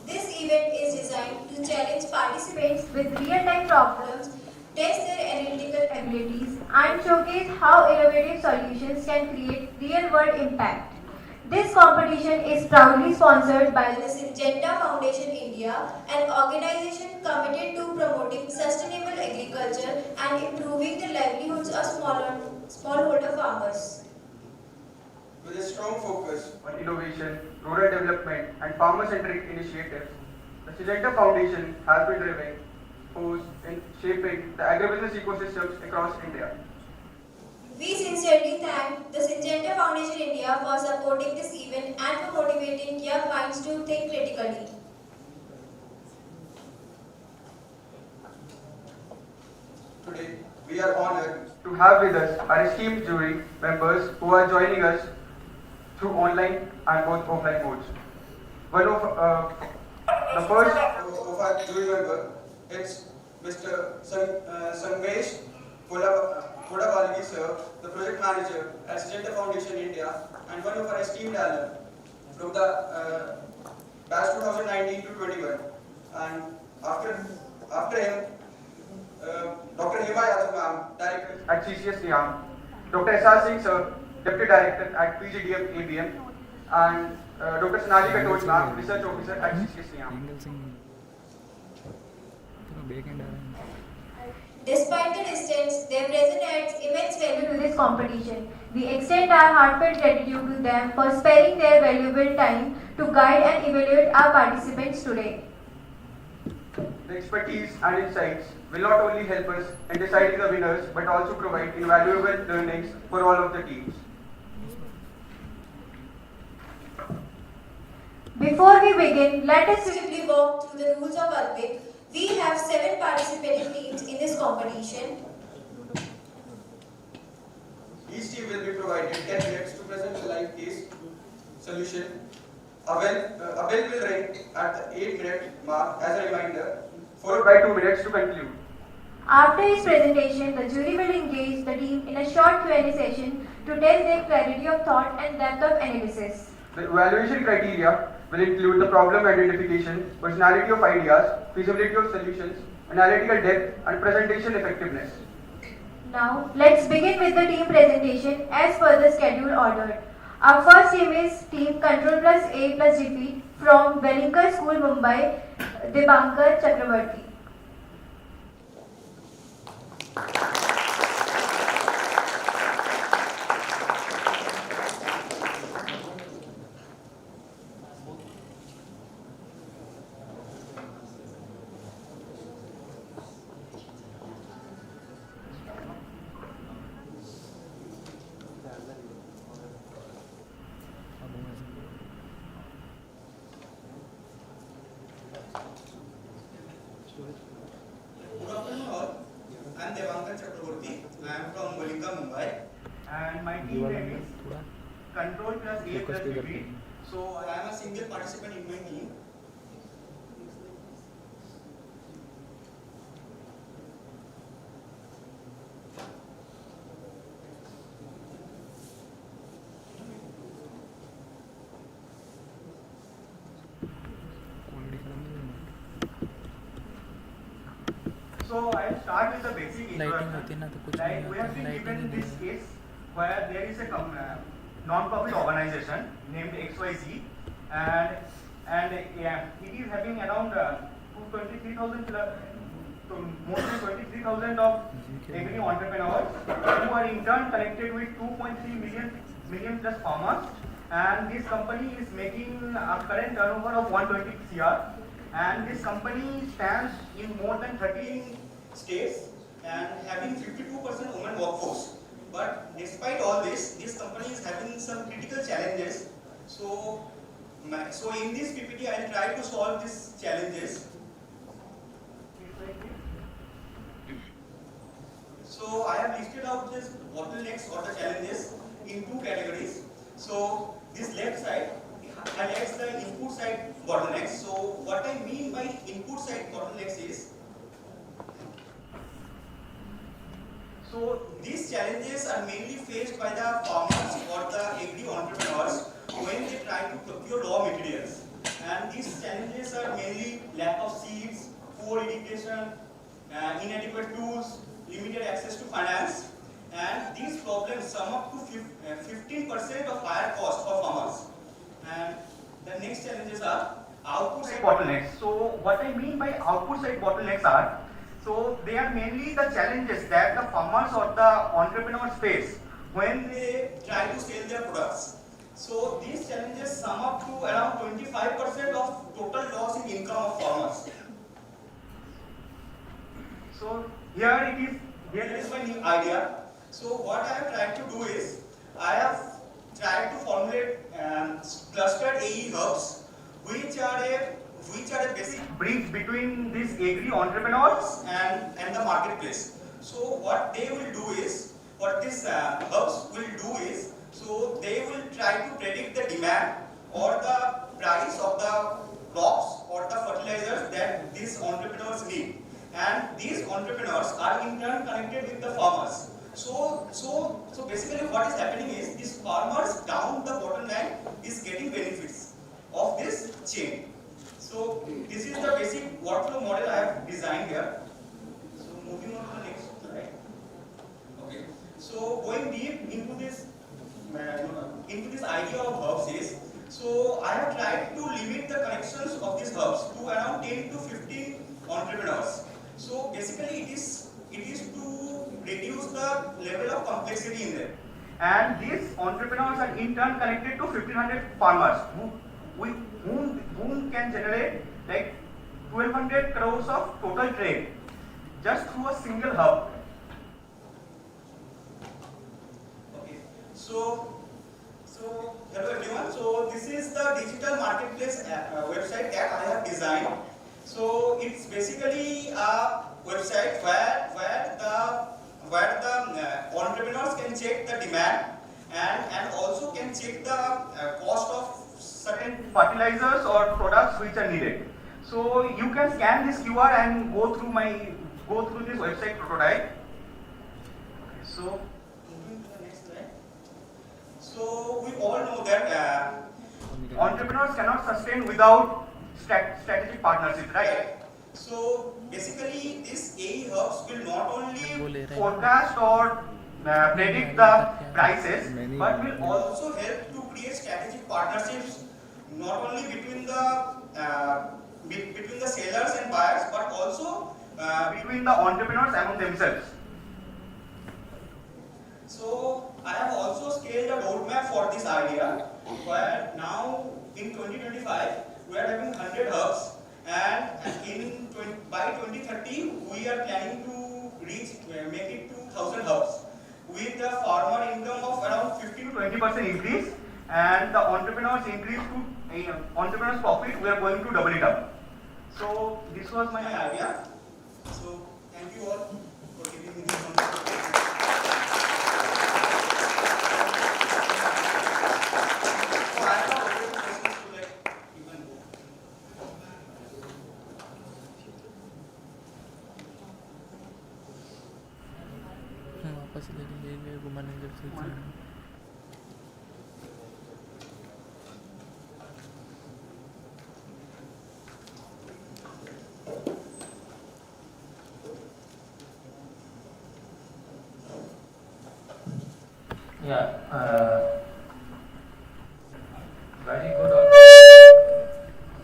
S16: This event is designed to challenge participants
S13: with real-time problems, test their analytical abilities, and showcase how innovative solutions can create real-world impact. This competition is proudly sponsored by
S16: the Syngenta Foundation India, an organization committed to promoting sustainable agriculture and improving the livelihoods of smallholder farmers.
S4: With a strong focus on innovation, rural development, and farmer-centric initiatives, the Syngenta Foundation has been driving force in shaping the agribusiness ecosystems across India.
S16: We sincerely thank the Syngenta Foundation India for supporting this event and for motivating young minds to think critically.
S4: Today, we are honored to have with us our esteemed jury members who are joining us through online and both offline modes. One of the first of our jury member is Mr. Sanvesh Kodabalgi sir, the project manager at Syngenta Foundation India, and one of our esteemed alum from the batch 2019 to 21. And after him, Dr. Hima Yadav ma'am, director at C.C.S NIAM, Dr. S.R. Singh sir, deputy director at PGDM ABM, and Dr. Sanali Katoj ma'am, research officer at C.C.S NIAM.
S13: Despite the distance, their presence adds immense value to this competition. We extend our heartfelt gratitude to them for sparing their valuable time to guide and evaluate our participants today.
S4: The expertise and insights will not only help us in deciding the winners, but also provide invaluable learnings for all of the teams.
S13: Before we begin, let us
S16: simply walk through the rules of Advik. We have 7 participating teams in this competition.
S4: Each team will be provided 10 minutes to present the live case solution. A bell will ring at the 8-minute mark as a reminder, followed by 2 minutes to conclude.
S13: After his presentation, the jury will engage the team in a short Q&A session to test their clarity of thought and depth of analysis.
S4: The evaluation criteria will include the problem identification, personality of ideas, feasibility of solutions, analytical depth, and presentation effectiveness.
S13: Now, let's begin with the team presentation as per the schedule ordered. Our first team is Team Control Plus A Plus Defeat from Wellinger School, Mumbai, Dibankar Chakravarti.
S4: Good afternoon all. I am Dibankar Chakravarti. I am from Wellinger, Mumbai. And my team name is Control Plus A Plus B. So I am a single participant in my team. So I'll start with the basic introduction. Like we have been given this case where there is a non-profit organization named XYZ, and it is having around 23,000 more than 23,000 of agri entrepreneurs who are in turn connected with 2.3 million plus farmers. And this company is making a current turnover of 120 CR. And this company stands in more than 13 states and having 52% women workforce. But despite all this company is having some critical challenges
S15: So in this PPT, I will try to solve these challenges. So I have listed out these bottlenecks or the challenges in two categories. So this left side highlights the input side bottlenecks. So what I mean by input side bottlenecks is, so these challenges are mainly faced by the farmers or the agri entrepreneurs when they try to procure raw materials. And these challenges are mainly lack of seeds, poor irrigation, inadequate tools, limited access to finance, and these problems sum up to 15% of higher cost for farmers. And the next challenges are output side bottlenecks. So what I mean by output side bottlenecks are, so they are mainly the challenges that the farmers or the entrepreneurs face when they try to sell their products. So these challenges sum up to around 25% of total loss in income of farmers. So here is my new idea. So what I have tried to do is, I have tried to formulate clustered AE hubs, which are a basic bridge between these agri entrepreneurs and the marketplace. So what they will do is, what these hubs will do is, so they will try to predict the demand or the price of the crops or the fertilizers that these entrepreneurs need. And these entrepreneurs are in turn connected with the farmers. So basically what is happening is, these farmers down the bottom line is getting benefits of this chain. So this is the basic workflow model I have designed here. So moving on to the next slide. Okay. So going deep into this idea of hubs is, so I have tried to limit the connections of these hubs to around 10 to 15 entrepreneurs. So basically it is to reduce the level of complexity in them. And these entrepreneurs are in turn connected to 1500 farmers whom can generate like 1200 crores of total trade just through a single hub. Okay. So hello everyone. So this is the digital marketplace website that I have designed. So it's basically a website where the entrepreneurs can check the demand and also can check the cost of certain fertilizers or products which are needed. So you can scan this QR and go through this website prototype. So moving to the next slide. So we all know that entrepreneurs cannot sustain without strategic partnership, right? So basically these AE hubs will not only forecast or predict the prices, but will also help to create strategic partnerships not only between the sellers and buyers, but also between the entrepreneurs among themselves. So I have also scaled a roadmap for this idea, where now in 2025 we are having 100 hubs, and by 2030 we are planning to make it to 1000 hubs with a farmer income of around 15 to 20% increase, and the entrepreneurs profit, we are going to double it up. So this was my idea. So thank you all for giving me this opportunity.
S12: वापस ले वो manager से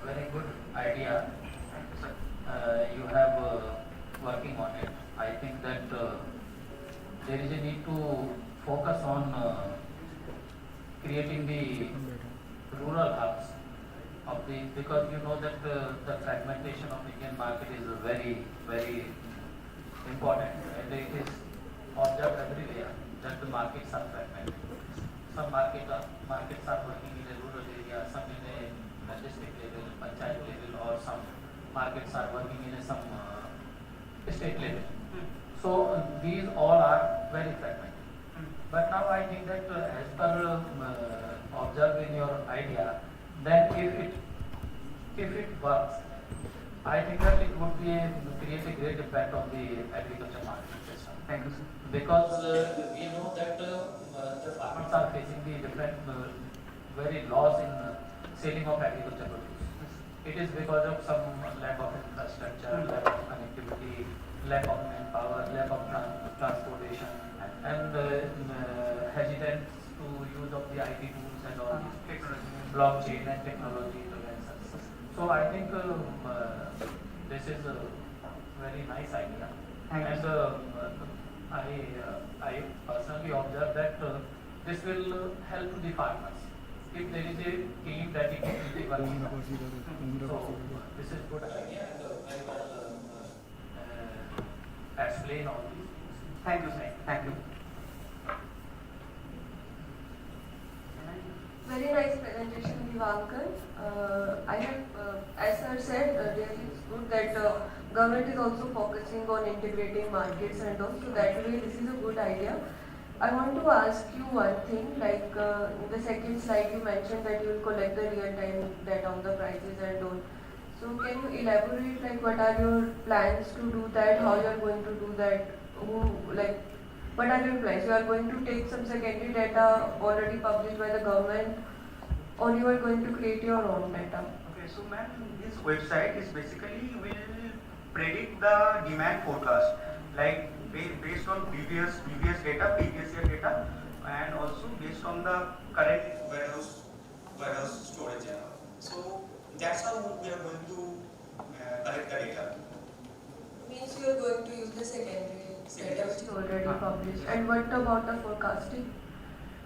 S10: very good idea. You have working on it. I think that there is a need to focus on creating the rural hubs of the, because you know that the fragmentation of Indian market is very, very important, and it is observed everywhere that the markets are fragmented. Some markets are working in a rural area, area, some in a district level, panchayat level, or some markets are working in some state level. So these all are very fragmented. But now I think that as per observe in your idea, then if it works, I think that it would be create a great impact on the agriculture market system.
S14: Thank you, sir.
S10: Because we know that the farmers are facing the different very loss in selling of agriculture produce. It is because of some lack of infrastructure, lack of connectivity, lack of manpower, lack of transportation, and hesitance to use of the IT tools and all blockchain and technology interventions. So I think this is a very nice idea, and I personally observe that this will help to the farmers if there is a team that is working. So this is good idea and very well explain all these things.
S14: Thank you, sir. Thank you.
S13: Very nice presentation, Vivankar. I have, as sir said, really it's good that government is also focusing on integrating markets and all. So that way, this is a good idea. I want to ask you one thing. Like in the second slide, you mentioned that you will collect the real-time data on the prices and all. So can you elaborate, like, what are your plans to do that? How you are going to do that? What are your plans? You are going to take some secondary data already published by the government, or you are going to create your own data?
S15: Okay, so ma'am, this website is basically will predict the demand forecast, like based on previous data, previous year data, and also based on the current warehouse storage. So that's how we are going to collect the data.
S13: Means you are going to use the secondary data which is already published. And what about the forecasting?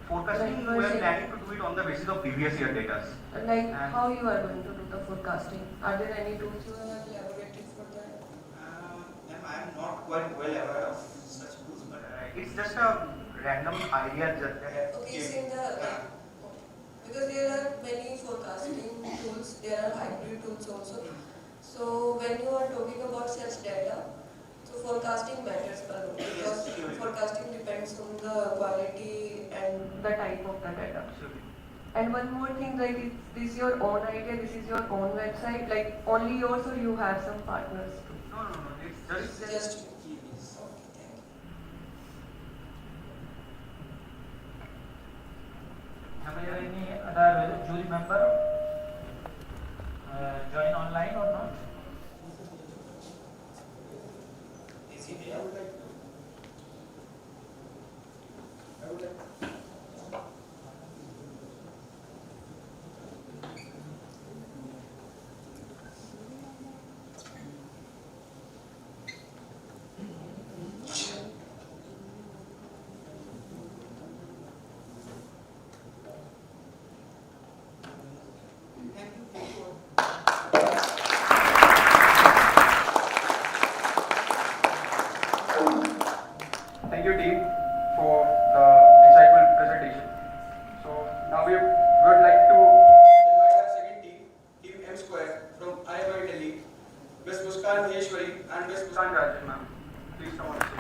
S15: Forecasting, we are planning to do it on the basis of previous year data.
S13: Like how you are going to do the forecasting? Are there any tools you have elaborated for that?
S15: I am not quite well aware of such tools, but it's just a random idea.
S13: Okay, because there are many forecasting tools, there are hybrid tools also. So when you are talking about such data, so forecasting matters a lot because forecasting depends on the quality and the type of the data. And one more thing, like is this your own idea, this is your own website, like only yours, or you have some partners too?
S15: No, it's just
S10: Have there any other jury member join online or not? Is he there?
S18: I would like
S4: Thank you, team, for the insightful presentation. So now we would like to invite our second team, Team M Square from IMI Delhi, Ms. Muskan Maheshwari and Ms. Muskan Rajan, ma'am. Please come on stage.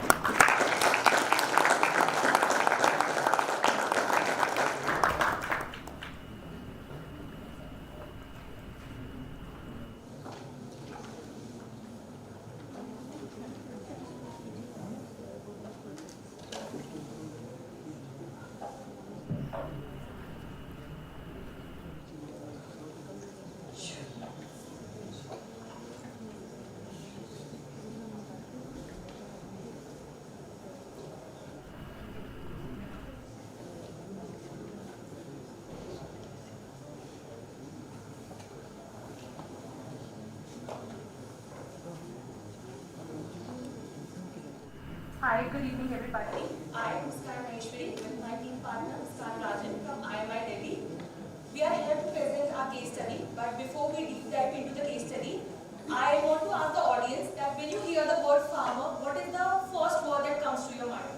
S11: Hi, good evening everybody. I am Muskan Maheshwari with my team partner Muskan Rajan from IMI Delhi. We are here to present our case study, but before we deep dive into the case study, I want to ask the audience that when you hear the word farmer, what is the first word that comes to your mind?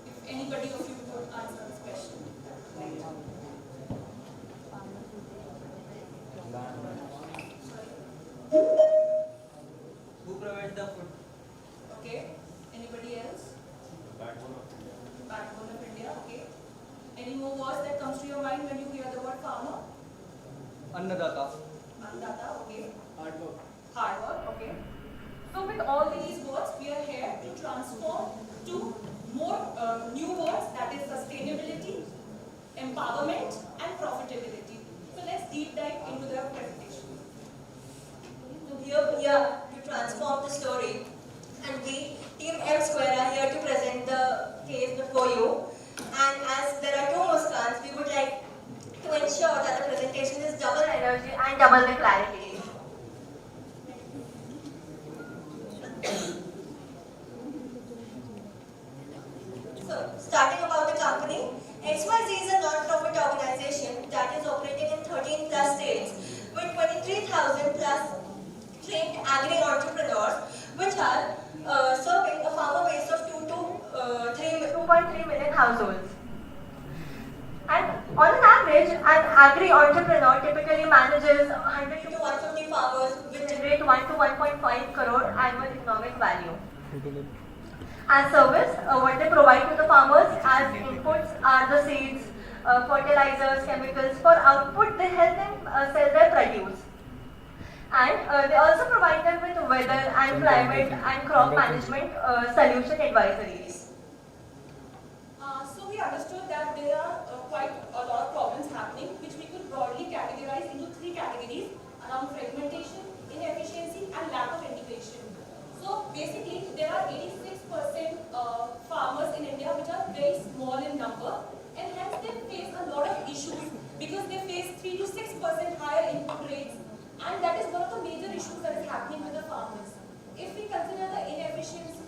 S11: If anybody of you could answer this question. Okay. Anybody else? Backbone of India. Okay. Any more words that comes to your mind when you hear the word farmer?
S9: Annadata.
S11: Annadata. Okay.
S9: Hard work.
S11: Hard work. Okay. So with all these words, we are here to transform to more new words, that is sustainability, empowerment and profitability. So let's deep dive into the presentation.
S22: So here we are to transform the story, and we, Team M Square, are here to present the case before you. And as there are two Muskans, we would like to ensure that the presentation is double energy and double the clarity. So, starting about the company, XYZ is a non-profit organization that is operating in 13 plus states with 23,000 plus trained agri-entrepreneurs, which are serving a farmer base of 2.3 million households. And on an average, an agri-entrepreneur typically manages 100 to 150 farmers, which generate 1 to 1.5 crore annual economic value. As service, what they provide to the farmers as inputs are the seeds, fertilizers, chemicals. For output, they help them sell their produce. And they also provide them with weather and climate and crop management solution advisories.
S11: So we understood that there are quite a lot of problems happening, which we could broadly categorize into three categories around fragmentation, inefficiency and lack of integration. So basically there are 86% farmers in India which are very small in number, and hence they face a lot of issues because they face 3 to 6% higher input rates, and that is one of the major issues that is happening with the farmers. If we consider the inefficiency,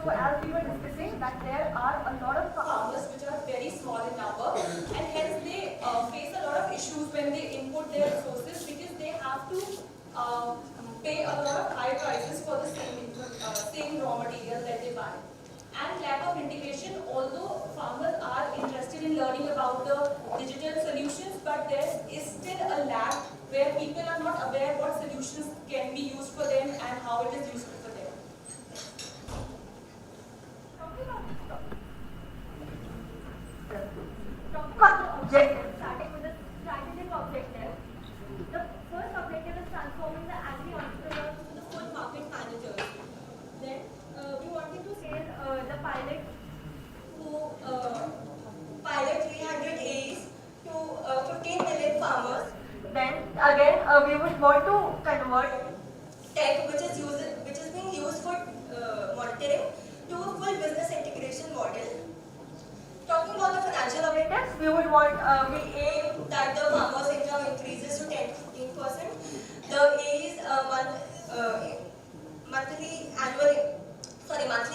S13: So as we were discussing, that there are a lot of
S11: farmers which are very small in number, and hence they face a lot of issues when they input their resources, because they have to pay a lot of high prices for the same raw material that they buy. And lack of integration, although farmers are interested in learning about the digital solutions, but there is still a lag where people are not aware what solutions can be used for them and how it is useful for them.
S22: Objective, starting with the strategic objective. The first objective is transforming the agri-entrepreneurs into the full market managers. Then we wanted to scale the pilot to pilot 300 A's to 15 million farmers. Then again we would want to convert tech, which is being used for monitoring, to a full business integration model. Talking about the financial objectives, we would want, we aim that the farmer's income increases to 10 to 15%. The A's monthly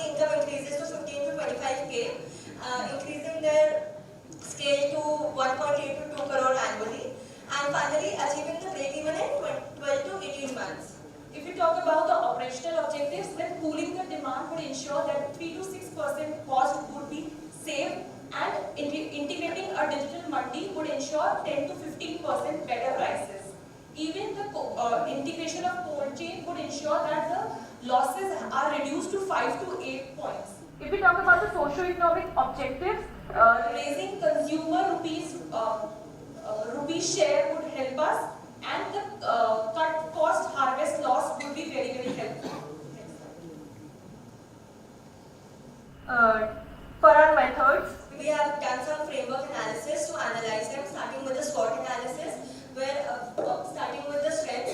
S22: income increases to 15 to 25k, increasing their scale to 1.8 to 2 crore annually, and finally achieving the break-even in 12 to 18 months.
S11: If you talk about the operational objectives, with ensure that 3 to 6% cost would be saved, and integrating a digital mandi would ensure 10 to 15% better prices. Even the integration of cold chain would ensure that the losses are reduced to 5 to 8 points.
S13: If we talk about the socio-economic objectives,
S11: raising consumer rupees share would help us, and the cut cost harvest loss would be very, very helpful.
S13: For our methods,
S22: we have done some framework analysis to analyze them, starting with the SWOT analysis, where starting with the strengths,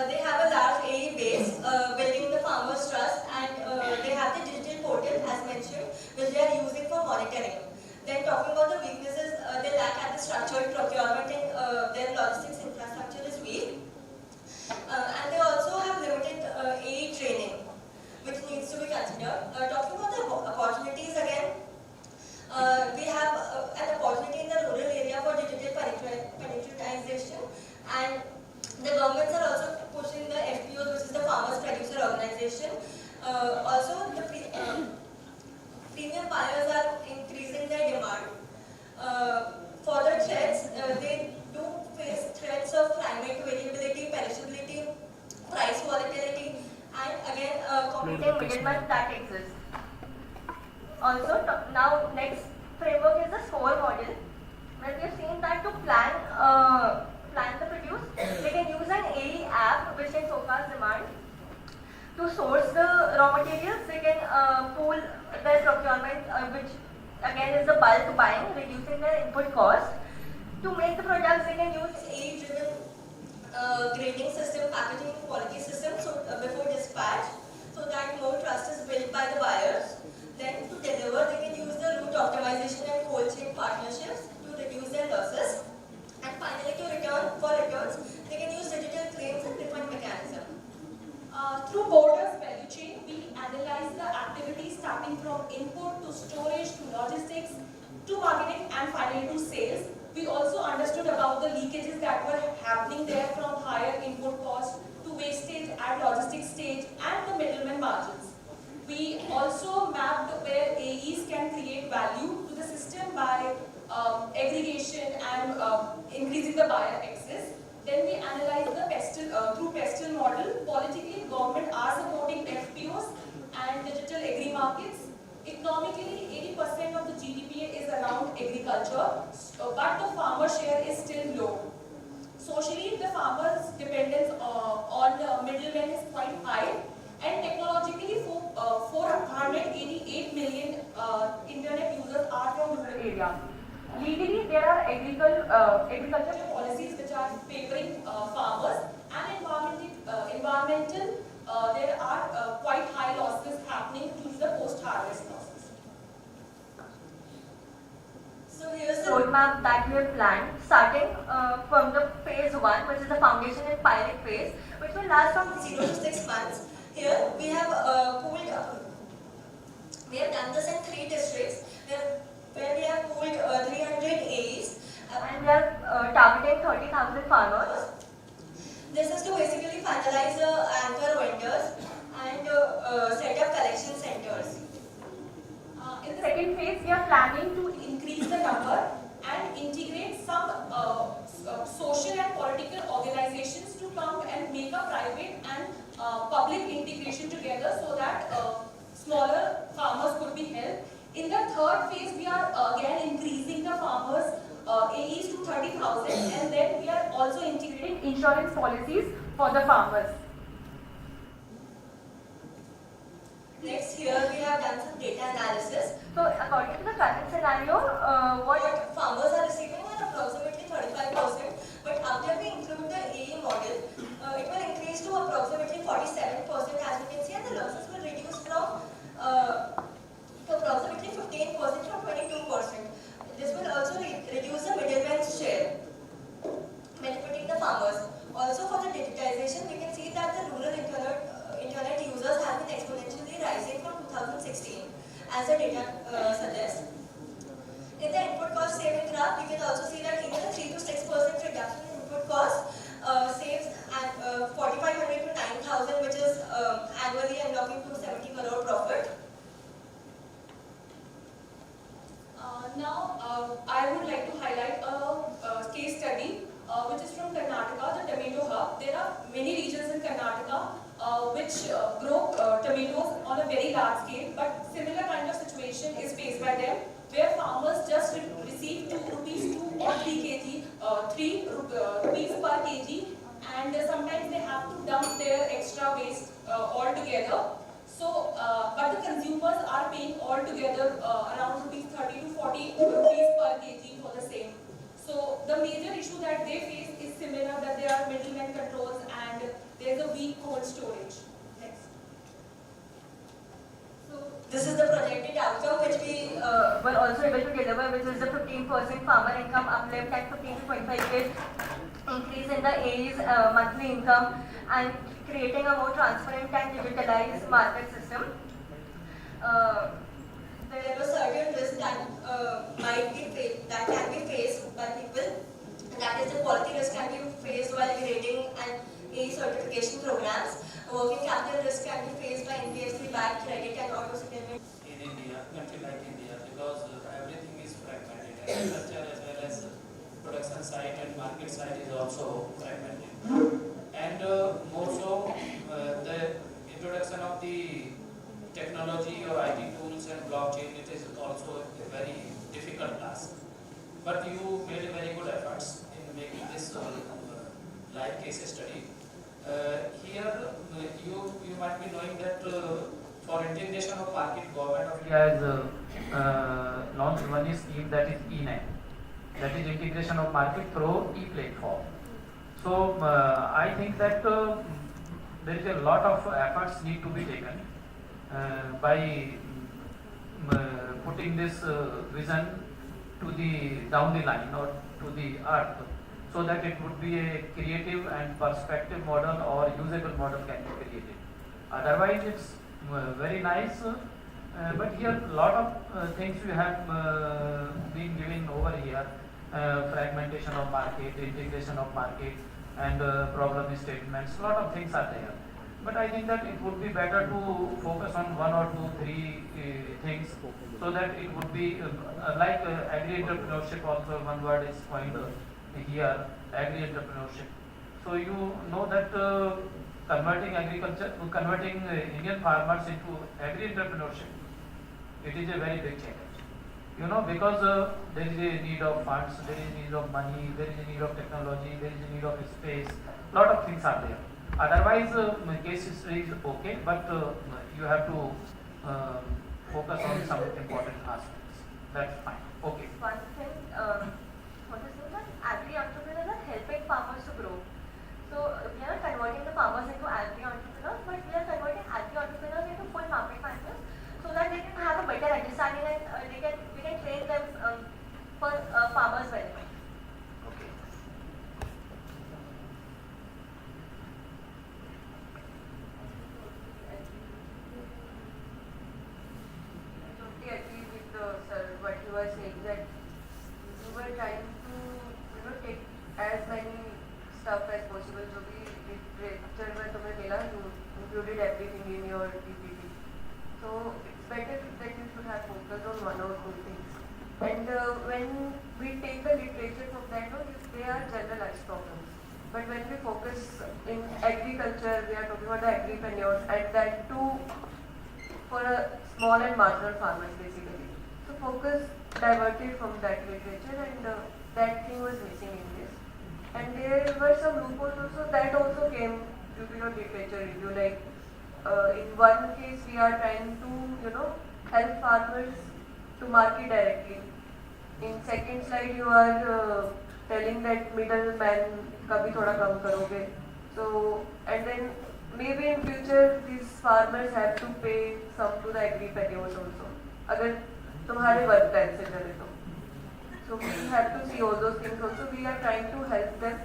S22: they have a large AE base, building the farmers' trust, and they have the digital portal, as mentioned, which they are using for monitoring. Then talking about the weaknesses, they lack at the structured procurement, and their logistics infrastructure is weak. And they also have limited AE training, which needs to be considered. Talking about the opportunities again, we have an opportunity in the rural area for digital penetration, and the governments are also pushing the FPOs, which is the Farmers Producer Organization. Also, the premium buyers are increasing their demand. For the threats, they do face threats of climate variability, perishability, price volatility, and again,
S13: competing middlemen that exist. Also, now next framework is the SCORE model, where we have seen that to plan the produce, they can use an AE app which can forecast demand. To source the raw materials, they can pool their procurement, which again is the bulk buying, reducing their input cost. To make the products, they can use
S22: AE-driven grading system, packaging and quality system before dispatch, so that more trust is built by the buyers. Then to deliver, they can use the route optimization and cold chain partnerships to reduce their losses. And finally, for returns, they can use digital claims and refund mechanism.
S11: Through borders value chain, we analyze the activities starting from input to storage to logistics to marketing and finally to sales. We also understood about the leakages that were happening there from higher input cost to wastage at logistics stage and the middleman margins. We also mapped where AEs can create value to the system by aggregation and increasing the buyer access. Then we analyze the through pestle model. Politically, government are supporting FPOs and digital agri markets. Economically, 80% of the GDP is around agriculture, but the farmer share is still low. Socially, the farmers' dependence on the middlemen is quite high, and technologically, 488 million internet users are from rural areas.
S13: Legally, there are agriculture
S11: policies which are favoring farmers, and environmental, there are quite high losses happening due to the post-harvest losses.
S13: So here's the roadmap that we have planned, starting from the phase 1, which is the foundation and pilot phase, which will last from
S22: 0 to 6 months. Here we have we have done this in 3 districts where we have pooled 300 AEs,
S13: and we are targeting 30,000 farmers.
S22: This is to basically finalize the anchor vendors and set up collection centers.
S11: In the second phase, we are planning to increase the number and integrate some social and political organizations to come and make a private and public integration together so that smaller farmers could be helped. In the third phase, we are again increasing the farmers' AEs to 30,000, and then we are also integrating
S13: insurance policies for the farmers.
S22: Next, here we have done some data analysis.
S13: So, according to the current scenario,
S22: what farmers are receiving are approximately 35%, but after we include the AE model, it will increase to approximately 47%, as you can see, and the losses will reduce from approximately 15% from 22%. This will also reduce the middleman's share, benefiting the farmers. Also, for the digitization, we can see that the rural internet users have been exponentially rising from 2016, as the data suggests. In the input cost saving graph, we can also see that even a 3 to 6% reduction in input cost saves at 4,500 to 9,000, which is annually unlocking 270 crore profit.
S11: grow tomatoes on a very large scale, but similar kind of situation is faced by them, where farmers just receive 2 rupees 2 or 3 kg, 3 rupees per kg, and sometimes they have to dump their extra waste altogether. So, but the consumers are paying altogether around rupees 30 to 40 rupees per kg for the same. So the major issue that they face is similar, that there are middlemen controls and there is a weak cold storage. Next. So this is the projected outcome which we were also able to deliver, which is the 15% farmer income uplift and 15 to 25% increase in the AE's monthly income, and creating a more transparent and digitalized market system. There are certain risks that that can be faced by people. That is, the quality risk can be faced while grading and AE certification programs. Working capital risk can be faced by NBFC-backed credit and auto settlement.
S2: In India, country like India, because everything is fragmented, agriculture as well as production side and market side is also fragmented. And more so, the introduction of the technology or IT tools and blockchain, it is also a very difficult task. But you made a very good efforts in making this live case study. Here, you might be knowing that for integration of market, government of India
S10: has launched one scheme, that is E-NIAM, that is integration of market through e-platform. So I think that there is a lot of efforts need to be taken by putting this vision to the down the line or to the earth, so that it would be a creative and perspective model or usable model can be created. Otherwise, it's very nice, but here a lot of things we have been given over here. Fragmentation of market, integration of market, and problem statements, a lot of things are there. But I think that it would be better to focus on 1 or 2, 3 things, so that it would be like agri-entrepreneurship also, one word is coined here, agri-entrepreneurship. So you know that converting Indian farmers into agri-entrepreneurship, it is a very big challenge. You know, because there is a need of funds, there is a need of money, there is a need of technology, there is a need of space, lot of things are there. Otherwise, case history is okay, but you have to focus on some important aspects. That's fine. Okay.
S11: One thing, what is it, that agri-entrepreneurs are helping farmers to grow. So we are not converting the farmers into agri-entrepreneurs, but we are converting agri-entrepreneurs into full market finders, so that they can have a better understanding and we can train them for farmers' benefit.
S10: Okay.
S3: I totally agree with sir, what you were saying, that you were trying to take as many stuff as possible. So we included everything in your PPT. So it's better that you should have focused on 1 or 2 things. And when we take the literature from that, they are generalized problems. But when we focus in agriculture, we are talking about the agripreneurs, and that too for a small and marginal farmers basically. So focus diverted from that literature, and that thing was missing in this. And there were some loopholes also that also came due to your literature review. Like in one case, we are trying to help farmers to market directly. In second slide, you are telling that middleman का भी थोड़ा कम करोगे. So and then maybe in future these farmers have to pay some to the agripreneurs also. अगर तुम्हारे work time से चले तो. So we have to see all those things also. We are trying to help them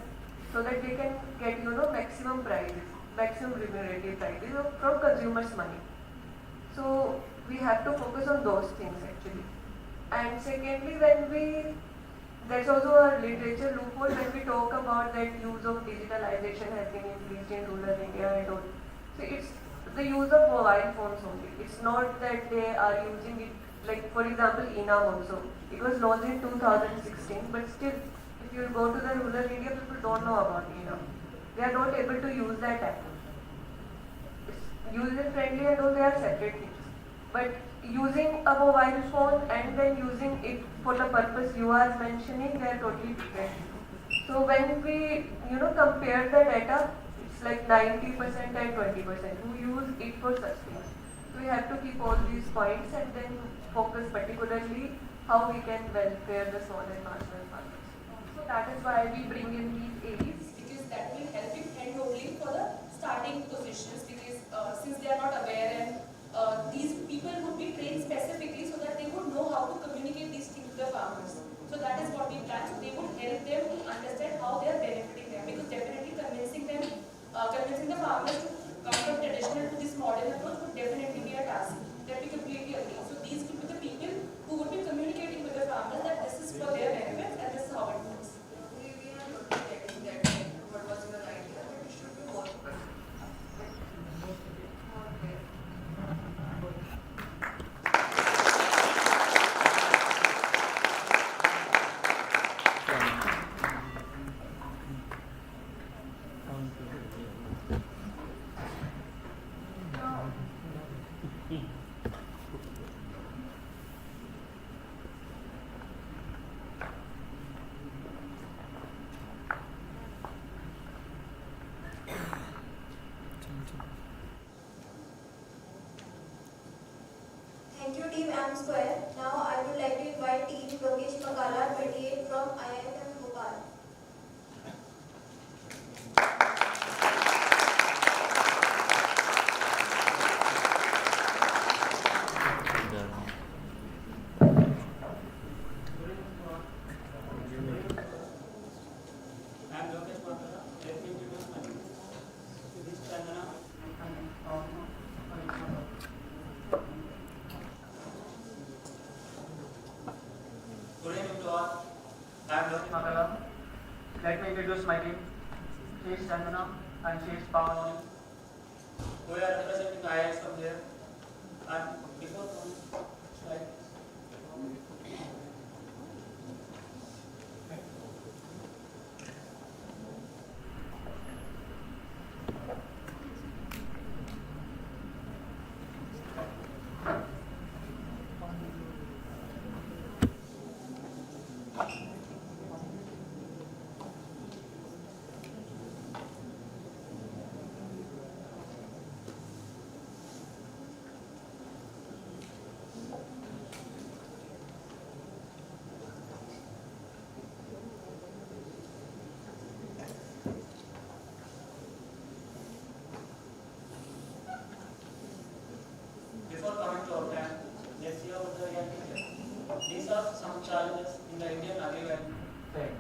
S3: so that they can get maximum prices, maximum remunerative prices from consumers' money. So we have to focus on those things actually. And secondly, there's also a literature loophole when we talk about that use of digitalization has been increased in rural India and all. So it's the use of mobile phones only. It's not that they are using it, like for example E-NIAM also. It was launched in 2016, but still if you go to the rural India, people don't know about E-NIAM. They are not able to use that app. user friendly and all, they are separate things. But using a mobile phone and then using it for the purpose you are mentioning, they are totally different. So when we compare the data, it's like 90% and 20% who use it for such things. We have to keep all these points and then focus particularly how we can welfare the small and marginal farmers. So that is why we bring in these areas.
S22: Because that will help in hand holding for the starting positions, because since they are not aware, and these people would be trained specifically so that they would know how to communicate these things to the farmers. So that is what we plan. So they would help them to understand how they are benefiting them, because definitely convincing the farmers to come from traditional to this modern approach would definitely be a task. That we completely agree. So these would be the people who would be communicating with the farmers that this is for their benefit and this is how it works.
S3: We are not getting that what was your idea, but it should be more focused.
S16: Thank you, Team M Square. Now I would like to invite Team Lokesh Makala 28 from IIM Bhopal.
S4: Let me introduce my team, C.C.S NIAM and C.S Pvt.
S2: We are representing IIS from here. And before slide. Before coming to our plan, let's see about the reality. These are some challenges in the Indian agri-value chain.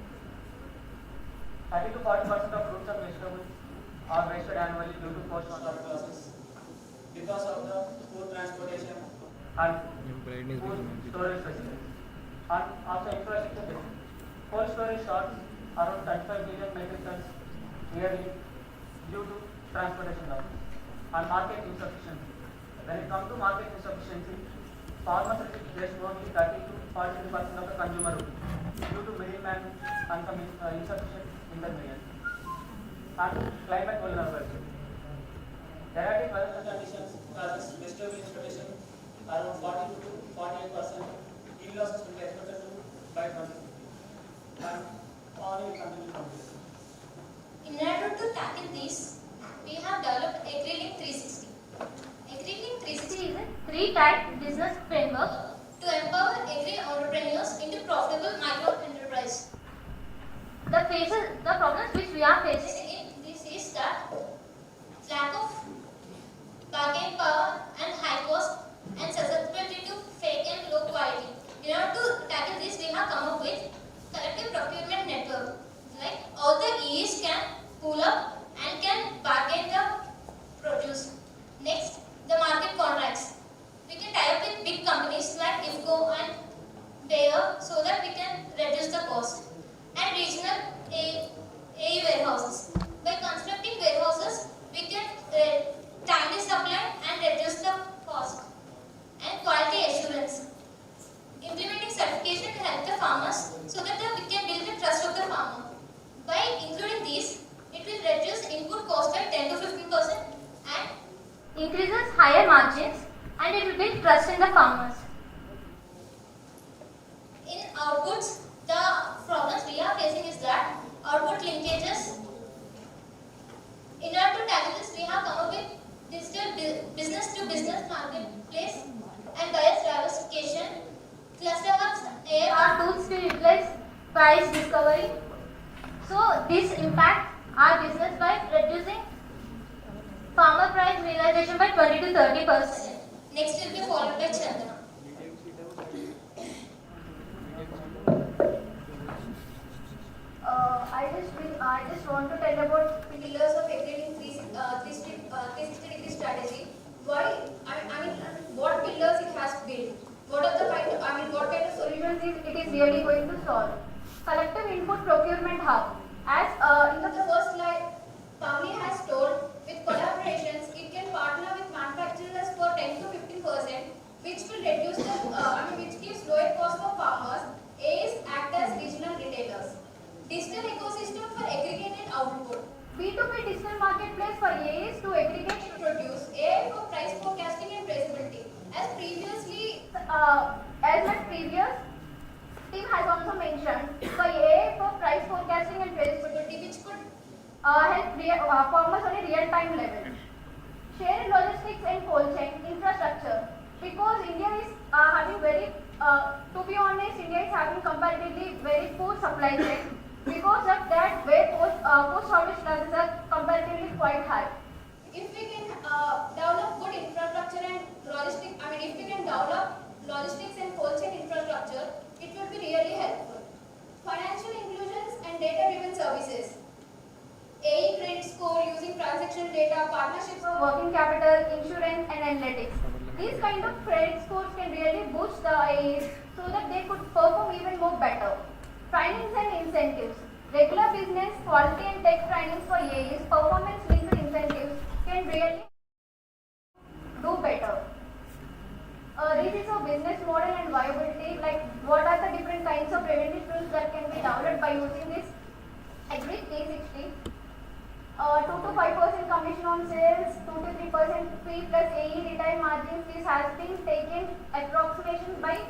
S4: 30 to 40% of fruits and vegetables are wasted annually due to post-harvest
S2: Losses because of the food transportation
S4: and food storage facilities, and also infrastructure deficit. Cold storage stocks around 35 billion metric tons yearly due to transportation losses and market insufficiency. When it comes to market insufficiency, farmers receive just only 30 to 40% of the consumer goods due to middleman and some insufficient intermediaries and climate vulnerability. Erratic weather
S2: conditions causes vegetable installation around 40 to 48%. Yield losses will be expected to by 20. And all will continue from here.
S22: In order to tackle this, we have developed AgriLink 360. AgriLink 360 is a three-type business framework to empower agri entrepreneurs into profitable micro enterprise. The problems which we are facing in this is that lack of bargaining power and high cost and susceptibility to fake and low quality. In order to tackle this, we have come up with collective procurement network. Like all the EEs can pool up and can bargain the produce. Next, the market contracts. We can tie up with big companies like IFCO and Bayer so that we can reduce the cost. And regional AE warehouses. By constructing warehouses, we can timely supply and reduce the cost. And quality assurance. Implementing certification to help the farmers so that we can build the trust of the farmer. By including these, it will reduce input cost by 10 to 15%.
S8: higher margins, and it will build trust in the farmers.
S22: In outputs, the problems we are facing is that output linkages. In order to tackle this, we have come up with digital business-to-business marketplace and buyers diversification. Cluster hubs
S8: Our tools to utilize price discovery. So this impact our business by reducing farmer price realization by 20 to 30%.
S22: Next will be followed by Chandana.
S13: I just want to tell about
S22: pillars of executing 360-degree strategy. Why? I mean, what pillars it has built? What are the what kind of solutions
S13: it is really going to solve. Collective input procurement hub. As in
S22: the first slide, Pavni has told, with collaborations, it can partner with manufacturers for 10 to 15%, which will reduce the, which gives lower cost for farmers. AIs act as regional retailers. Digital ecosystem for aggregated output.
S13: B2B digital marketplace for AIs to aggregate
S22: produce. AI for price forecasting and traceability. As
S13: my previous team has also mentioned, for AI for price forecasting and traceability, which could help farmers on a real-time level. Shared logistics and cold chain infrastructure. Because India is having to be honest, India is having comparatively very poor supply chain. Because of that, where post-harvest losses are comparatively quite high.
S22: If we can develop good infrastructure and logistics, if we can develop logistics and cold chain infrastructure, it would be really helpful. Financial inclusions and data-driven services. AE credit score using transactional data, partnerships
S13: for working capital, insurance and analytics. These kind of credit scores can really boost the AEs so that they could perform even more better. Trainings and incentives. Regular business, quality and tech trainings for AEs, performance-linked incentives can really do better. This is a business model and viability, like what are the different kinds of revenue streams that can be developed by using this Advik 360. 2 to 5% commission on sales, 2 to 3% fee plus AE retail margins. This has been taken approximation by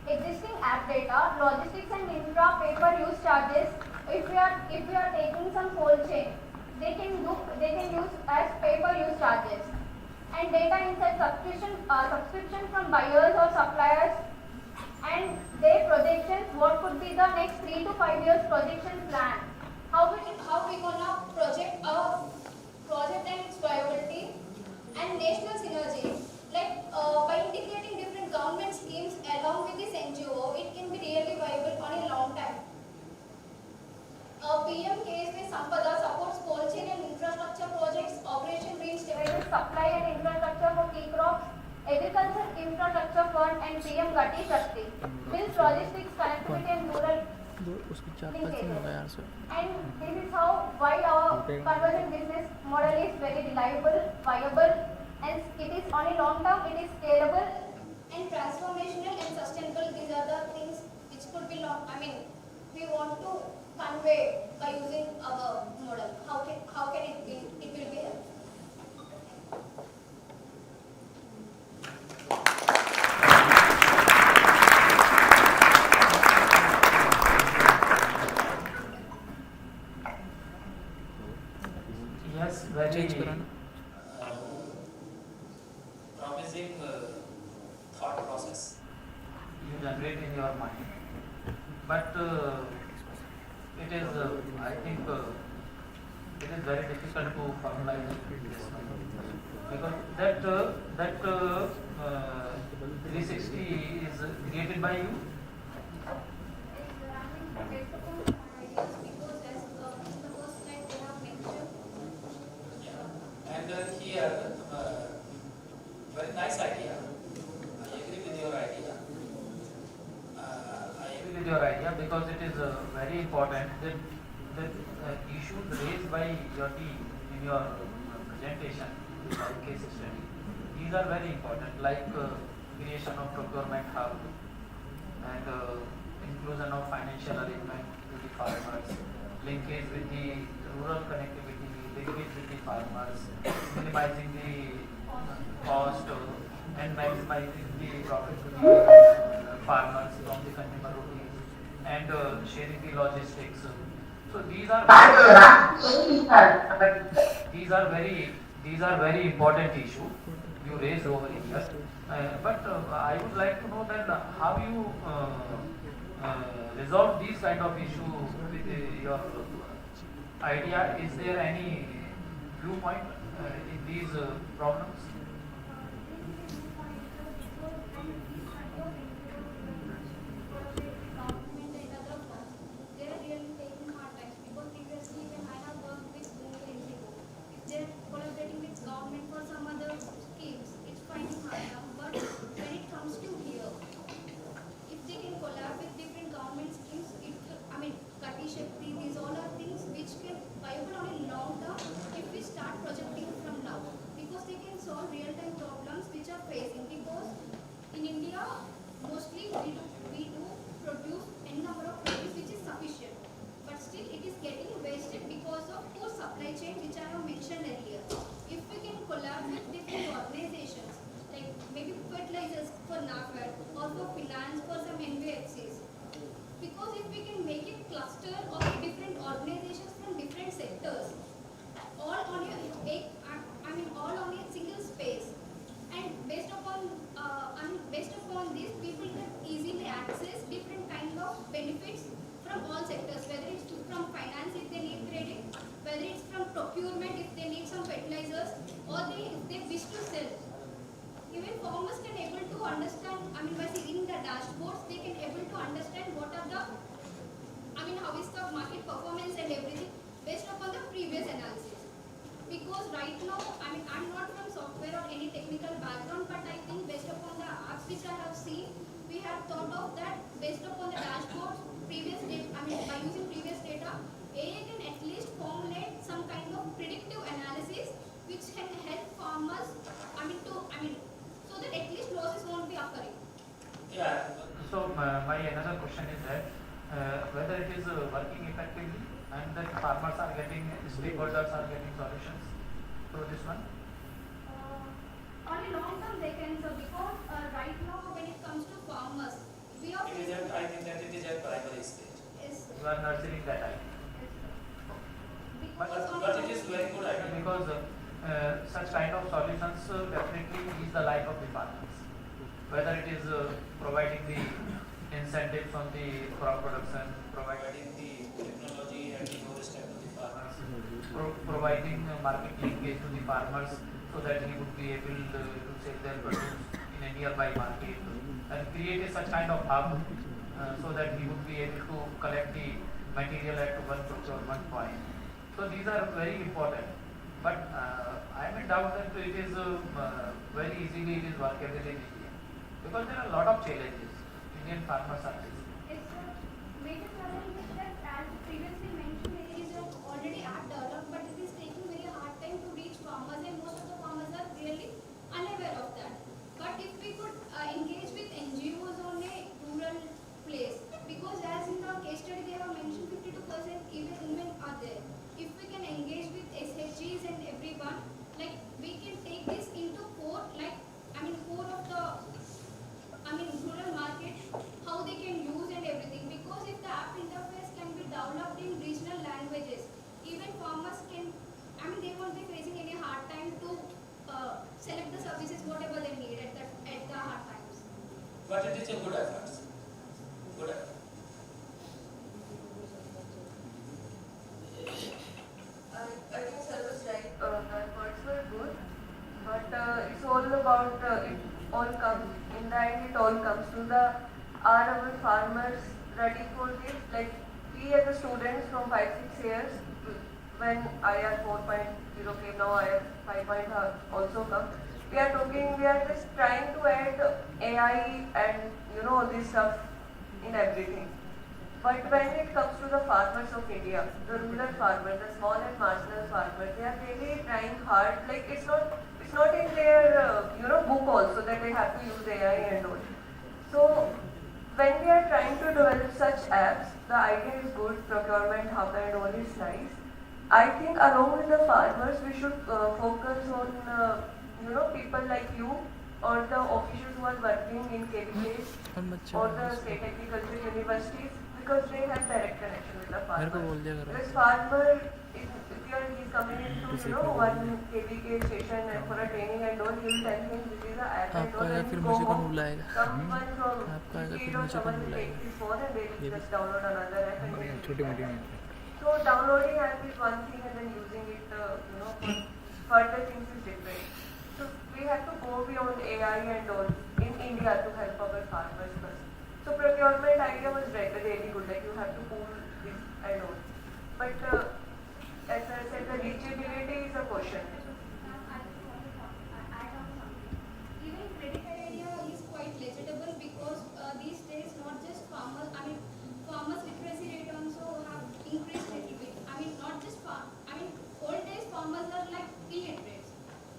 S13: existing app data, logistics and infra pay-per-use charges. If we are taking some cold chain, they can use as pay-per-use charges. And data insight subscription from buyers or suppliers, and their projections. What could be the next 3 to 5 years projection plan?
S22: How we gonna project our project and its viability and national synergy. Like by integrating different government schemes along with this NGO, it can be really viable on a long time. PM KSP Sampada supports cold chain and infrastructure projects, Operation Green Stability
S13: Supply and infrastructure for key crops, Agriculture Infrastructure Fund and PM Gati Shakti. Builds logistics, connectivity and rural linkages. And this is why our conversion business model is very reliable, viable, and it is on a long term, it is scalable
S22: and transformational and sustainable. These are the things which could be we want to convey by using our model. How can it be? It will be helpful.
S10: Yes, very
S2: promising thought process
S10: you generate in your mind, but it is I think it is very difficult to formalize this because that 360 is created by you.
S2: And here, very nice idea. I agree with your idea.
S10: I agree with your idea because it is very important that the issues raised by your team in your presentation, like case study, these are very important, like creation of procurement hub and inclusion of financial arrangement to the farmers, linkage with the rural connectivity, linkage with the farmers, minimizing the and maximizing the profit to the farmers from the consumer rupees and sharing the logistics. So these are very important issue you raised over here. But I would like to know that how you resolve these kind of issue with your idea. Is there any viewpoint in these problems? My another question is that whether it is working effectively and that farmers are getting, stakeholders are getting solutions through this one?
S7: On a long term they can, so because right now when it comes to farmers, we are...
S2: I think that it is at primary stage.
S7: Yes.
S10: You are nurturing that idea.
S2: But it is very good idea.
S10: Because such kind of solutions definitely ease the life of the farmers. Whether it is providing the incentives on the crop production, providing the technology and the knowledge to the farmers, providing market linkage to the farmers so that he would be able to sell their produce in a nearby market and create such kind of hub so that he would be able to collect the material at one procurement point. So these are very important. But I am in doubt that it is very easily it is workable in India. Because there are a lot of challenges Indian farmers are facing.
S7: It's a major challenge is that, as previously mentioned, there is already app developed, but it is taking very hard time to reach farmers, and most of the farmers are really unaware of that. But if we could engage with NGOs on a rural place, because as in the case study they have mentioned 52% even women are there. If we can engage with SHGs and everyone, like we can take this into core, like core of the rural market, how they can use and everything. Because if the app interface can be developed in regional languages, even farmers can, they won't be facing any hard time to select the services whatever they need at the hard times.
S2: But it is a good effort. Good effort.
S3: I think sir was right. The words were good, but it's all about it all comes in the end. It all comes to are our farmers ready for this? Like we as a students from 5-6 years, when IR 4.0 came, now IR 5.0 also come. We are talking. We are just trying to add AI and all this stuff in everything. But when it comes to the farmers of India, the rural farmers, the small and marginal farmers, they are really trying hard. Like it's not in their book also that they have to use AI and all. So when we are trying to develop such apps, the idea is good, procurement hub and all is nice. I think along with the farmers, we should focus on people like you or the officials who are working in KVKs or the state agriculture universities, because they have direct connection with the farmer. Because farmer, if he is coming into one KVK station and for a training and all, he will tell him this is a app and all, and he go home. Someone from state or someone will take his phone and they will just download another app and so downloading app is one thing and then using it, for further things is different. So we have to go beyond AI and all in India to help our farmers first. So procurement idea was really good, like you have to pool this and all. But as I said, the reachability is a question.
S7: Even credit area is quite legible because these days not just farmers, farmers literacy rate also have increased a little bit. Not just old days farmers are like illiterate,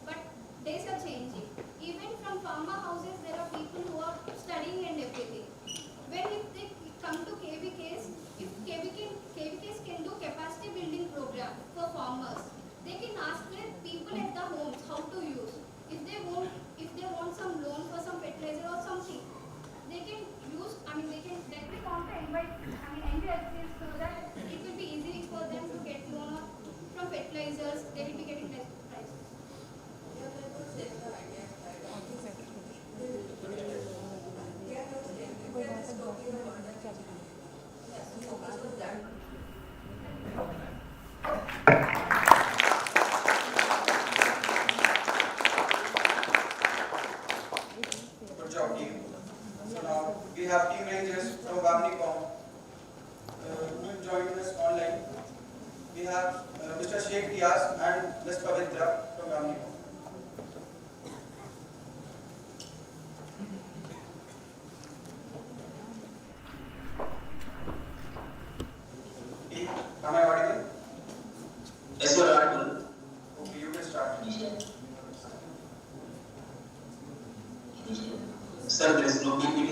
S7: but days are changing. Even from farmer houses there are people who are studying and everything. When if they come to KVKs, if KVKs can do capacity building program for farmers, they can ask their people at the homes how to use. If they want some loan for some fertilizer or something, they can use, they can directly contact NBFCs so that it will be easy for them to get loan from fertilizers, they will be getting less prices.
S4: Good job, team. So now we have team rangers from Bamnicom who will join us online. We have Mr. Sheikh Riaz and Ms. Pavitra from Bamnicom. Am I audible?
S1: Yes, you are audible.
S4: Okay, you can start.
S1: Sir, there is no PPT.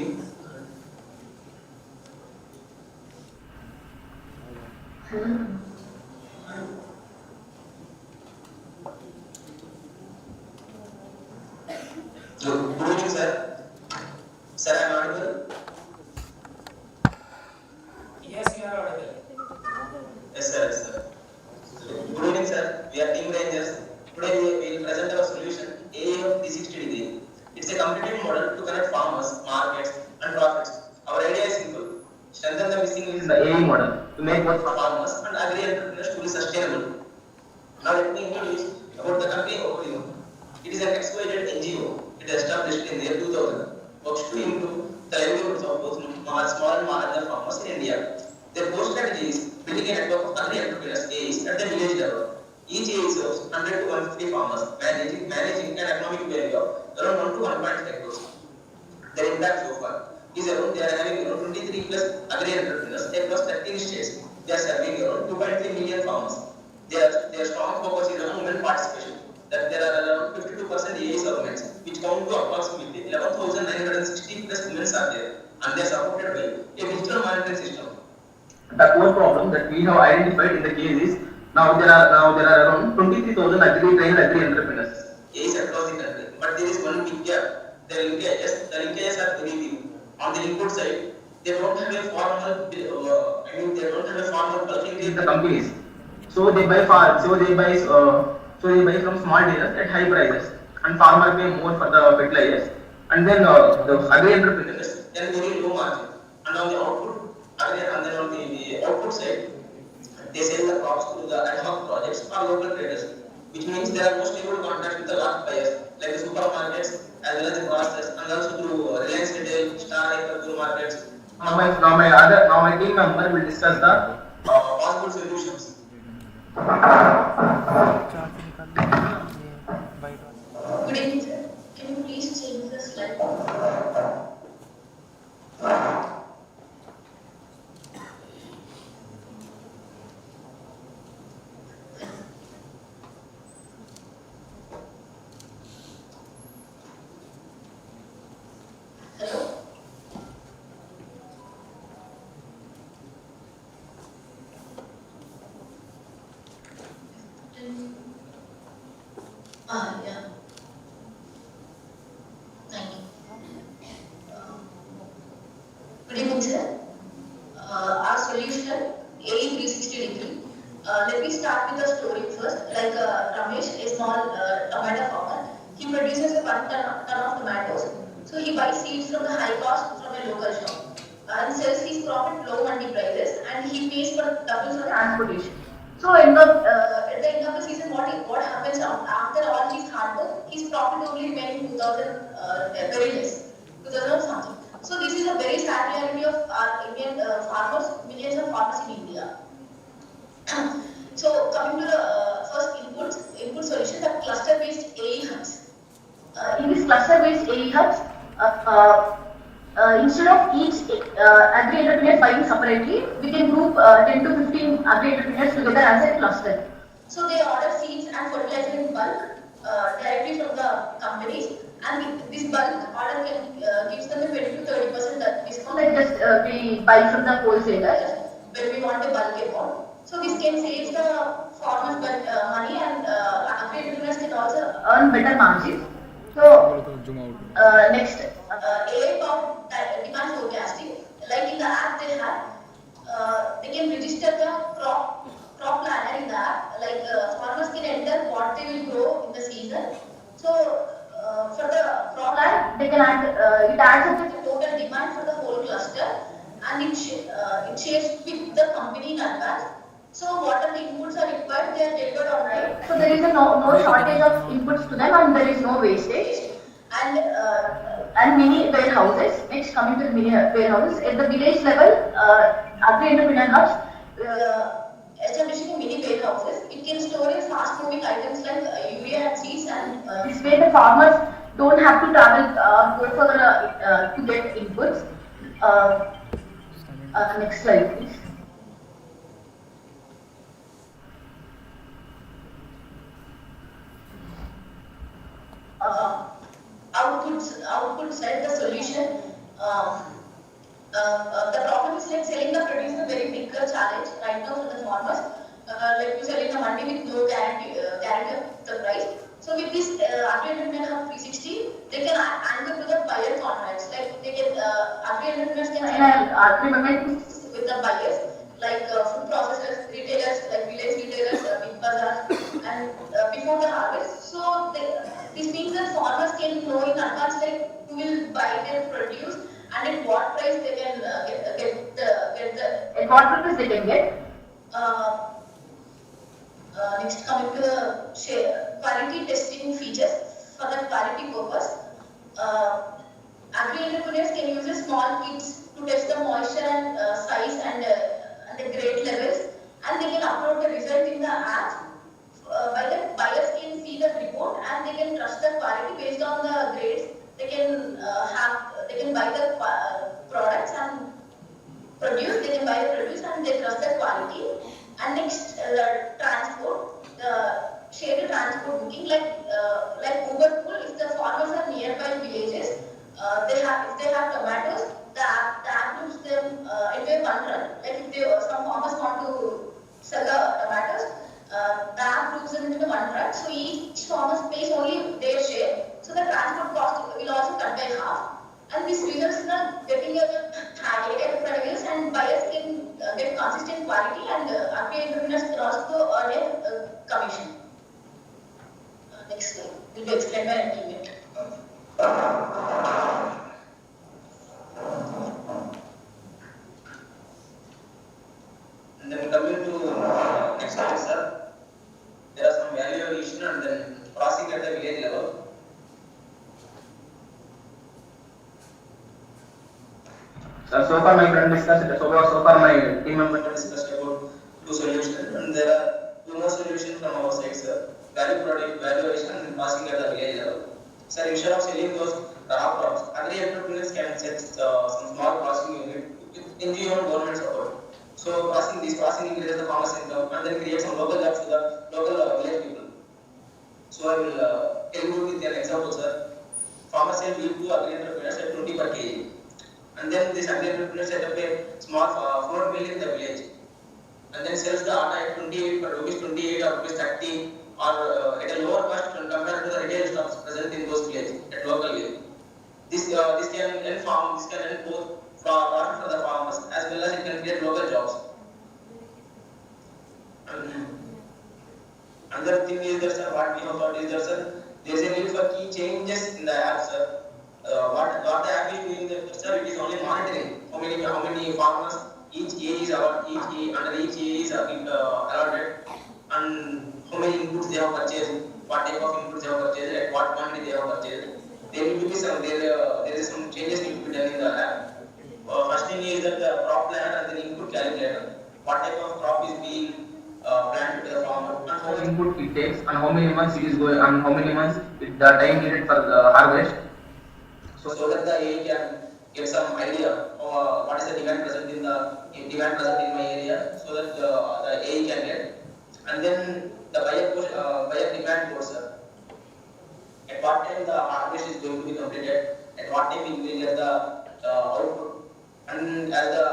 S1: Good evening, sir. Sir, I am audible?
S2: Yes, you are audible.
S1: Yes, sir. Yes, sir. Good evening, sir. We are team rangers. Today we will present our solution AEM 360-degree. It's a competitive model to connect farmers, markets, and profits. Our idea is simple: strengthen the missing links in the AEM model to make both farmers and agri-entrepreneurs truly sustainable. Now let me introduce about the company overview. It is an XYZ NGO. It is established in the year 2000. Works to improve the livelihoods of both small and marginal farmers in India. Their core strategy is building a network of agri-entrepreneurs AEs at the village level. Each AE serves 100 to 150 farmers, managing an economic value of around 1 to 1.5 crores. Their impact so far is around they are having around 23 plus agri-entrepreneurs across 13 states. They are serving around 2.3 million farmers. Their strong focus is on women participation. That there are around 52% AE segments, which count to approximately 11,960 plus women are there, and they are supported by a digital monitoring system. The core problem that we have identified in the case is now there are around 23,000 trained agri-entrepreneurs AEs across the country, but there is one big gap. The linkages are very few. On the input side, they don't have a formal bulk linkage with the companies. So they buy from small dealers at high prices, and farmer pay more for the fertilizers, and then the agri-entrepreneurs then very low margin. And on the output side, they sell the crops to the ad hoc projects or local traders, which means there are no stable contracts with the large buyers like the supermarkets as well as the processors, and also through Reliance Retail, Star Hyperpure markets. Now my team member will discuss the possible solutions.
S20: Good evening, sir. Can you please change the slide? Yeah. morning, sir. Our solution, AE360 degree. Let me start with the story first. Like Ramesh, a small tomato farmer, he produces 1 ton of tomatoes. So he buys seeds from the high cost from a local shop and sells his crop at low mandi prices, and he pays for double for transportation. So at the end of the season, what happens after all his hard work? His profit only remaining 2,000, very less, 2,000 something. So this is a very sad reality of our Indian farmers, millions of farmers in India. So coming to the first input solution, the cluster-based AE hubs. In this cluster-based AE hubs, instead of each agri-entrepreneur buying separately, we can group 10 to 15 agri-entrepreneurs together as a cluster. So they order seeds and fertilizer in bulk directly from the companies, and this bulk order gives them a 20 to 30% discount. Like just we buy from the wholesalers when we want a bulk amount. So this can save the farmers money, and agri-entrepreneurs can also earn better margins. So next, AI-powered demand forecasting. Like in the app they have, they can register the crop planner in the app. Like farmers can enter what they will grow in the season. So for the crop plan, they can add, it adds up the total demand for the whole cluster, and it shares with the company in advance. So whatever the inputs are required, they are delivered on time. So there is no shortage of inputs to them, and there is no wastage. And mini warehouses. Next, coming to the mini warehouses at the village level, agri-entrepreneur hubs. Establishing mini warehouses, it can store in fast-moving items like urea and seeds, and this way the farmers don't have to travel go for to get inputs. Next slide, please. Output side, the solution. The problem is like selling the produce is a very big challenge right now for the farmers. Like you sell in the mandi with no guarantee of the price. So with this agri-entrepreneur hub 360, they can anchor to the buyer contracts. Like they can agri-entrepreneurs can sign an agreement with the buyers, like food processors, retailers, like village retailers, big bazaars, and before the harvest. So this means that farmers can know in advance like who will buy their produce and at what price they can at what price they can get. Next, coming to the quality testing features for the quality purpose. Agri-entrepreneurs can use a small kits to test the moisture and size and the grade levels, and they can upload the result in the app. By that, buyers can see the report and they can trust the quality based on the grades. They can buy the products and produce. They can buy the produce and they trust the quality. And next, transport, shared transport booking, like Uber Pool. If the farmers are nearby villages, if they have tomatoes, the app gives them into one run. Like if some farmers want to sell the tomatoes, the app groups them into the one run. So each farmer pays only their share. So the transport cost will also cut by half. And this results in getting a higher prices, and buyers can get consistent quality, and agri-entrepreneurs can also earn a commission. Next slide will be explained by an implement.
S1: And then coming to next slide, sir, there are some value addition and then crossing at the village level. So far my friend discussed it. So far my team member discussed about two solutions, and there are two more solutions from our side, sir. Value addition and crossing at the village level. Sir, instead of selling those raw crops, agri-entrepreneurs can set some small crossing unit with NGO and government support. So this crossing increases the farmers' income and then creates some local jobs to the local village people. So I will tell you with an example, sir. Farmers sell wheat to agri-entrepreneurs at 20 per kg. And then this agri-entrepreneur set up a small flour mill in the village, and then sells the atta at 28 or rupees 30 or at a lower cost compared to the retail shops present in those villages at local level. This can earn both profit for the well as it can create local jobs. And another thing is that, sir, what we have thought is that, sir, there is a need for key changes in the app, sir. What the app is doing, that, sir, it is only monitoring how many farmers each A is allotted, under each A is allotted, and how many inputs they have purchased, what type of inputs they have purchased, at what quantity they have purchased. There will be some there is some changes need to be done in the app. First thing is that the crop plan and the input calculator. What type of crop is being planted to the farmer, and how much input it takes, and how many months it is going, and how many months the time needed for the harvest. So that the A can get some idea of what is the demand present in my area, so that the A can get. And then the buyer demand goes, sir. At what time the harvest is going to be completed, at what time we will get the output, and as the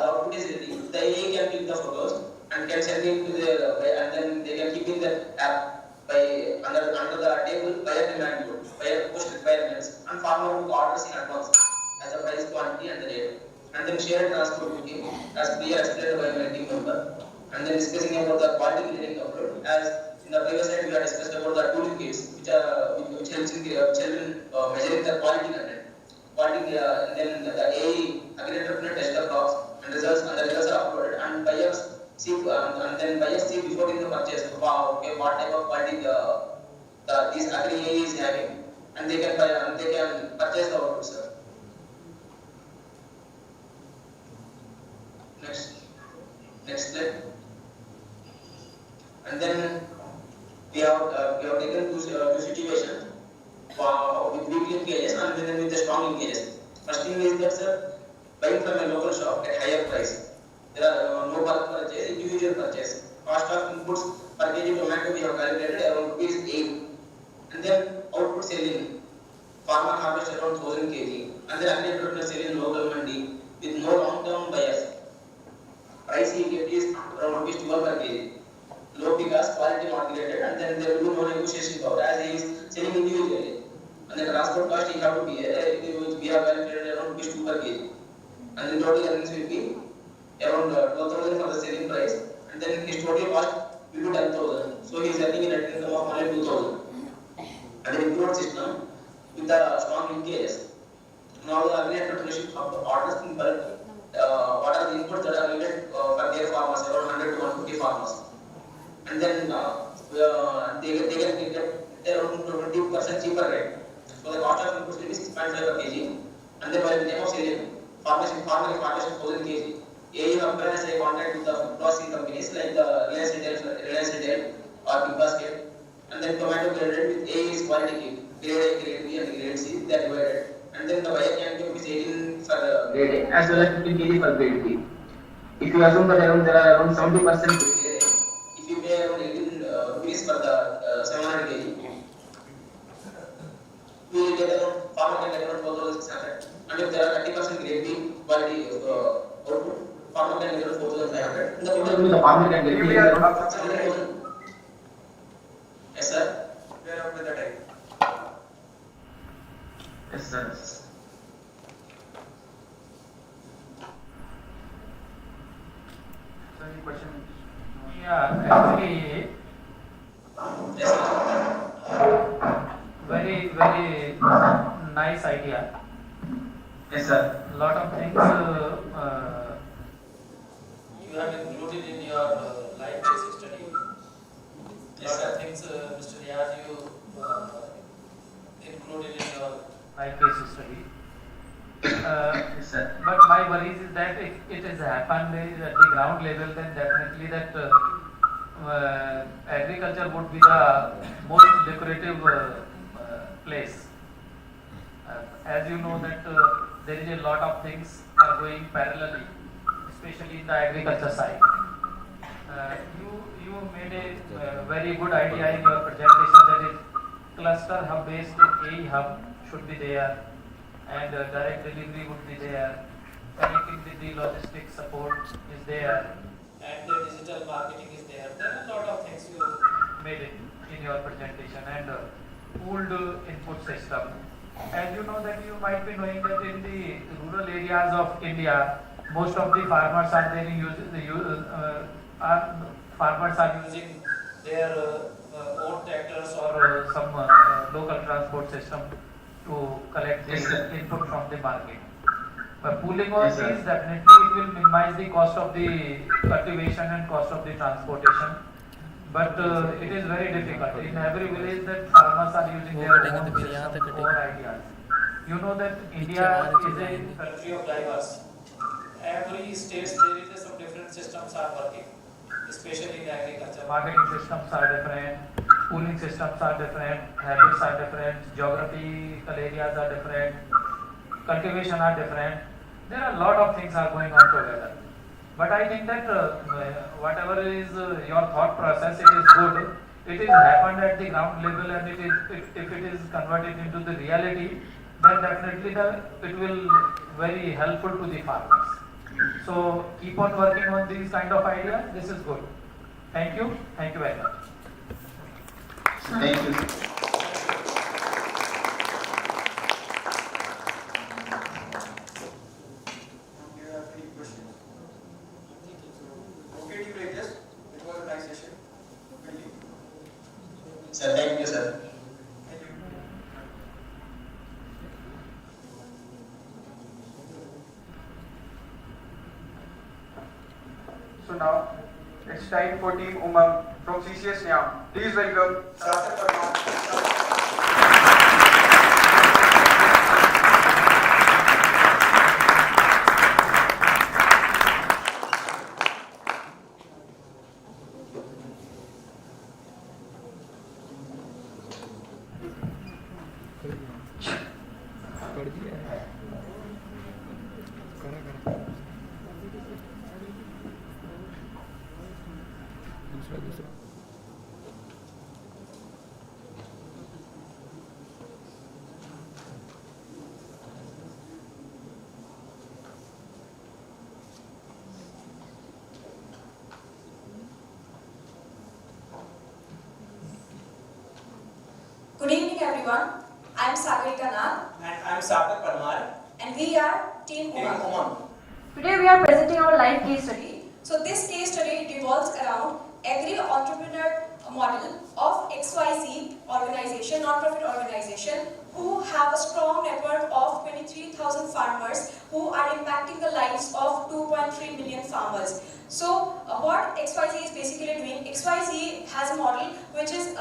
S1: output is ready, the A can click the photos and can send it to the buyer, and then they can keep in the app by under the table buyer demand code, buyer post requirements, and farmer book orders in advance as the price, quantity, and the date, and then share and transport booking as clear explained by my team member, and then discussing about the quality grading upload. As in the previous slide, we have discussed about the tool kits, which helps in measuring the quality content. And then the AI aggregator test the crops and the results are uploaded, and buyers see before doing the purchase. Wow, okay, what type of quality this agri AI is having, and they can buy and they can purchase the output, sir. Next slide. And then we have taken two situations with weak linkages and then with the strong linkages. First thing is that, sir, buying from a local shop at higher price. There are no bulk purchase, individual purchase. Cost of inputs per kg tomato we have calculated around ₹8, and then output selling. Farmer harvest around 1000 kg, and then agricultural sell in local mandi with no long-term buyers. Price he get is around ₹12 per kg. Low because quality not graded, and then there will be no negotiation power as he is selling individually. And the transport cost he have to be we have calculated around ₹2 per kg, and the total earnings will be around 12,000 for the selling price, and then his total cost will be 10,000. So he is earning a net income of only 2,000. And the import system with the strong linkages. Now the agri-entrepreneurship orders in bulk. What are the inputs that are needed for their farmers, around 100 to 150 farmers, and then they can get around 20% cheaper rate. So the cost of inputs will be 6.5 per kg, and then by the time of selling, farmer is harvesting 1000 kg. You compare as a contract with the processing companies like the Reliance Retail or Big Basket, and then tomato graded with A is quality grade A, grade B, and grade C. They are divided, and then the buyer can give is 18 for grade A as well as 15 kg for grade B. If you assume that there are around 70% grade A, if you pay around 18 rupees for the 700 kg, we will get around farmer can get around 4,600, and if there are 30% grade B quality output, farmer can get around 4,500. And the total the farmer can get around 7,000. Yes, sir. We are up with the time. Yes, sir.
S4: Any questions?
S10: Yeah, actually,
S1: yes, sir.
S10: Very nice idea.
S1: Yes, sir.
S10: Lot of things
S2: you have included in your life case study.
S1: Yes,
S2: Lot of things, Mr. Niyaz, you included in your
S10: life case study.
S1: Yes, sir.
S10: But my worries is that if it has happened at the ground level, then definitely that agriculture would be the most lucrative place. As you know that there is a lot of things are going parallelly, especially in the agriculture side. You made a very good idea in your presentation, that is cluster hub based A hub should be there, and direct delivery would be there, connecting with the logistics support is there,
S2: and the digital marketing is there. There are a lot of things you
S10: made it in your presentation, and pooled input system. As you know that you might be knowing that in the rural areas of India, most of the farmers are there farmers are using their own tractors or some local transport system to collect the input from the market. Pooling all these, definitely it will minimize the cost of the cultivation and cost of the transportation. But it is very difficult. In every village that farmers are using their own system or ideas. You know that India is a country of diverse. Every state there is some different systems are working, especially in agriculture. Marketing systems are different, pooling systems are different, habits are different, geographical areas are different, cultivation are different. There are a lot of things are going on together. But I think that whatever is your thought process, it is good. It is happened at the ground level, and if it is converted into the reality, then definitely it will very helpful to the farmers. So keep on working on these kind of ideas. This is good. Thank you. Thank you very much.
S1: Thank you. Sir, thank you, sir.
S4: So now it's time for Team Olam from C.C.S NIAM. Please welcome
S22: Good evening, everyone. I am Sagarika Nag.
S17: And I am Sarthak Parmar.
S22: And we are Team Olam.
S13: Today we are presenting our live case study.
S22: So this case study revolves around agri-entrepreneur model of XYZ organization, non-profit organization, who have a strong network of 23,000 farmers who are impacting the lives of 2.3 million farmers. So what XYZ is basically doing, XYZ has a model which is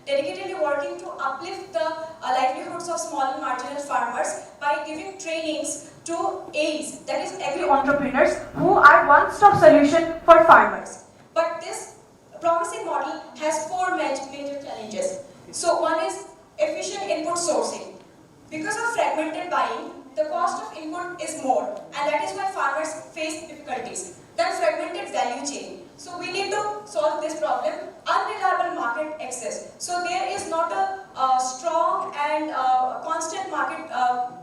S22: dedicatedly working to uplift the livelihoods of small and marginal farmers by giving trainings to AEs, that is agri-entrepreneurs, who are one-stop solution for farmers. But this promising model has four major challenges. So one is efficient input sourcing. Because of fragmented buying, the cost of input is more, and that is why farmers face difficulties. Then fragmented value chain. So we need to solve this problem. Unreliable market access. So there is not a strong and constant market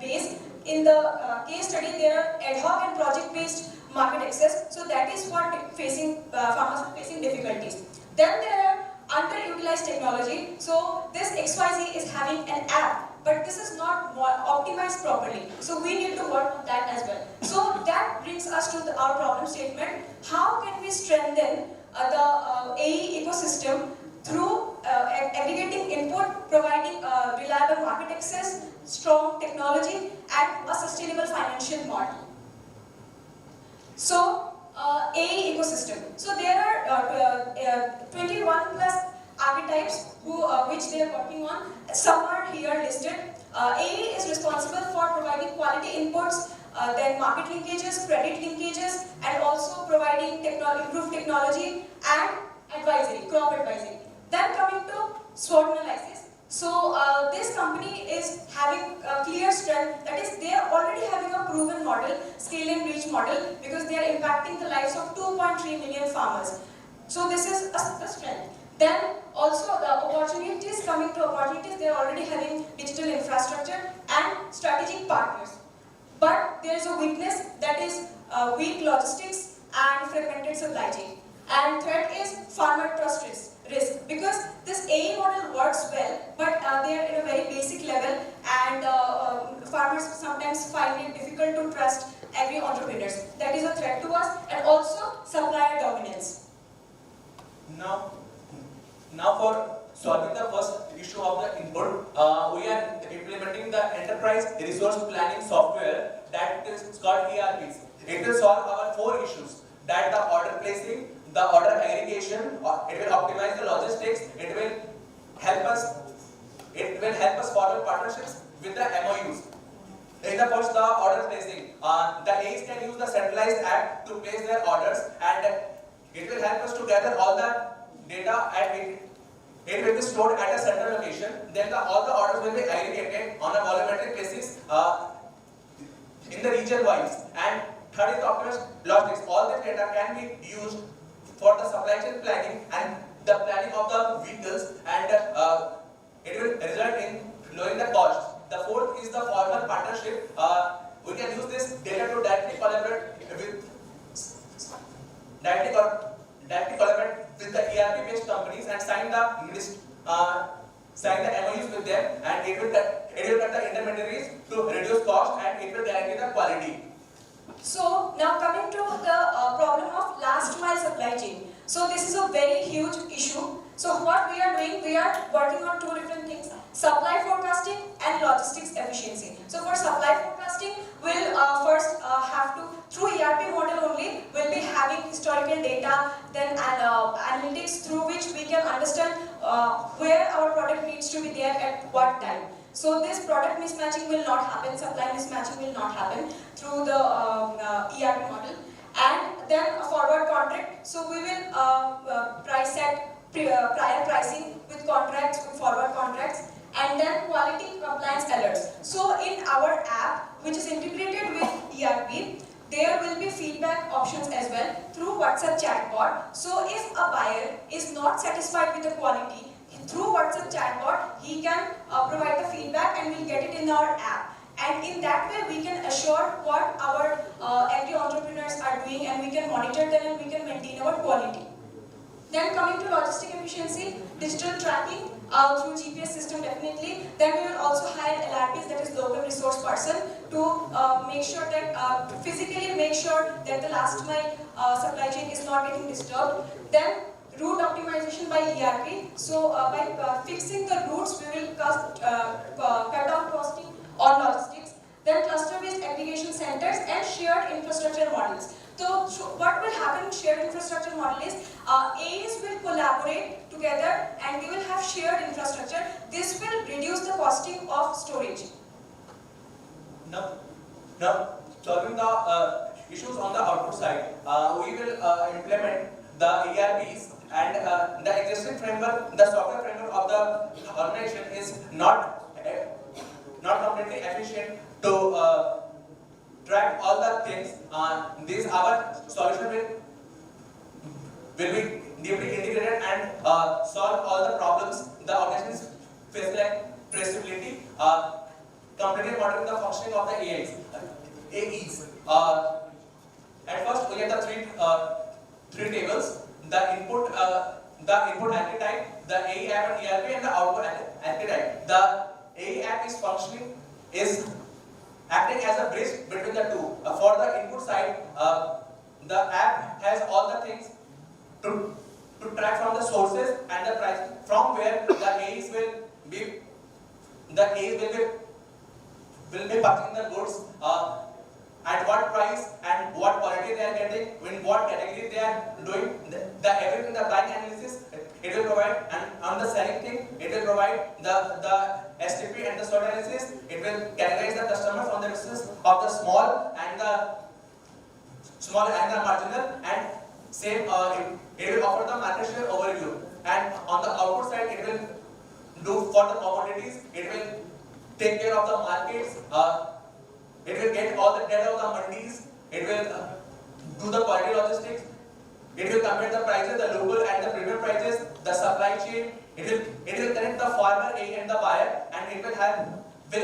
S22: base. In the case study, there are ad hoc and project-based market access. So that is what farmers are facing difficulties. Then there are underutilized technology. So this XYZ is having an app, but this is not optimized properly. So we need to work on that as well. So that brings us to our problem statement. How can we strengthen the AE ecosystem through aggregating input, providing reliable market access, strong technology, and a sustainable financial model? So AE ecosystem. So there are 21 plus archetypes which they are working on. Some are here listed. AE is responsible for providing quality inputs, then market linkages, credit linkages, and also providing improved technology and advisory, crop advisory. Then coming to SWOT analysis. So this company is having a clear strength, that is they are already having a proven model, scale and reach model, because they are impacting the lives of 2.3 million farmers. So this is a strength. Then also the opportunities, coming to opportunities, they are already having digital infrastructure and strategic partners. But there is a weakness, that is weak logistics and fragmented supply chain. And third is farmer trust risk, because this AE model works well, but they are in a very basic level, and farmers
S11: farmers sometimes find it difficult to trust agri-entrepreneurs. That is a threat to us, and also supplier dominance.
S1: Now for solving the first issue of the input, we are implementing the enterprise resource planning software that is called ERPs. It will solve our 4 issues, that the order placing, the order aggregation, it will optimize the logistics, it will help us forward partnerships with the MOUs. In the first, the order placing, the A's can use the centralized app to place their orders, and it will help us to gather all the data and it will be stored at a central location. Then all the orders will be aggregated on a volumetric basis in the region wise. And third is the optimized logistics. All the data can be used for the supply chain planning and the planning of the vehicles, and it will result in lowering the cost. The fourth is the formal partnership. We can use this data to directly collaborate with the ERP-based companies and sign the MOUs with them, and it will cut the intermediaries to reduce cost, and it will guarantee the quality.
S11: So now coming to the problem of last mile supply chain. So this is a very huge issue. So what we are doing, we are working on 2 different things: supply forecasting and logistics efficiency. So for supply forecasting, we'll first have to, through ERP model only, we'll be having historical data, then analytics through which we can understand where our product needs to be there at what time. So this product mismatching will not happen, supply mismatching will not happen through the ERP model. And then a forward contract. So we will price set prior pricing with contracts, with forward contracts, and then quality compliance alerts. So in our app, which is integrated with ERP, there will be feedback options as well through WhatsApp chatbot. So if a buyer is not satisfied with the quality, through WhatsApp chatbot, he can provide the feedback and we'll get it in our app. And in that way, we can assure what our agri-entrepreneurs are doing, and we can monitor them and we can maintain our quality. Then coming to logistic efficiency, digital tracking through GPS system definitely. Then we will also hire LRPs, that is local resource person, to make sure that physically make sure that the last mile supply chain is not getting disturbed. Then route optimization by ERP. So by fixing the routes, we will cut down costing on logistics. Then cluster-based aggregation centers and shared infrastructure models. So what will happen in shared infrastructure model is A's will collaborate together and we will have shared infrastructure. This will reduce the costing of storage.
S1: Now solving the issues on the output side, we will implement the ERPs, and the existing framework, the software framework of the organization is not completely efficient to track all the things. This our solution will be deeply integrated and solve all the problems the organizations face, like traceability, completely monitoring the functioning of the AEs. At first, we get the three tables: the input archetype, the AE app and ERP, and the output archetype. The AE app is functioning, is acting as a bridge between the two. For the input side, the app has all the things to track from the sources and the price, from where the AEs will be purchasing the goods, at what price and what quality they are getting, in what category they are doing. Everything, the buying analysis, it will provide, and on the selling thing, it will provide the STP and the SWOT analysis. It will categorize the customers on the basis of the small and the marginal, and same it will offer the market share overview. And on the output side, it will do for the commodities. It will take care of the markets. It will get all the data of the mandis. It will do the quality logistics. It will compare the prices, the local and the premium prices, the supply chain. It will connect the farmer A and the buyer, and it will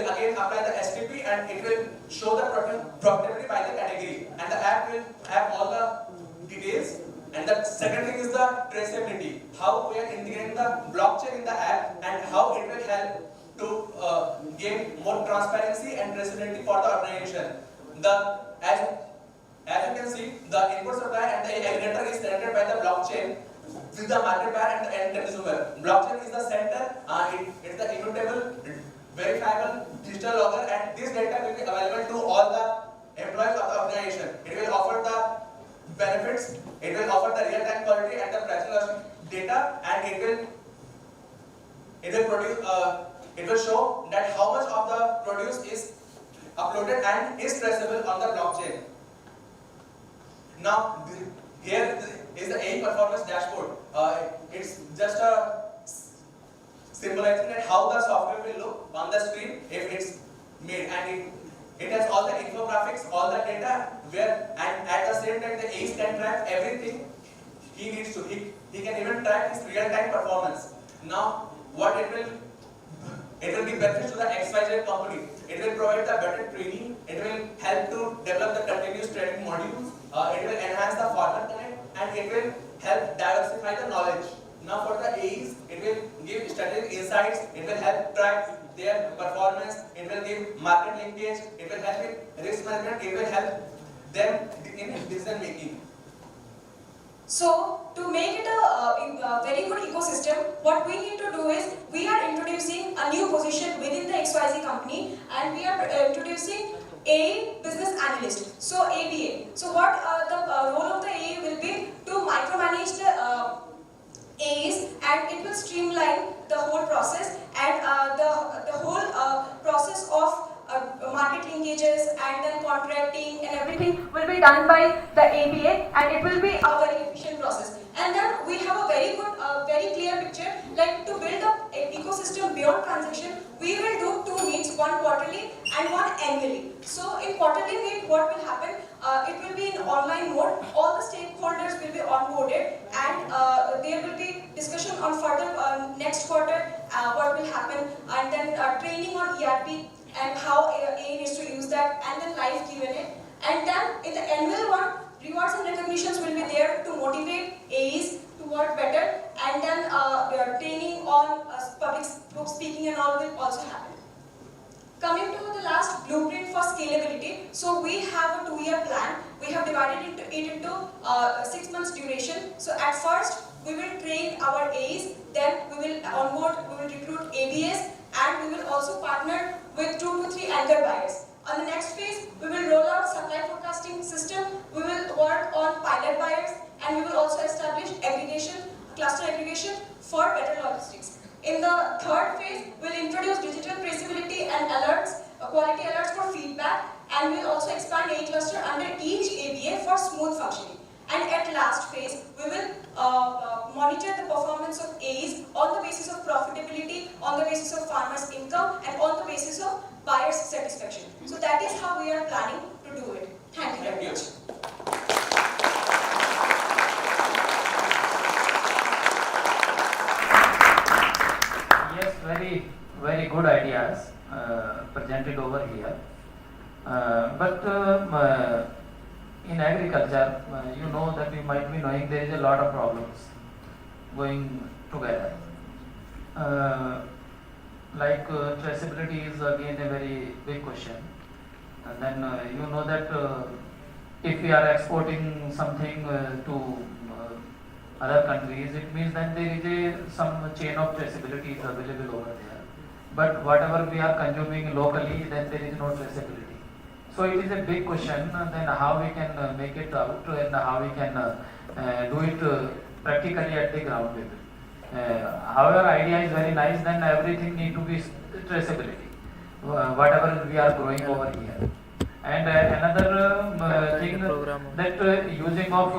S1: again apply the STP, and it will show the profitability by the category. And the app will have all the details. And the second thing is the traceability. How we are integrating the blockchain in the app, and how it will help to give more transparency and traceability for the organization. As you can see, the input supply and the aggregator is connected by the blockchain with the market buyer and the end consumer. Blockchain is the center, it's the immutable, verifiable digital logger, and this data will be available to all the employees of the organization. It will offer the benefits, it will offer the real-time quality and the pricing data, and it will show that how much of the produce is uploaded and is traceable on the blockchain. Now, here is the AE performance dashboard. It's just a symbolizing that how the software will look on the screen if it's made, and it has all the infographics, all the data, and at the same time the AE can track everything he needs to. He can even track his real-time performance. Now, what it will give benefits to the XYZ company. It will provide the better training. It will help to develop the continuous training modules. It will enhance the farmer connect, and it will help diversify the knowledge. Now for the AEs, it will give strategic insights. It will help track their performance. It will give market linkage. It will help with risk management. It will help them in decision making.
S11: So, to make it a very good ecosystem, what we need to do is, we are introducing a new position within the XYZ company, and we are introducing a business analyst, so ABA. So what the role of the A will be to micromanage the A's, and it will streamline the whole process, and the whole process of market linkages and then contracting and everything will be done by the ABA, and it will be a very efficient process. And then we have a very good, very clear picture, like to build up an ecosystem beyond transaction, we will do 2 meets, one quarterly and one annually. So in quarterly meet, what will happen? It will be in online mode, all the stakeholders will be onboarded, and there will be discussion on further next quarter, what will happen, and then training on ERP, and how A needs to use that, and then live Q&A. And then in the annual one, rewards and recognitions will be there to motivate A's to work better, and then training on public speaking and all will also happen. Coming to the last blueprint for scalability, so we have a 2-year plan. We have divided it into 6 months duration. So at first, we will train our A's, then we will onboard, we will recruit ABS, and we will also partner with 2 to 3 anchor buyers. On the next phase, we will roll out supply forecasting system, we will work on pilot buyers, and we will also establish aggregation, cluster aggregation for better logistics. In the third phase, we will introduce digital traceability and alerts, quality alerts for feedback, and we will also expand A cluster under each ABA for smooth functioning. And at last phase, we will monitor the performance of A's on the basis of profitability, on the basis of farmers' income, and on the basis of buyers' satisfaction. So that is how we are planning to do it. Thank you very much.
S10: Yes, very good ideas presented over here. But in agriculture, you know that you might be knowing there is a lot of problems going together. Like traceability is again a very big question. And then you know that if we are exporting something to other countries, it means that there is some chain of traceability is available over there. But whatever we are consuming locally, then there is no traceability. So it is a big question, then how we can make it out and how we can do it practically at the ground level. However, idea is very nice, then everything need to be traceability, whatever we are growing over here. And another thing that using of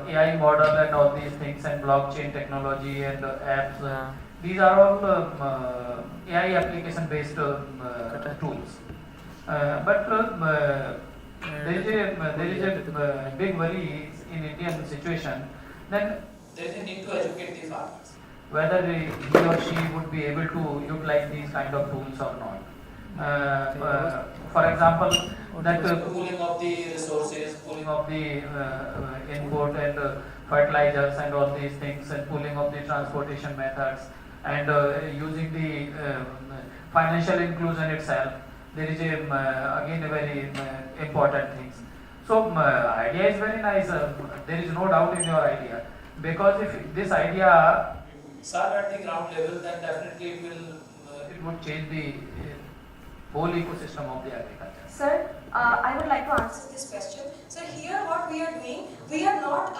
S10: AI model and all these things and blockchain technology and apps, these are all AI application based tools. But there is a big worry in Indian situation. Then
S2: there is a need to educate the farmers,
S10: whether he or she would be able to utilize these kind of tools or not. For example, that
S2: pooling of the resources,
S10: pooling of the input and fertilizers and all these things, and pooling of the transportation methods, and using the financial inclusion itself, there is a, again a very important thing. So idea is very nice, there is no doubt in your idea, because if this idea serve at the ground level, then definitely it would change the whole ecosystem of the agriculture.
S11: Sir, I would like to answer this question. So here what we are doing, we are not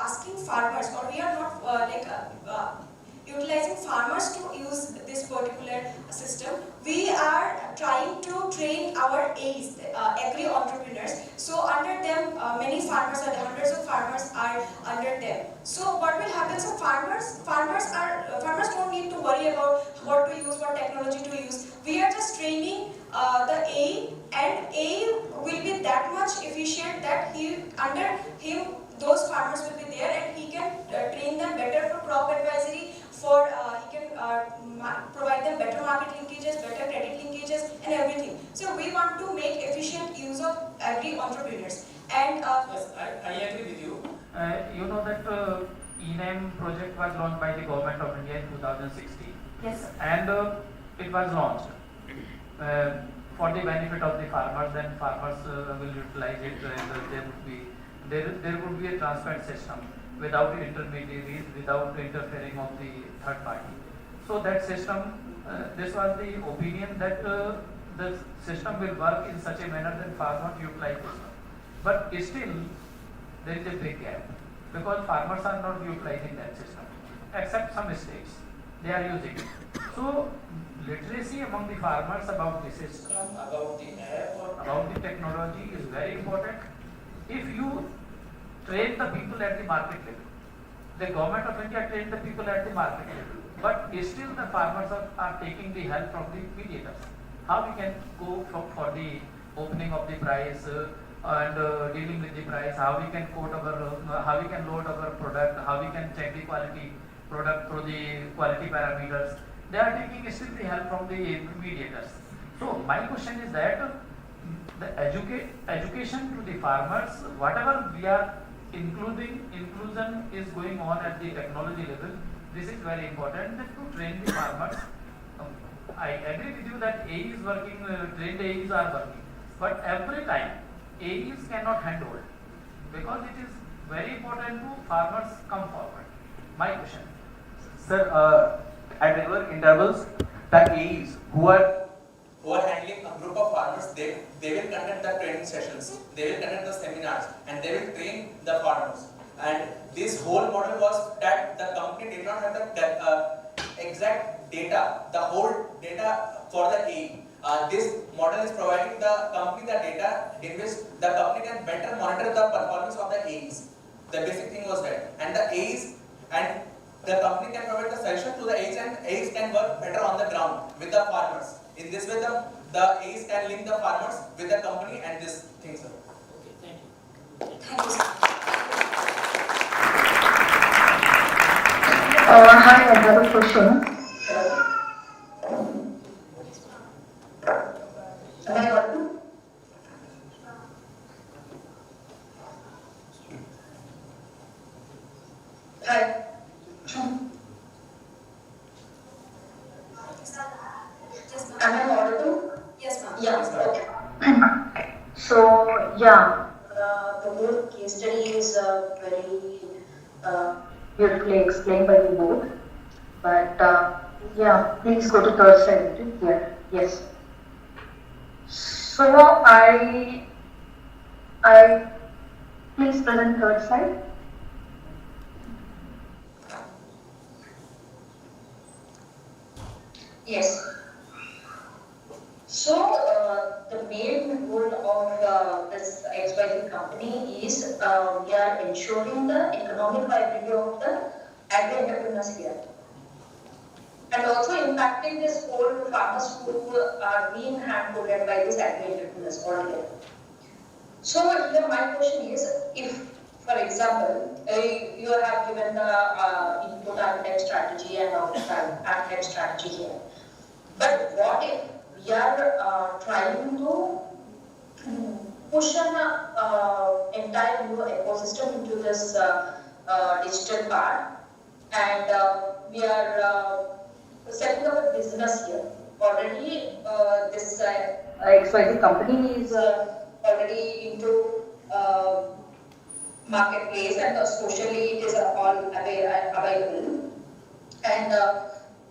S11: asking farmers, or we are not utilizing farmers to use this particular system. We are trying to train our AEs, agri-entrepreneurs. So under them, many farmers, or hundreds of farmers are under them. So what will happen? So farmers don't need to worry about what to use, what technology to use. We are just training the AE, and AE will be that much efficient that under him those farmers will be there, and he can train them better for crop advisory. He can provide them better market linkages, better credit linkages, and everything. So we want to make efficient use of agri-entrepreneurs. And
S10: yes, I agree with you. You know that E-NIAM project was launched by the government of India in 2016.
S11: Yes.
S10: And it was launched for the benefit of the farmers. Then farmers will utilize it, and there would be a transparent system without intermediaries, without interfering of the third party. So that system, this was the opinion that the system will work in such a manner that farmers utilize this one. But still, there is a big gap, because farmers are not utilizing that system, except some states, they are using it. So literacy among the farmers about the system, about the app, or about the technology is very important. If you train the people at the market level, the government of India trained the people at the market level, but still the farmers are taking the help from the mediators. How we can go for the opening of the price and dealing with the price, how we can quote our, how we can load our product, how we can check the quality product through the quality parameters. They are taking still the help from the mediators. So my question is that the education to the farmers, whatever we are inclusion is going on at the technology level, this is very important to train the farmers. I agree with you that AE is working, trained AEs are working, but every time AEs cannot handle it, because it is very important to farmers come forward. My question.
S19: Sir, at regular intervals, the AEs who are handling a group of farmers, they will conduct the training sessions, they will conduct the seminars, and they will train the farmers. And this whole model was that the company did not have the exact data, the whole data for the AE. This model is providing the company the data in which the company can better monitor the performance of the AEs. The basic thing was that. And the AEs and the company can provide the solution to the AEs, and AEs can work better on the ground with the farmers. In this way, the AEs can link the farmers with the company and this thing, sir.
S10: Okay, thank you.
S11: thank you, sir.
S21: Hi, I have a question. Am I audible? Hi. Am I audible?
S11: Yes, ma'am.
S21: Yeah, okay. So, yeah, the whole case study is very beautifully explained by you both. But, yeah, please go to third slide. Here, yes. So, I please present third slide. Yes. So, the main goal of this XYZ company is we are ensuring the economic viability of the agri-entrepreneurs here. And also impacting this whole farmers who are being hand-holded by these agri-entrepreneurs altogether. So, here my question is, if, for example, you have given the input architect strategy and architect strategy here. But what if we are trying to push an entire new ecosystem into this digital part, and we are setting up a business here. Already, this XYZ company is already into marketplace and socially it is all available. And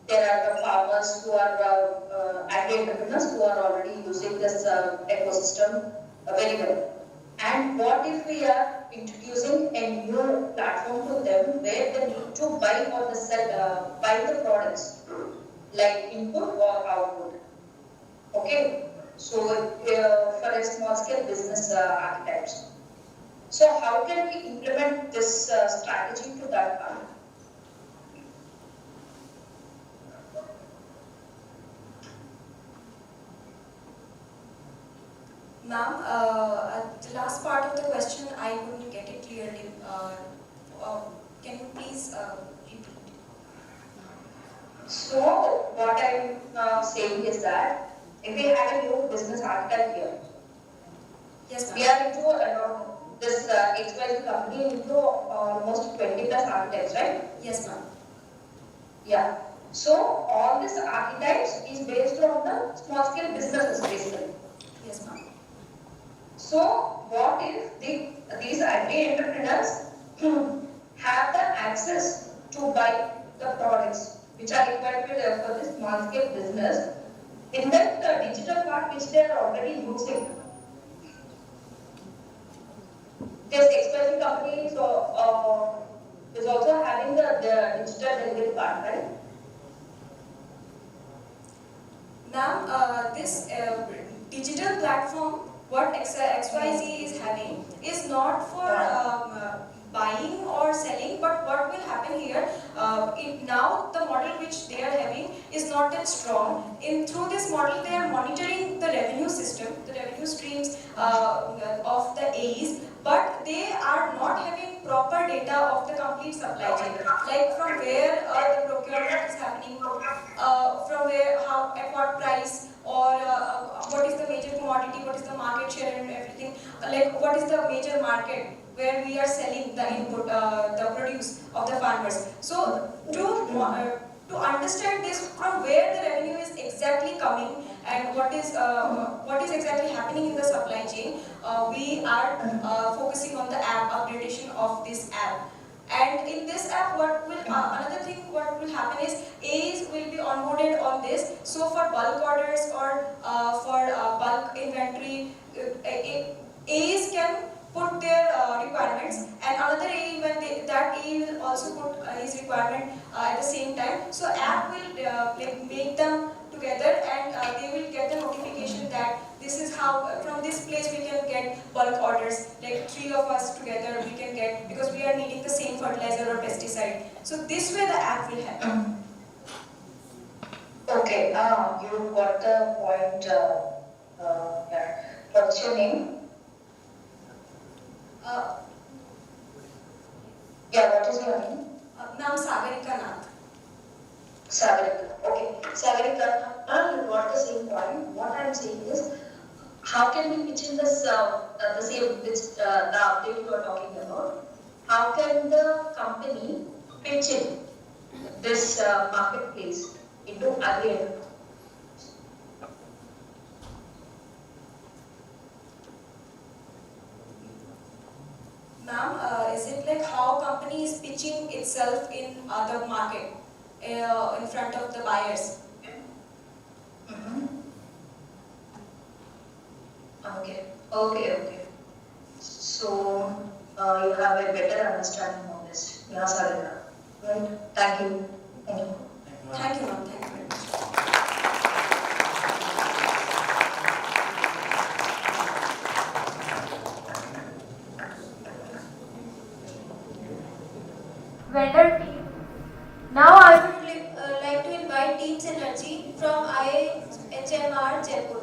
S21: there are the farmers who are agri-entrepreneurs who are already using this ecosystem very well. And what if we are introducing a new platform to them where they need to buy or buy the products like input or output? Okay, so for a small scale business architects. So how can we implement this strategy to that part?
S22: Ma'am, the last part of the question I couldn't get it clearly. Can you please repeat?
S21: So what I'm saying is that if we have a new business architect here,
S22: yes,
S21: we are into this XYZ company into almost 20 plus archetypes, right?
S22: Yes, ma'am.
S21: Yeah. So all these archetypes is based on the small scale businesses basically.
S22: Yes, ma'am.
S21: So what if these agri-entrepreneurs have the access to buy the products which are required for this small scale business in that digital part which they are already using? This XYZ company is also having the digital delivery part, right?
S22: Ma'am, this digital platform, what XYZ is having, is not for buying or selling, but what will happen here, now the model which they are having is not that strong. Through this model, they are monitoring the revenue system, the revenue streams of the AEs, but they are not having proper data of the complete supply chain, like from where the procurement is happening, from where, how, at what price, or what is the major commodity, what is the market share and everything, like what is the major market where we are selling the input, the produce of the farmers. So to understand this, from where the revenue is exactly coming and what is exactly happening in the supply chain, we are focusing on the app upgradation of this app. And in this app, what will another thing what will happen is A's will be onboarded on this. So for bulk orders or for bulk inventory, A's can put their requirements, and another AE when that AE will also put his requirement at the same time. So app will like make them together, and they will get the notification that this is how from this place we can get bulk orders, like 3 of us together we can get, because we are needing the same fertilizer or pesticide. So this way the app will happen.
S21: Okay, you got the point. Yeah. What's your name? Yeah, what is your name?
S22: Naam Sagarika Nath.
S21: Sagarika. Okay, Sagarika, you got the same point. What I am saying is, how can we pitch in this, the same, the update you are talking about? How can the company pitch in this marketplace into agri-enterprise?
S22: Ma'am, is it like how company is pitching itself in the market, in front of the buyers?
S21: Okay. So, you have a better understanding of this. Yeah, Sagarika. Right? Thank you.
S22: Thank you, ma'am. Thank you very much.
S8: Vendor team. Now I would
S22: like to invite Team Synergy from IHMR Jaipur.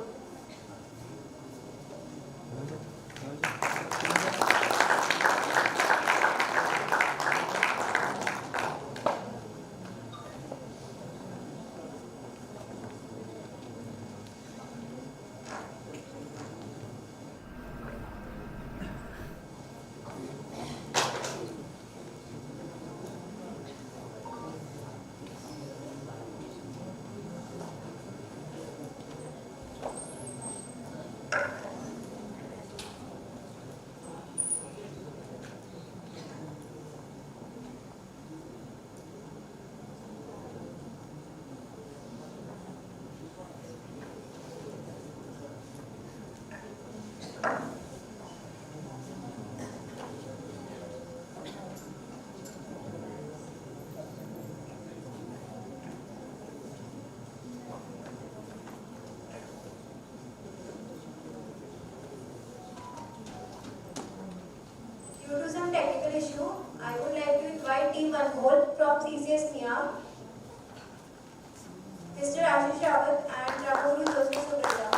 S16: issue, I would like to invite Team Unfold from C.C.S NIAM, Mr. Ashish Rawat and Ramaguru Joseph Subrata.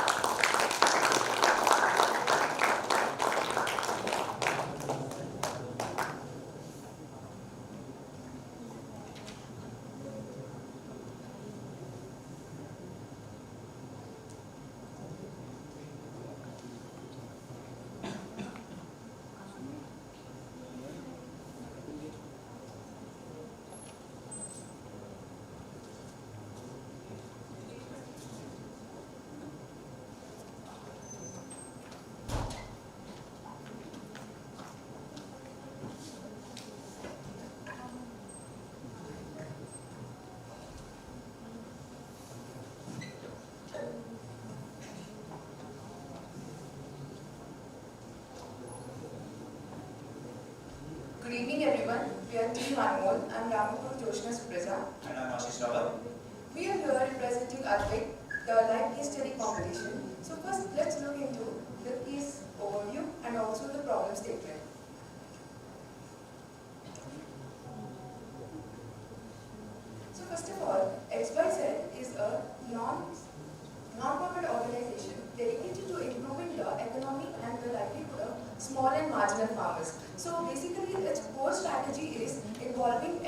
S5: Good evening everyone, we are Team Unfold. I am Ramaguru Joshna Subrata.
S17: And I am Ashish Rawat.
S5: We are here representing Advik, the live case study competition. So first let's look into the case overview and also the problem statement. So first of all, XYZ is a non-profit organization dedicated to improving the economy and the livelihood of small and marginal farmers. So basically its core strategy is involving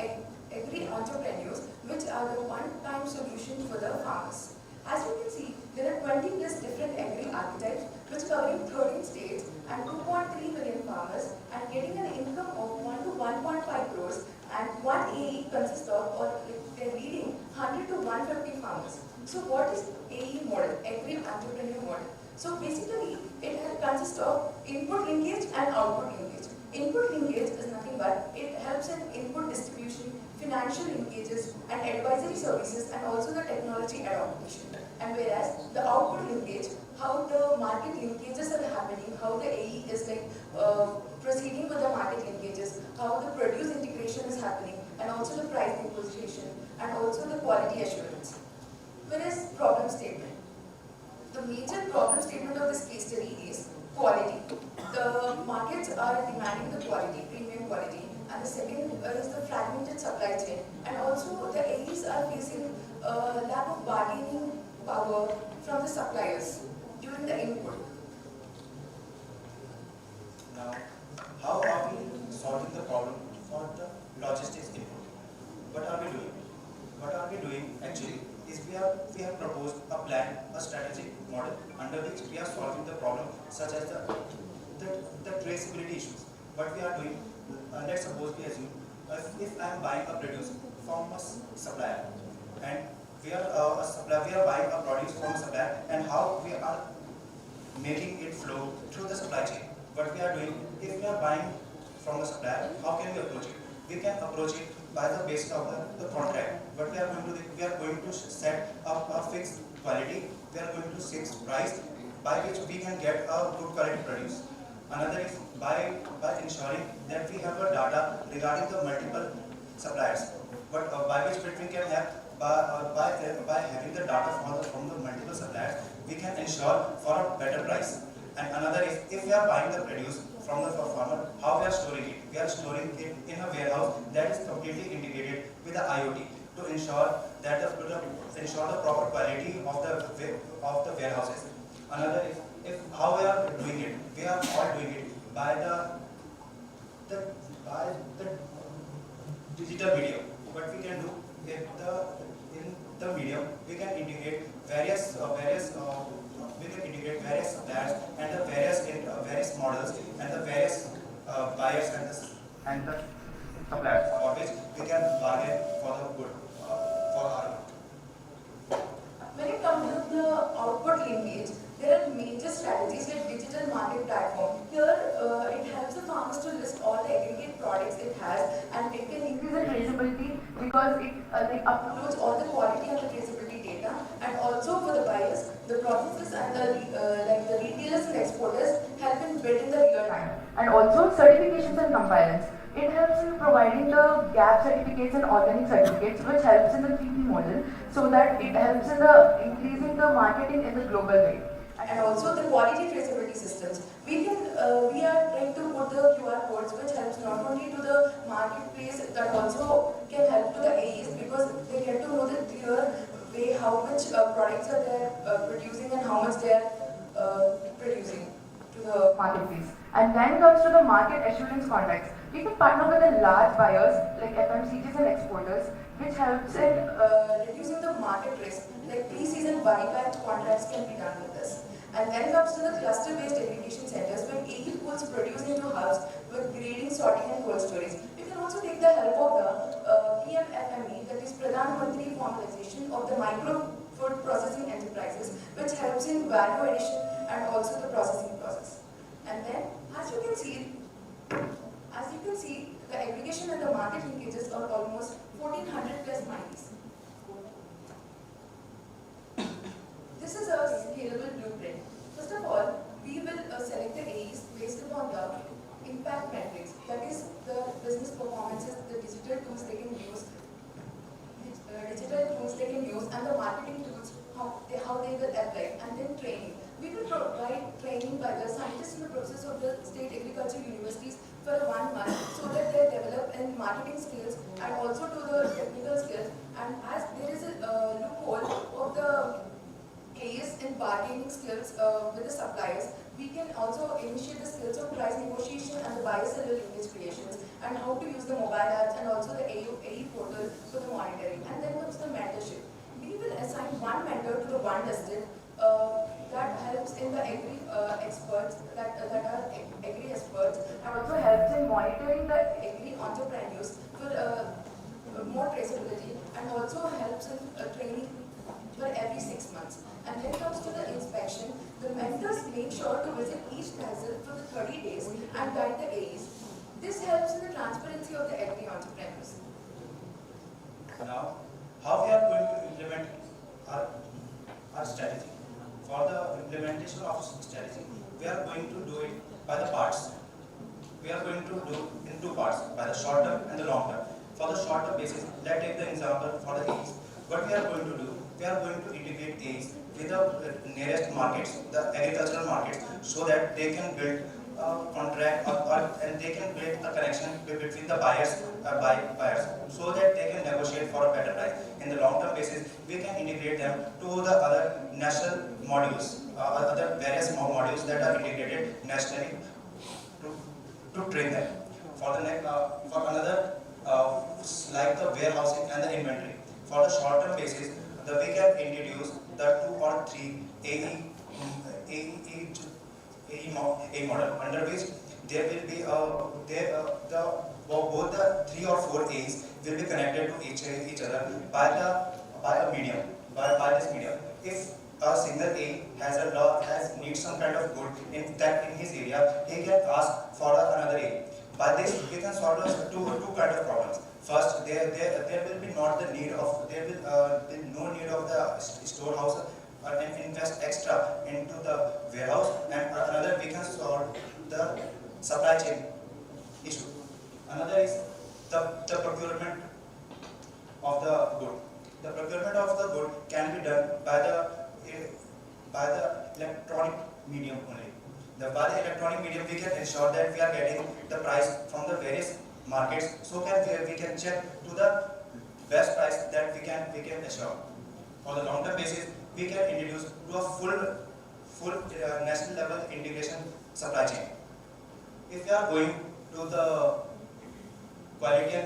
S5: agri-entrepreneurs, which are the one-time solution for the farmers. As you can see, there are 20 plus different agri-archetypes which covering 13 states and 2.3 million farmers and getting an income of 1 to 1.5 crores, and one AE consists of or they're leading 100 to 150 farmers. So what is AE model, agri-entrepreneur model? So basically it consists of input linkage and output linkage. Input linkage is nothing but it helps in input distribution, financial linkages and advisory services and also the technology adoption. And whereas the output linkage, how the market linkages are happening, how the AE is proceeding with the market linkages, how the produce integration is happening and also the price negotiation and also the quality assurance. Whereas problem statement. The major problem statement of this case study is quality. The markets are demanding the quality, premium quality, and the second is the fragmented supply chain, and also the AEs are facing lack of bargaining power from the suppliers during the input.
S17: Now, how are we solving the problem for the logistics input? What are we doing? What are we doing actually is we have proposed a plan, a strategic model under which we are solving the problem such as the traceability issues. What we are doing, let's suppose we assume if I am buying a produce from a supplier and we are buying a produce from a supplier and how we are making it flow through the supply chain. What we are doing, if we are buying from a supplier, how can we approach it? We can approach it by the basis of the contract. What we are going to do, we are going to set up a fixed quality, we are going to fix price by which we can get a good quality produce. Another is by ensuring that we have a data regarding the multiple suppliers. But by which we can have by having the data from the multiple suppliers, we can ensure for a better price. And another is if we are buying the produce from the farmer, how we are storing it? We are storing it in a warehouse that is completely integrated with the IoT to ensure that ensure the proper quality of the warehouses. Another is if how we are doing it. We are all doing it by the digital medium. What we can do in the medium, we can integrate various suppliers and the various models and the various buyers and the suppliers for which we can bargain for the good for our.
S5: When it comes to the output linkage, there are major strategies like digital market platform. Here, it helps the farmers to list all the aggregate products it has, and it can increase the traceability because it uploads all the quality and the traceability data. And also for the buyers, the processors and the retailers and exporters help in building the real time. And also certifications and compliance. It helps in providing the gap certificates and organic certificates, which helps in the 3P model, so that it helps in the increasing the marketing in the global way. And also the quality traceability systems. We are trying to put the QR codes, which helps not only to the
S13: producing and how much they are producing to the marketplace. And then comes to the market assurance contracts. We can partner with the large buyers like FMCGs and exporters, which helps in reducing the market risk, like pre-season buyback contracts can be done with this. And then comes to the cluster-based aggregation centers, where AE pools produce into hubs with grading, sorting and cold storage. You can also take the help of the PMFME, that is Pradhan Mantri formalization of the micro food processing enterprises, which helps in value addition and also the processing process. And then, as you can see, the aggregation and the market linkages are almost 1400 plus miles. This is a scalable blueprint. First of all, we will select the AEs based upon the impact metrics, that is the business performances, the digital tools they can use, and the marketing tools, how they will apply, and then training. We will provide training by the scientists in the process of the state agriculture universities for 1 month, so that they develop in marketing skills and also to the technical skills. And as there is a loophole of the AEs in bargaining skills with the suppliers, we can also initiate the skills of price negotiation and the buyer-seller linkage creations, and how to use the mobile apps and also the AE portal for the monitoring. And then comes the mentorship. We will assign one mentor to the one district that helps in the agri experts that are agri experts, and also helps in monitoring the agri entrepreneurs for more traceability, and also helps in training for every 6 months. And then comes to the inspection. The mentors make sure to visit each tessel for the 30 days and guide the AEs. This helps in the transparency of the agri entrepreneurs.
S17: Now, how we are going to implement our strategy? For the implementation of strategy, we are going to do it by the parts. We are going to do in 2 parts, by the short term and the long term. For the short term basis, let's take the example for the AEs. What we are going to do, we are going to integrate AEs with the nearest markets, the agricultural markets, so that they can build a contract and they can build a connection between the buyers, so that they can negotiate for a better price. In the long term basis, we can integrate them to the other national modules, other various modules that are integrated nationally to train them. For the next, for another, like the warehousing and the inventory. For the short term basis, we can introduce the 2 or 3 AE model, under which there will be both the 3 or 4 A's will be connected to each other by a medium, by this medium. If a single A needs some kind of good in his area, he can ask for another A. By this, we can solve two kind of problems. First, there will be not the need of be no need of the storehouse and invest extra into the warehouse, and another we can solve the supply chain issue. Another is the procurement of the good. The procurement of the good can be done by the electronic medium only. By the electronic medium, we can ensure that we are getting the price from the various markets, so we can check to the best price that we can assure. On the long term basis, we can introduce to a full national level integration supply chain. If we are going to the quality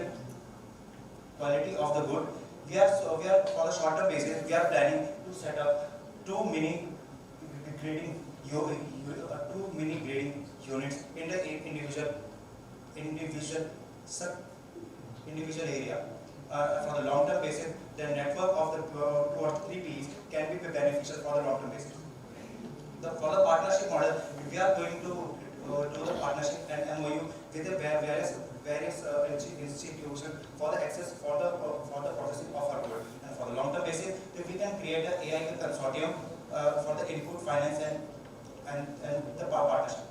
S17: of the good, we are for the short term basis, we are planning to set up 2 mini grading units in the individual area. For the long term basis, the network of the 2 or 3 P's can be beneficial for the long term basis. For the partnership model, we are going to do the partnership and MOU with the various institutions for the access for the processing of our good. And for the long term basis, if we can create an AI consortium for the input, finance and the partnership.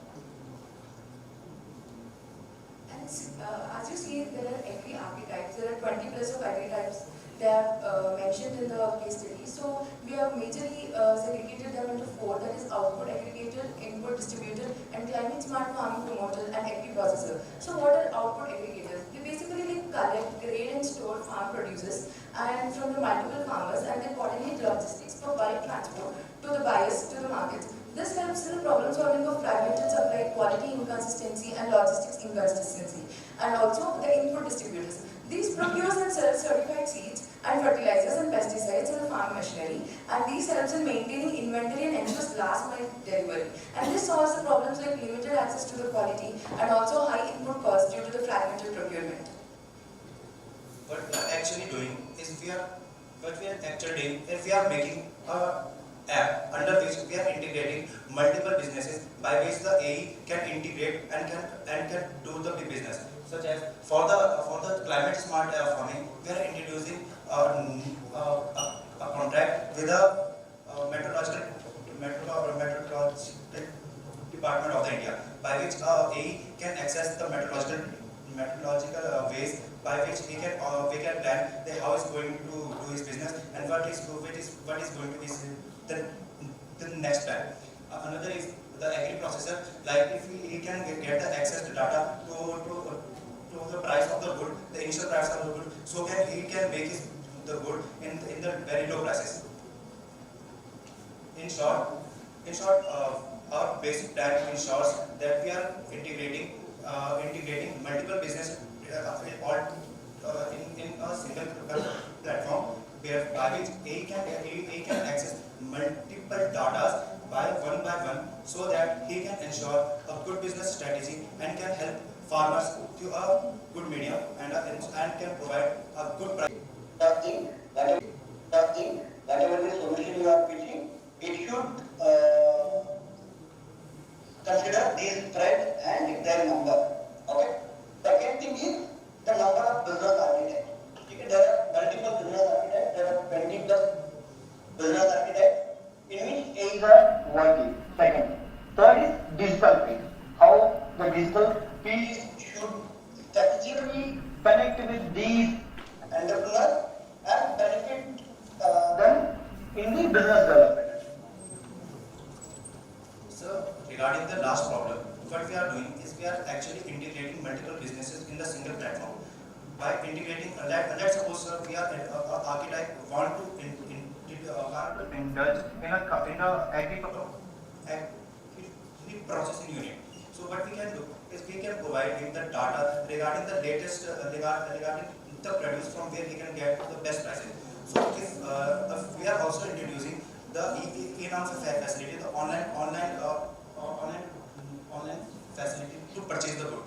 S13: And as you see, there are agri archetypes. There are 20 plus of agri types. They are mentioned in the case study. So we have majorly segregated them into 4. That is output aggregator, input distributor, and climate smart farming promoter and agri processor. So what are output aggregators? They basically collect, grade, and store farm produces
S5: and from the multiple farmers, and they coordinate logistics from bulk transport to the buyers to the markets. This helps in the problem solving of fragmented supply, quality inconsistency, and logistics inconsistency, and also the input distributors. These procures and sell certified seeds and fertilizers and pesticides in the farm machinery, and these helps in maintaining inventory and ensures last mile delivery. And this solves the problems like limited access to the quality and also high input costs due to the fragmented procurement.
S17: What we are actually doing is we are making a app under which we are integrating multiple businesses by which the AE can integrate and can do the business. Such as for the climate smart farming, we are introducing a contract with the meteorological department of the India, by which AE can access the meteorological ways by which we can plan how is going to do his business and what is going to be the next plan. Another is the agri processor. Like if he can get the access to data to the price of the good, the initial price of the good, so he can make the good in the very low prices. In short, our basic plan ensures that we are integrating multiple business all in a single platform, where by which he can access multiple data by one, so that he can ensure a good business strategy and can help farmers to a good medium and can provide a good price.
S6: Whatever the solution you are pitching, it should consider this spread and their number. Okay. Second thing is the number of business architects. There are multiple business architects. There are 20 plus business architects in which A's are working. Second. Third is digital piece. How the digital piece should strategically connect with these entrepreneurs and benefit them in the business development.
S17: So regarding the last problem, what we are doing is we are actually integrating multiple businesses in the single platform. By integrating, let's suppose we are an architect want to indulge in a agri processing unit. So what we can do is we can provide him the data regarding the latest regarding the produce from where he can get the best prices. So if we are also introducing the E-NIAM facility, the online facility to purchase the good.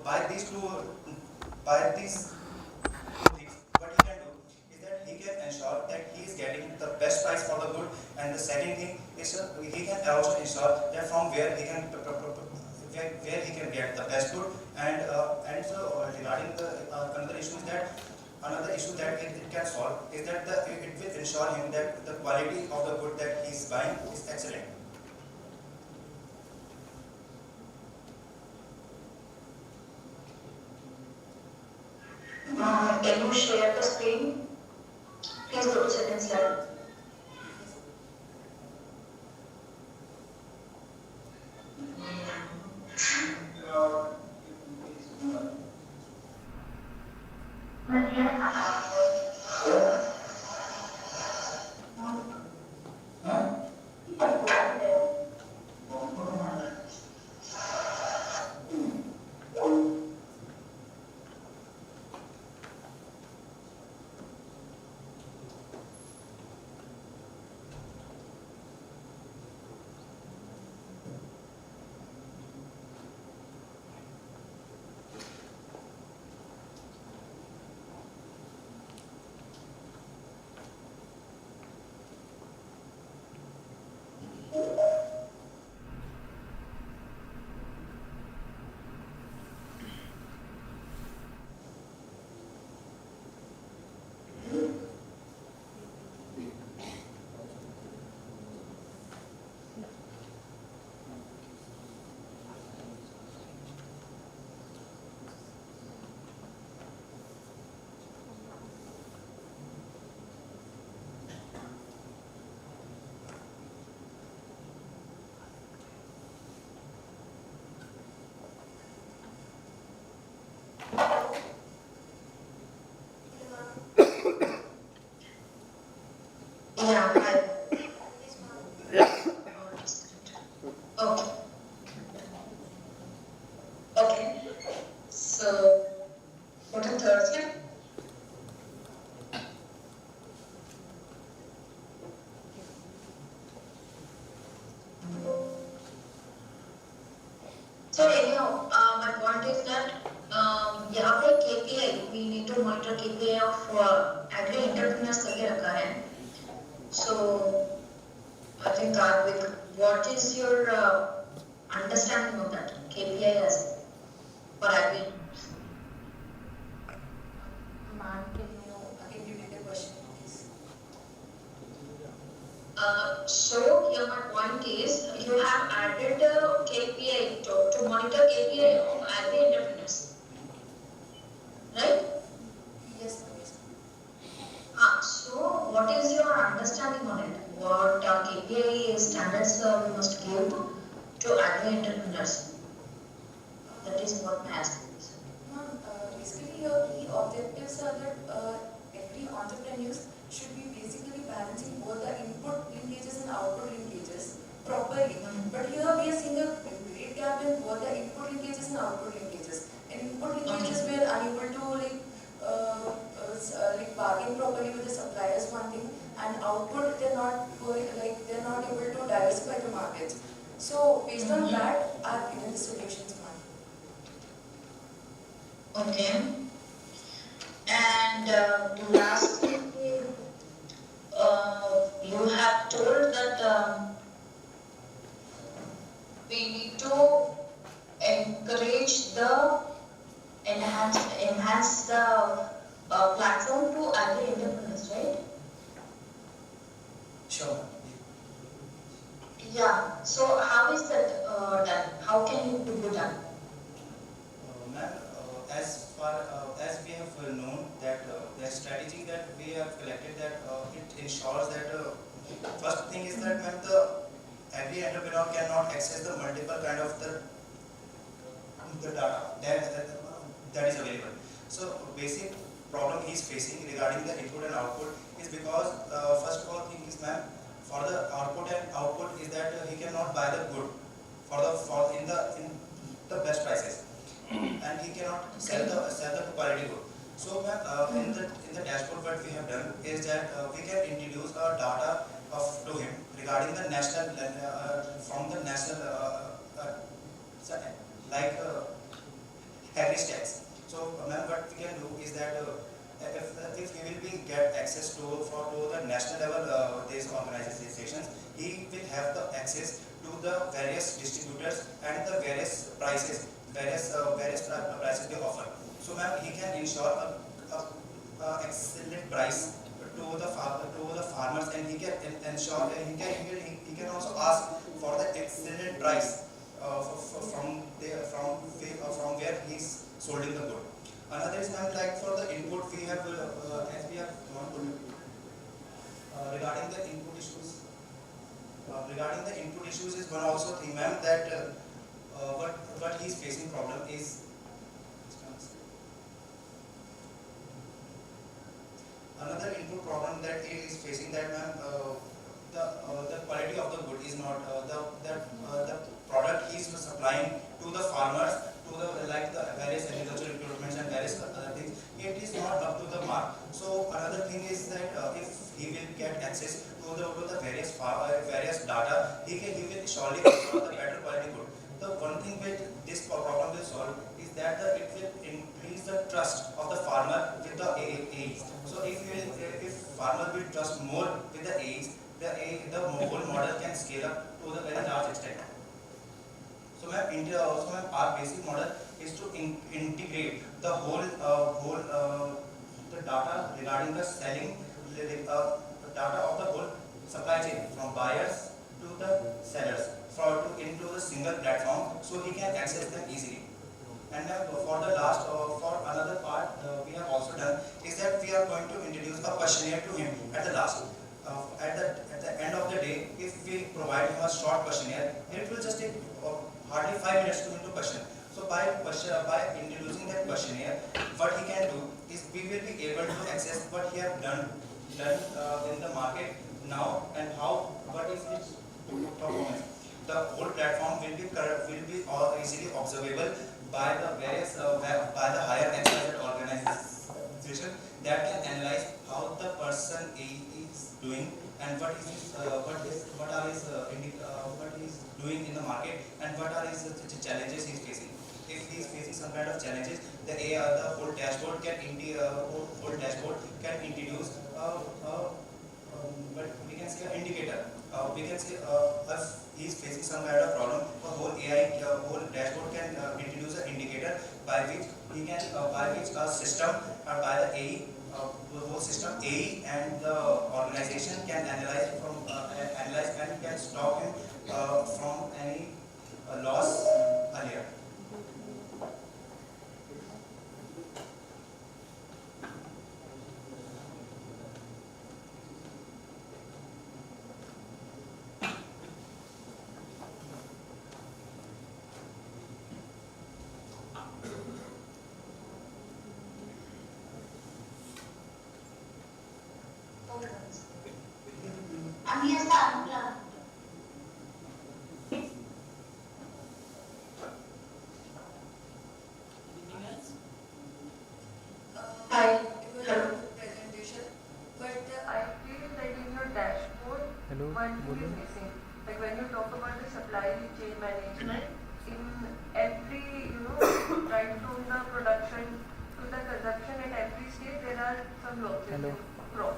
S17: By these two things, what he can do is that he can ensure that he is getting the best price for the good, and the second thing is he can also ensure that from where he can get the best good, and so regarding the another issue that it can solve is that it will ensure him that the quality of the good that he is buying is excellent.
S21: Can you share the screen? Please go to second slide. Okay. Okay. So, what is Thursday? So anyhow, my point is that यहाँ पे KPI, we need to monitor KPI of agri entrepreneurs करके रखा है. So I think Advik, what is your understanding of that KPI as for agri?
S5: Ma'am, can you again repeat the question, please?
S21: So here my point is, you have added KPI to monitor KPI of agri entrepreneurs, right?
S5: Yes, please.
S21: So what is your understanding on it? What KPI standards we must give to agri entrepreneurs? That is what my ask is.
S5: Ma'am, basically your key objectives are that agri entrepreneurs should be basically balancing both the input linkages and output linkages properly. But here we are seeing a great gap in both the input linkages and output linkages. In input linkages, we are unable to bargain properly with the suppliers, one thing, and output they're not able to diversify the markets. So based on that, I've given the solutions, ma'am.
S21: Okay. And lastly, you have told that we need to encourage the enhance the platform to agri entrepreneurs, right?
S17: Sure.
S21: Yeah. So how is that done? How can it be done?
S17: Ma'am, as far as we have known that the strategy that we have collected, that it ensures that first thing is that ma'am, the agri entrepreneur cannot access the multiple kind of the data that is available. So basic problem he is facing regarding the input and output is because first of all thing is ma'am, for the output and output is that he cannot buy the good in the best prices, and he cannot sell the quality good. So ma'am, in the dashboard what we have done is that we can introduce a data to him regarding the national from the national agri tax. So ma'am, what we can do is that if he will be get access to the national level these organizations, he will have the access to the various distributors and the various prices prices they offer. So ma'am, he can ensure a excellent price to the farmers, and he can ensure he can also ask for the excellent price from where he is sold in the good. Another is ma'am, like for the input we have as we have regarding the input issues. Regarding the input issues is one also thing ma'am, that what he is facing problem is another input problem that he is facing, that ma'am, the quality of the good is not the product he is supplying to the farmers, to the various agricultural equipments and various other things, it is not up to the mark. So another thing is that if he will get access to the various data, he will surely get the better quality good. The one thing which this problem will solve is that it will increase the trust of the farmer with the aids. So if farmer will trust more with the aids, the whole model can scale up to the very large extent. So ma'am, India also ma'am, our basic model is to integrate the whole the data regarding the selling, data of the whole supply chain from buyers to the sellers into the single platform, so he can access them easily. And for the last, for another part we have also done is that we are going to introduce a questionnaire to him at the last. At the end of the day, if we provide him a short questionnaire, it will just take hardly 5 minutes to him to question. So by introducing that questionnaire, what he can do is we will be able to access what he have done in the market now and how, what is its performance. The whole platform will be easily observable by the various by the higher expert organization that can analyze how the person A is doing and what is doing in the market and what are his challenges he is facing. If he is facing some kind of challenges, the whole dashboard can introduce but we can say an indicator. We can say if he is facing some kind of problem, the whole whole dashboard can introduce an indicator by which a system or by the AE, the whole system AE and the organization can analyze and can stop him from any loss earlier.
S3: Presentation, but I feel that in your dashboard, one thing is missing. Like when you talk about the supply chain management, in every, right from the production to the consumption at every stage, there are some losses in crop.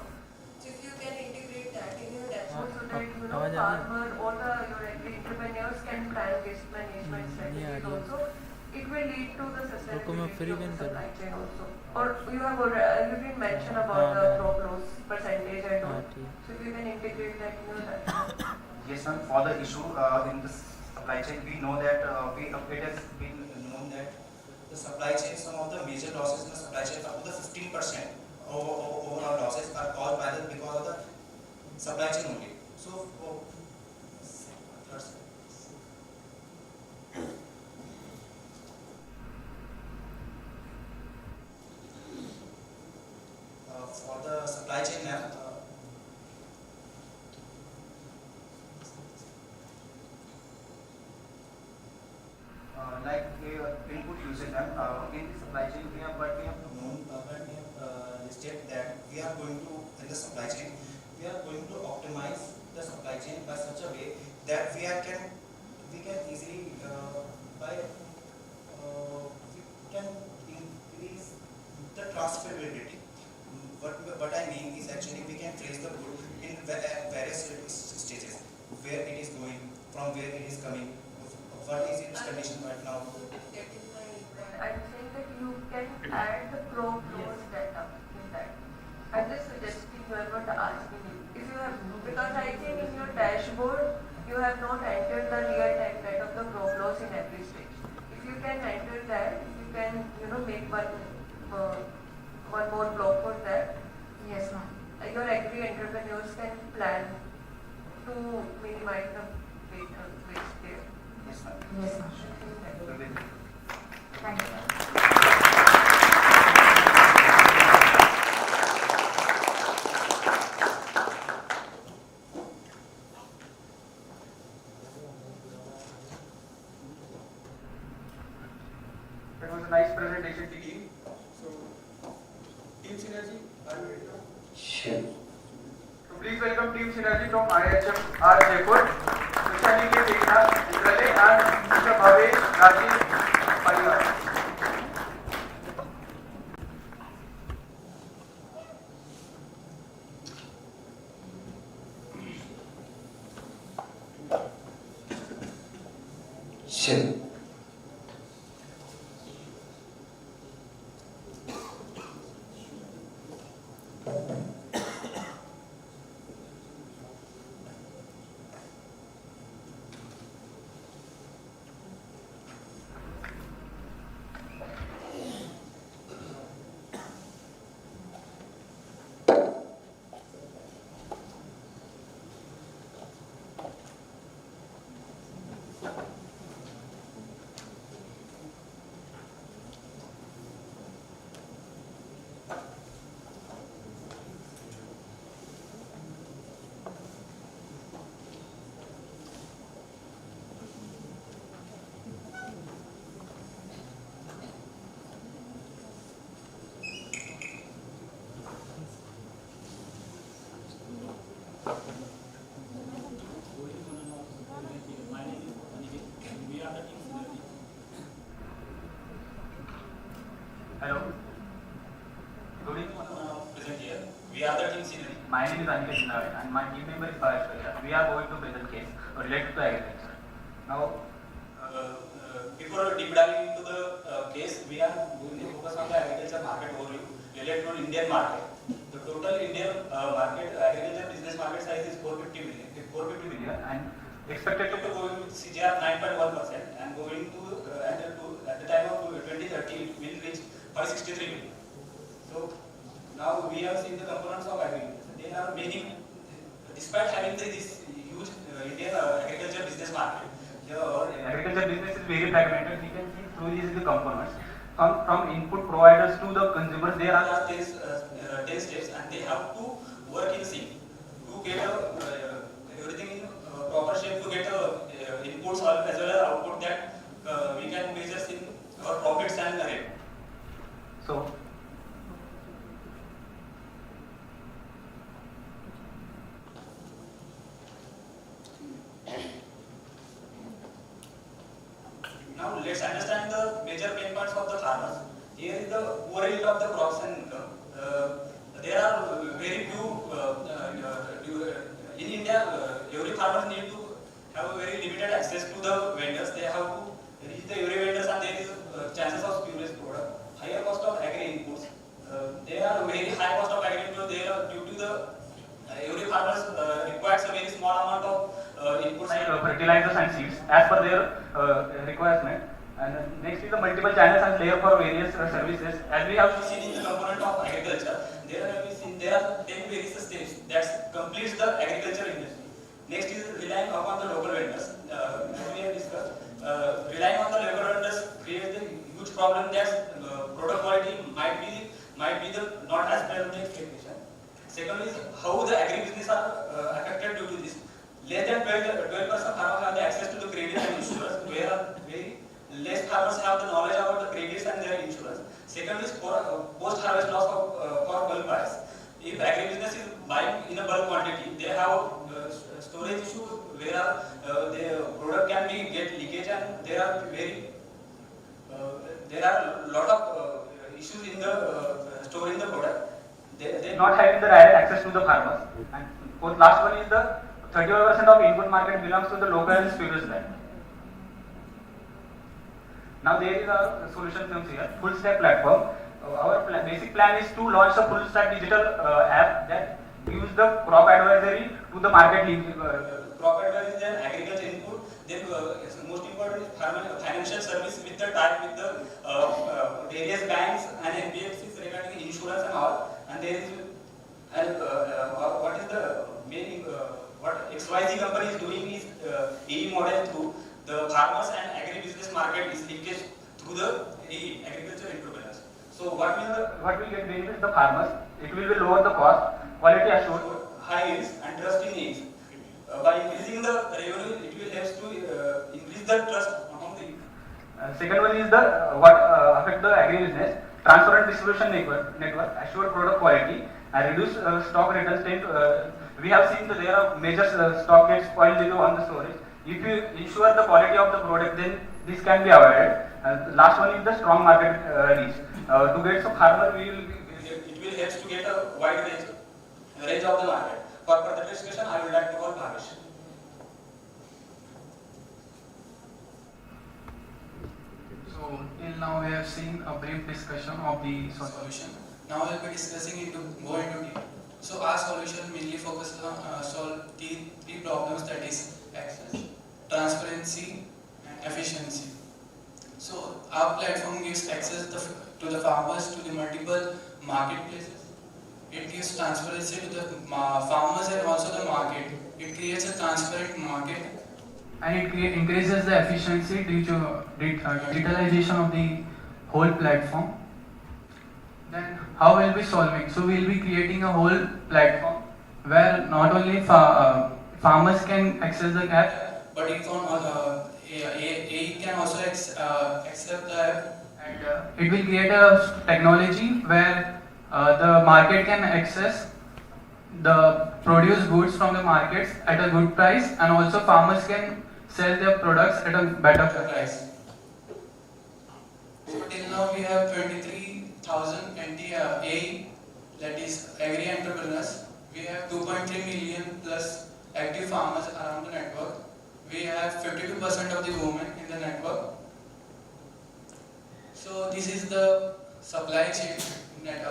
S3: So if you can integrate that in your dashboard so that, farmer or your agri-entrepreneurs can plan risk management strategies also, it will lead to the sustainability of the supply chain also. Or you didn't mention about the crop loss percentage and all. So if you can integrate that in your dashboard.
S17: Yes, ma'am. For the issue in the supply chain, we know that it has been known that the supply chain, some of the major losses in the supply chain, up to the 15% overall losses are caused by because of the supply chain only. So, for the supply chain, input usage, in the supply chain we have listed that we are going to, in the supply chain, we are going to optimize the supply chain by such a way that we can easily we can increase the transferability. What I mean is actually we can trace the good in various stages, where it is going, from where it is coming, what is its condition right now.
S3: I'm saying that you can add the crop loss data in that. I'm just suggesting you are not asking me. If you have, because I think in your dashboard you have not entered the real time data of the crop loss in every stage. If you can enter that, you can make one more block for that. Yes, ma'am. Your agri-entrepreneurs can plan to minimize the waste there.
S17: Yes, ma'am.
S3: Yes, ma'am. Thank you.
S4: It was a nice presentation, team. So, Team Synergy, are you ready now?
S21: Sure.
S4: So please welcome Team Synergy from IHM R Jaipur, Mr. Nikhil and Mr. Bhavesh Rajiv Parivar.
S21: Sure.
S12: My name is Nafed and my team member is Bharat. We are going to present case related to agriculture. Now,
S1: before deep diving into the case, we are going to focus on the agriculture market overview related to Indian market. The total Indian market agriculture business market size is 450 million and expected to go with CGR 9.1% and going to at the time of 2030 it will reach 563 million. So now we have seen the components of agriculture. There are many, despite having this huge Indian agriculture business market.
S12: Agriculture business is very fragmented. We can see through these the components. From input providers to the consumers, there are
S1: 10 steps and they have to work in sync to get everything in proper shape, to get inputs as well as output that we can measure in our profits and revenue.
S12: So,
S1: now let's understand the major pain points of the farmers. Here is the poor yield of the crops and income. There are very few in India. Every farmer need to have a very limited access to the vendors. They have to reach the every vendors and there is chances of spurious product. Higher cost of agri inputs. There are very high cost of agri inputs. They are due to the every farmers requires a very small amount of inputs
S12: like fertilizers and seeds as per their requirement. And next is the multiple channels and layer for various services. As we have
S1: seen in the component of agriculture, there are 10 various steps that completes the agriculture industry. Next is relying upon the local vendors. As we have discussed, relying on the local vendors creates a huge problem that product quality might be the not as per the expectation. Second is how the agribusiness are affected due to this. Less than 12% farmers have the access to the credit and insurance, where very less farmers have the knowledge about the credits and their insurance. Second is post-harvest loss for bulk buyers. If agribusiness is buying in a bulk quantity, they have storage issue where the product can be get leakage and there are a lot of issues in the storing the product. They
S12: not having the direct access to the farmers. And last one is the 31% of input market belongs to the local and spurious land. Now there is a solution comes here, full stack platform. Our basic plan is to launch a full stack digital app that gives the crop advisory to the market link.
S1: Crop advisory and agriculture input. Then most important is financial service with the tie with the various banks and NBFCs regarding insurance and all. And there is what is the main what XYZ company is doing is AE model through the farmers and agribusiness market is linkage through the AE agriculture entrepreneurs. So what will get benefit the farmers? It will be lower the cost, quality assured, high yields and trust in yields. By increasing the revenue, it will help to increase the trust among the youth.
S12: Second one is the what affect the agribusiness. Transparent distribution network, assured product quality, and reduce stock returns. We have seen that there are major stock gets spoiled on the storage. If you ensure the quality of the product, then this can be avoided. Last one is the strong market reach. To get some farmer, it will help to get a wide range of the market. For further discussion, I would like to call Bharat.
S14: So till now we have seen a brief discussion of the solution. Now we will be discussing into more into detail. So our solution mainly focuses on solve three problems, that is access, transparency and efficiency. So our platform gives access to the farmers to the multiple marketplaces. It gives transparency to the farmers and also the market. It creates a transparent market. And it increases the efficiency due to digitalization of the whole platform. Then how will we solving? So we will be creating a whole platform where not only farmers can access the app, but it can also accept the app. And it will create a technology where the market can access the produce goods from the markets at a good price, and also farmers can sell their products at a better price. So till now we have 23,000 AE, that is agri entrepreneurs. We have 2.3 million plus active farmers around the network. We have 52% of the women in the network. So this is the supply chain net.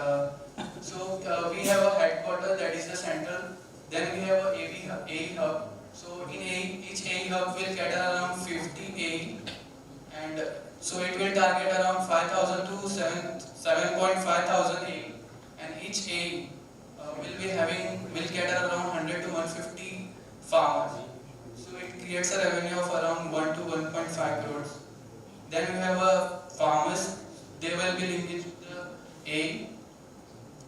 S14: We have a headquarter, that is the central. Then we have a AE hub. So in each AE hub will cater around 50 AE, and so it will target around 5,000 to 7.5,000 AE, and each AE will cater around 100 to 150 farmers. So it creates a revenue of around 1 to 1.5 crores. Then we have farmers. They will be linked to the AE.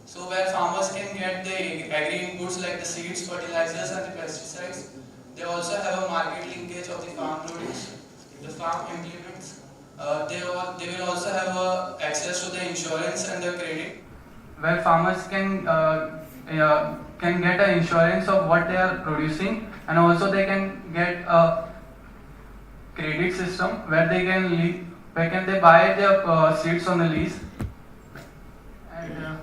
S14: So where farmers can get the agri inputs like the seeds, fertilizers and the pesticides. They also have a market linkage of the farm produce, the farm implements. They will also have access to the insurance and the credit, where farmers can get an insurance of what they are producing, and also they can get a credit system where they can buy their seeds on the lease. And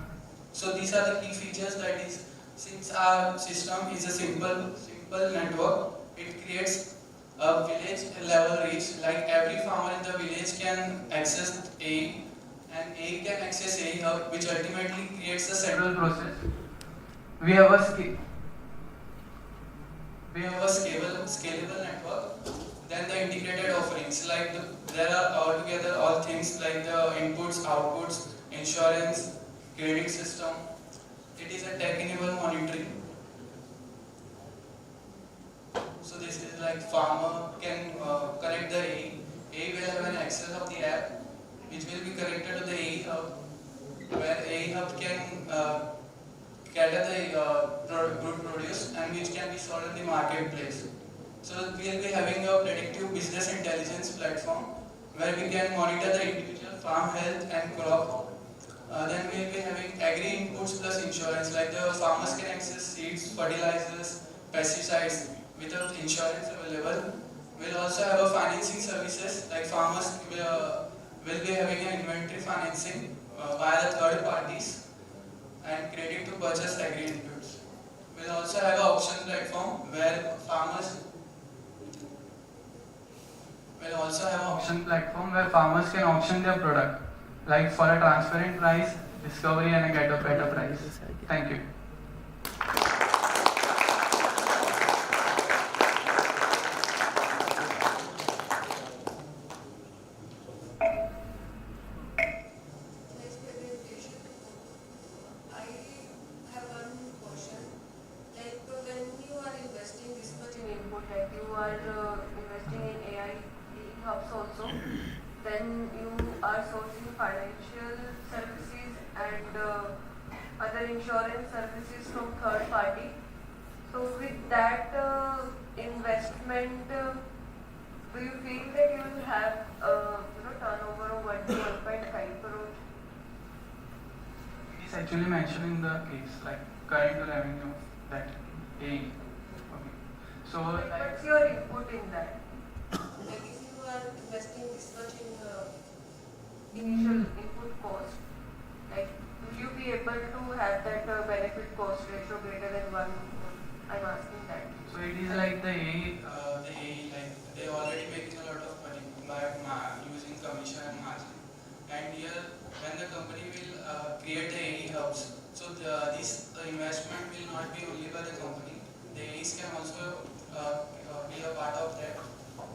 S14: so these are the key features. That is, since our system is a simple network, it creates a village level reach. Like every farmer in the village can access AE, and AE can access AE hub, which ultimately creates a central process. We have a scalable network. Then the integrated offerings, like there are altogether all things like the inputs, outputs, insurance, credit system. It is a tech-enabled monitoring. So this is like farmer can connect the AE. AE will have an access of the app, which will be connected to the AE hub, where AE hub can gather the good produce and which can be sold in the marketplace. So we will be having a predictive business intelligence platform where we can monitor the individual farm health and crop. Then we will be having agri inputs plus insurance, like the farmers can access seeds, fertilizers, pesticides without insurance available. We will also have a financing services, like farmers will be having an inventory financing via the third parties and credit to purchase agri inputs. We will also have an auction platform where farmers can auction their product, like for a transparent price, discovery, and get a better price. Thank you.
S3: Then you are sourcing financial services and other insurance services from third party. So with that investment, do you feel that you will have turnover of 1 to 1.5 crore?
S14: It is actually mentioned in the case, like current revenue that AE. Okay. So
S3: what's your input in that? Like if you are investing this much in initial input cost, like will you be able to have that benefit cost ratio greater than 1? I'm asking that.
S14: So it is like the AE, like they already making a lot of money by using commission and margin. And here, when the company will create the AE hubs, so this investment will not be only by the company. The AEs can also be a part of that,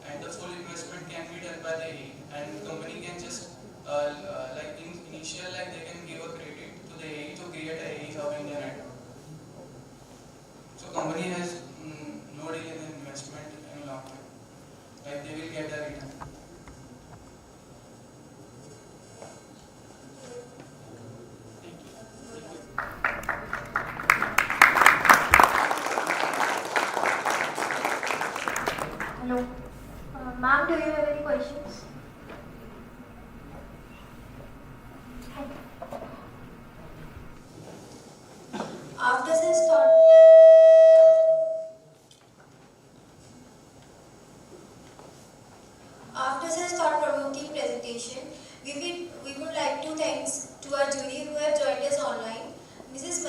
S14: and the full investment can be done by the AE, and the company can just like in initial, like they can give a credit to the AE to create a AE hub in their network. So company has no deal in the investment in long term, like they will get a return.
S8: Hello. Ma'am, do you have any questions?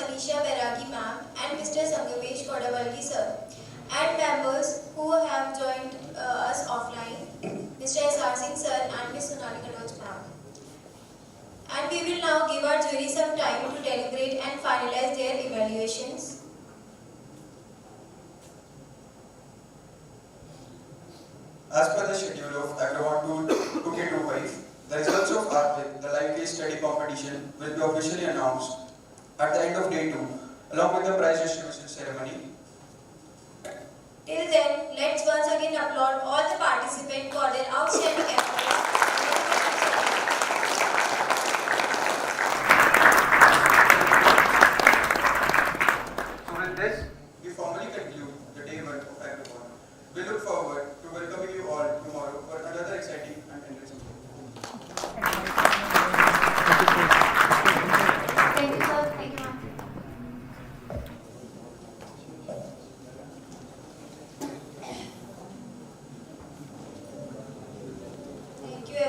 S22: Manisha Beragi ma'am and Mr. Sangamesh Kodavalli sir, and members who have joined us offline, Mr. S.R. Singh sir and Ms. Sonali Kanoj ma'am. And we will now give our jury some time to deliberate and finalize their evaluations.
S17: As per the schedule of AGROVON 2K25, the results of Advik, the live case study competition, will be officially announced at the end of day 2, along with the prize distribution ceremony.
S22: Till then, let's once again applaud all the participants for their outstanding efforts.
S17: So with this, we formally conclude the day 1 of AGROVON. We look forward to welcoming you all tomorrow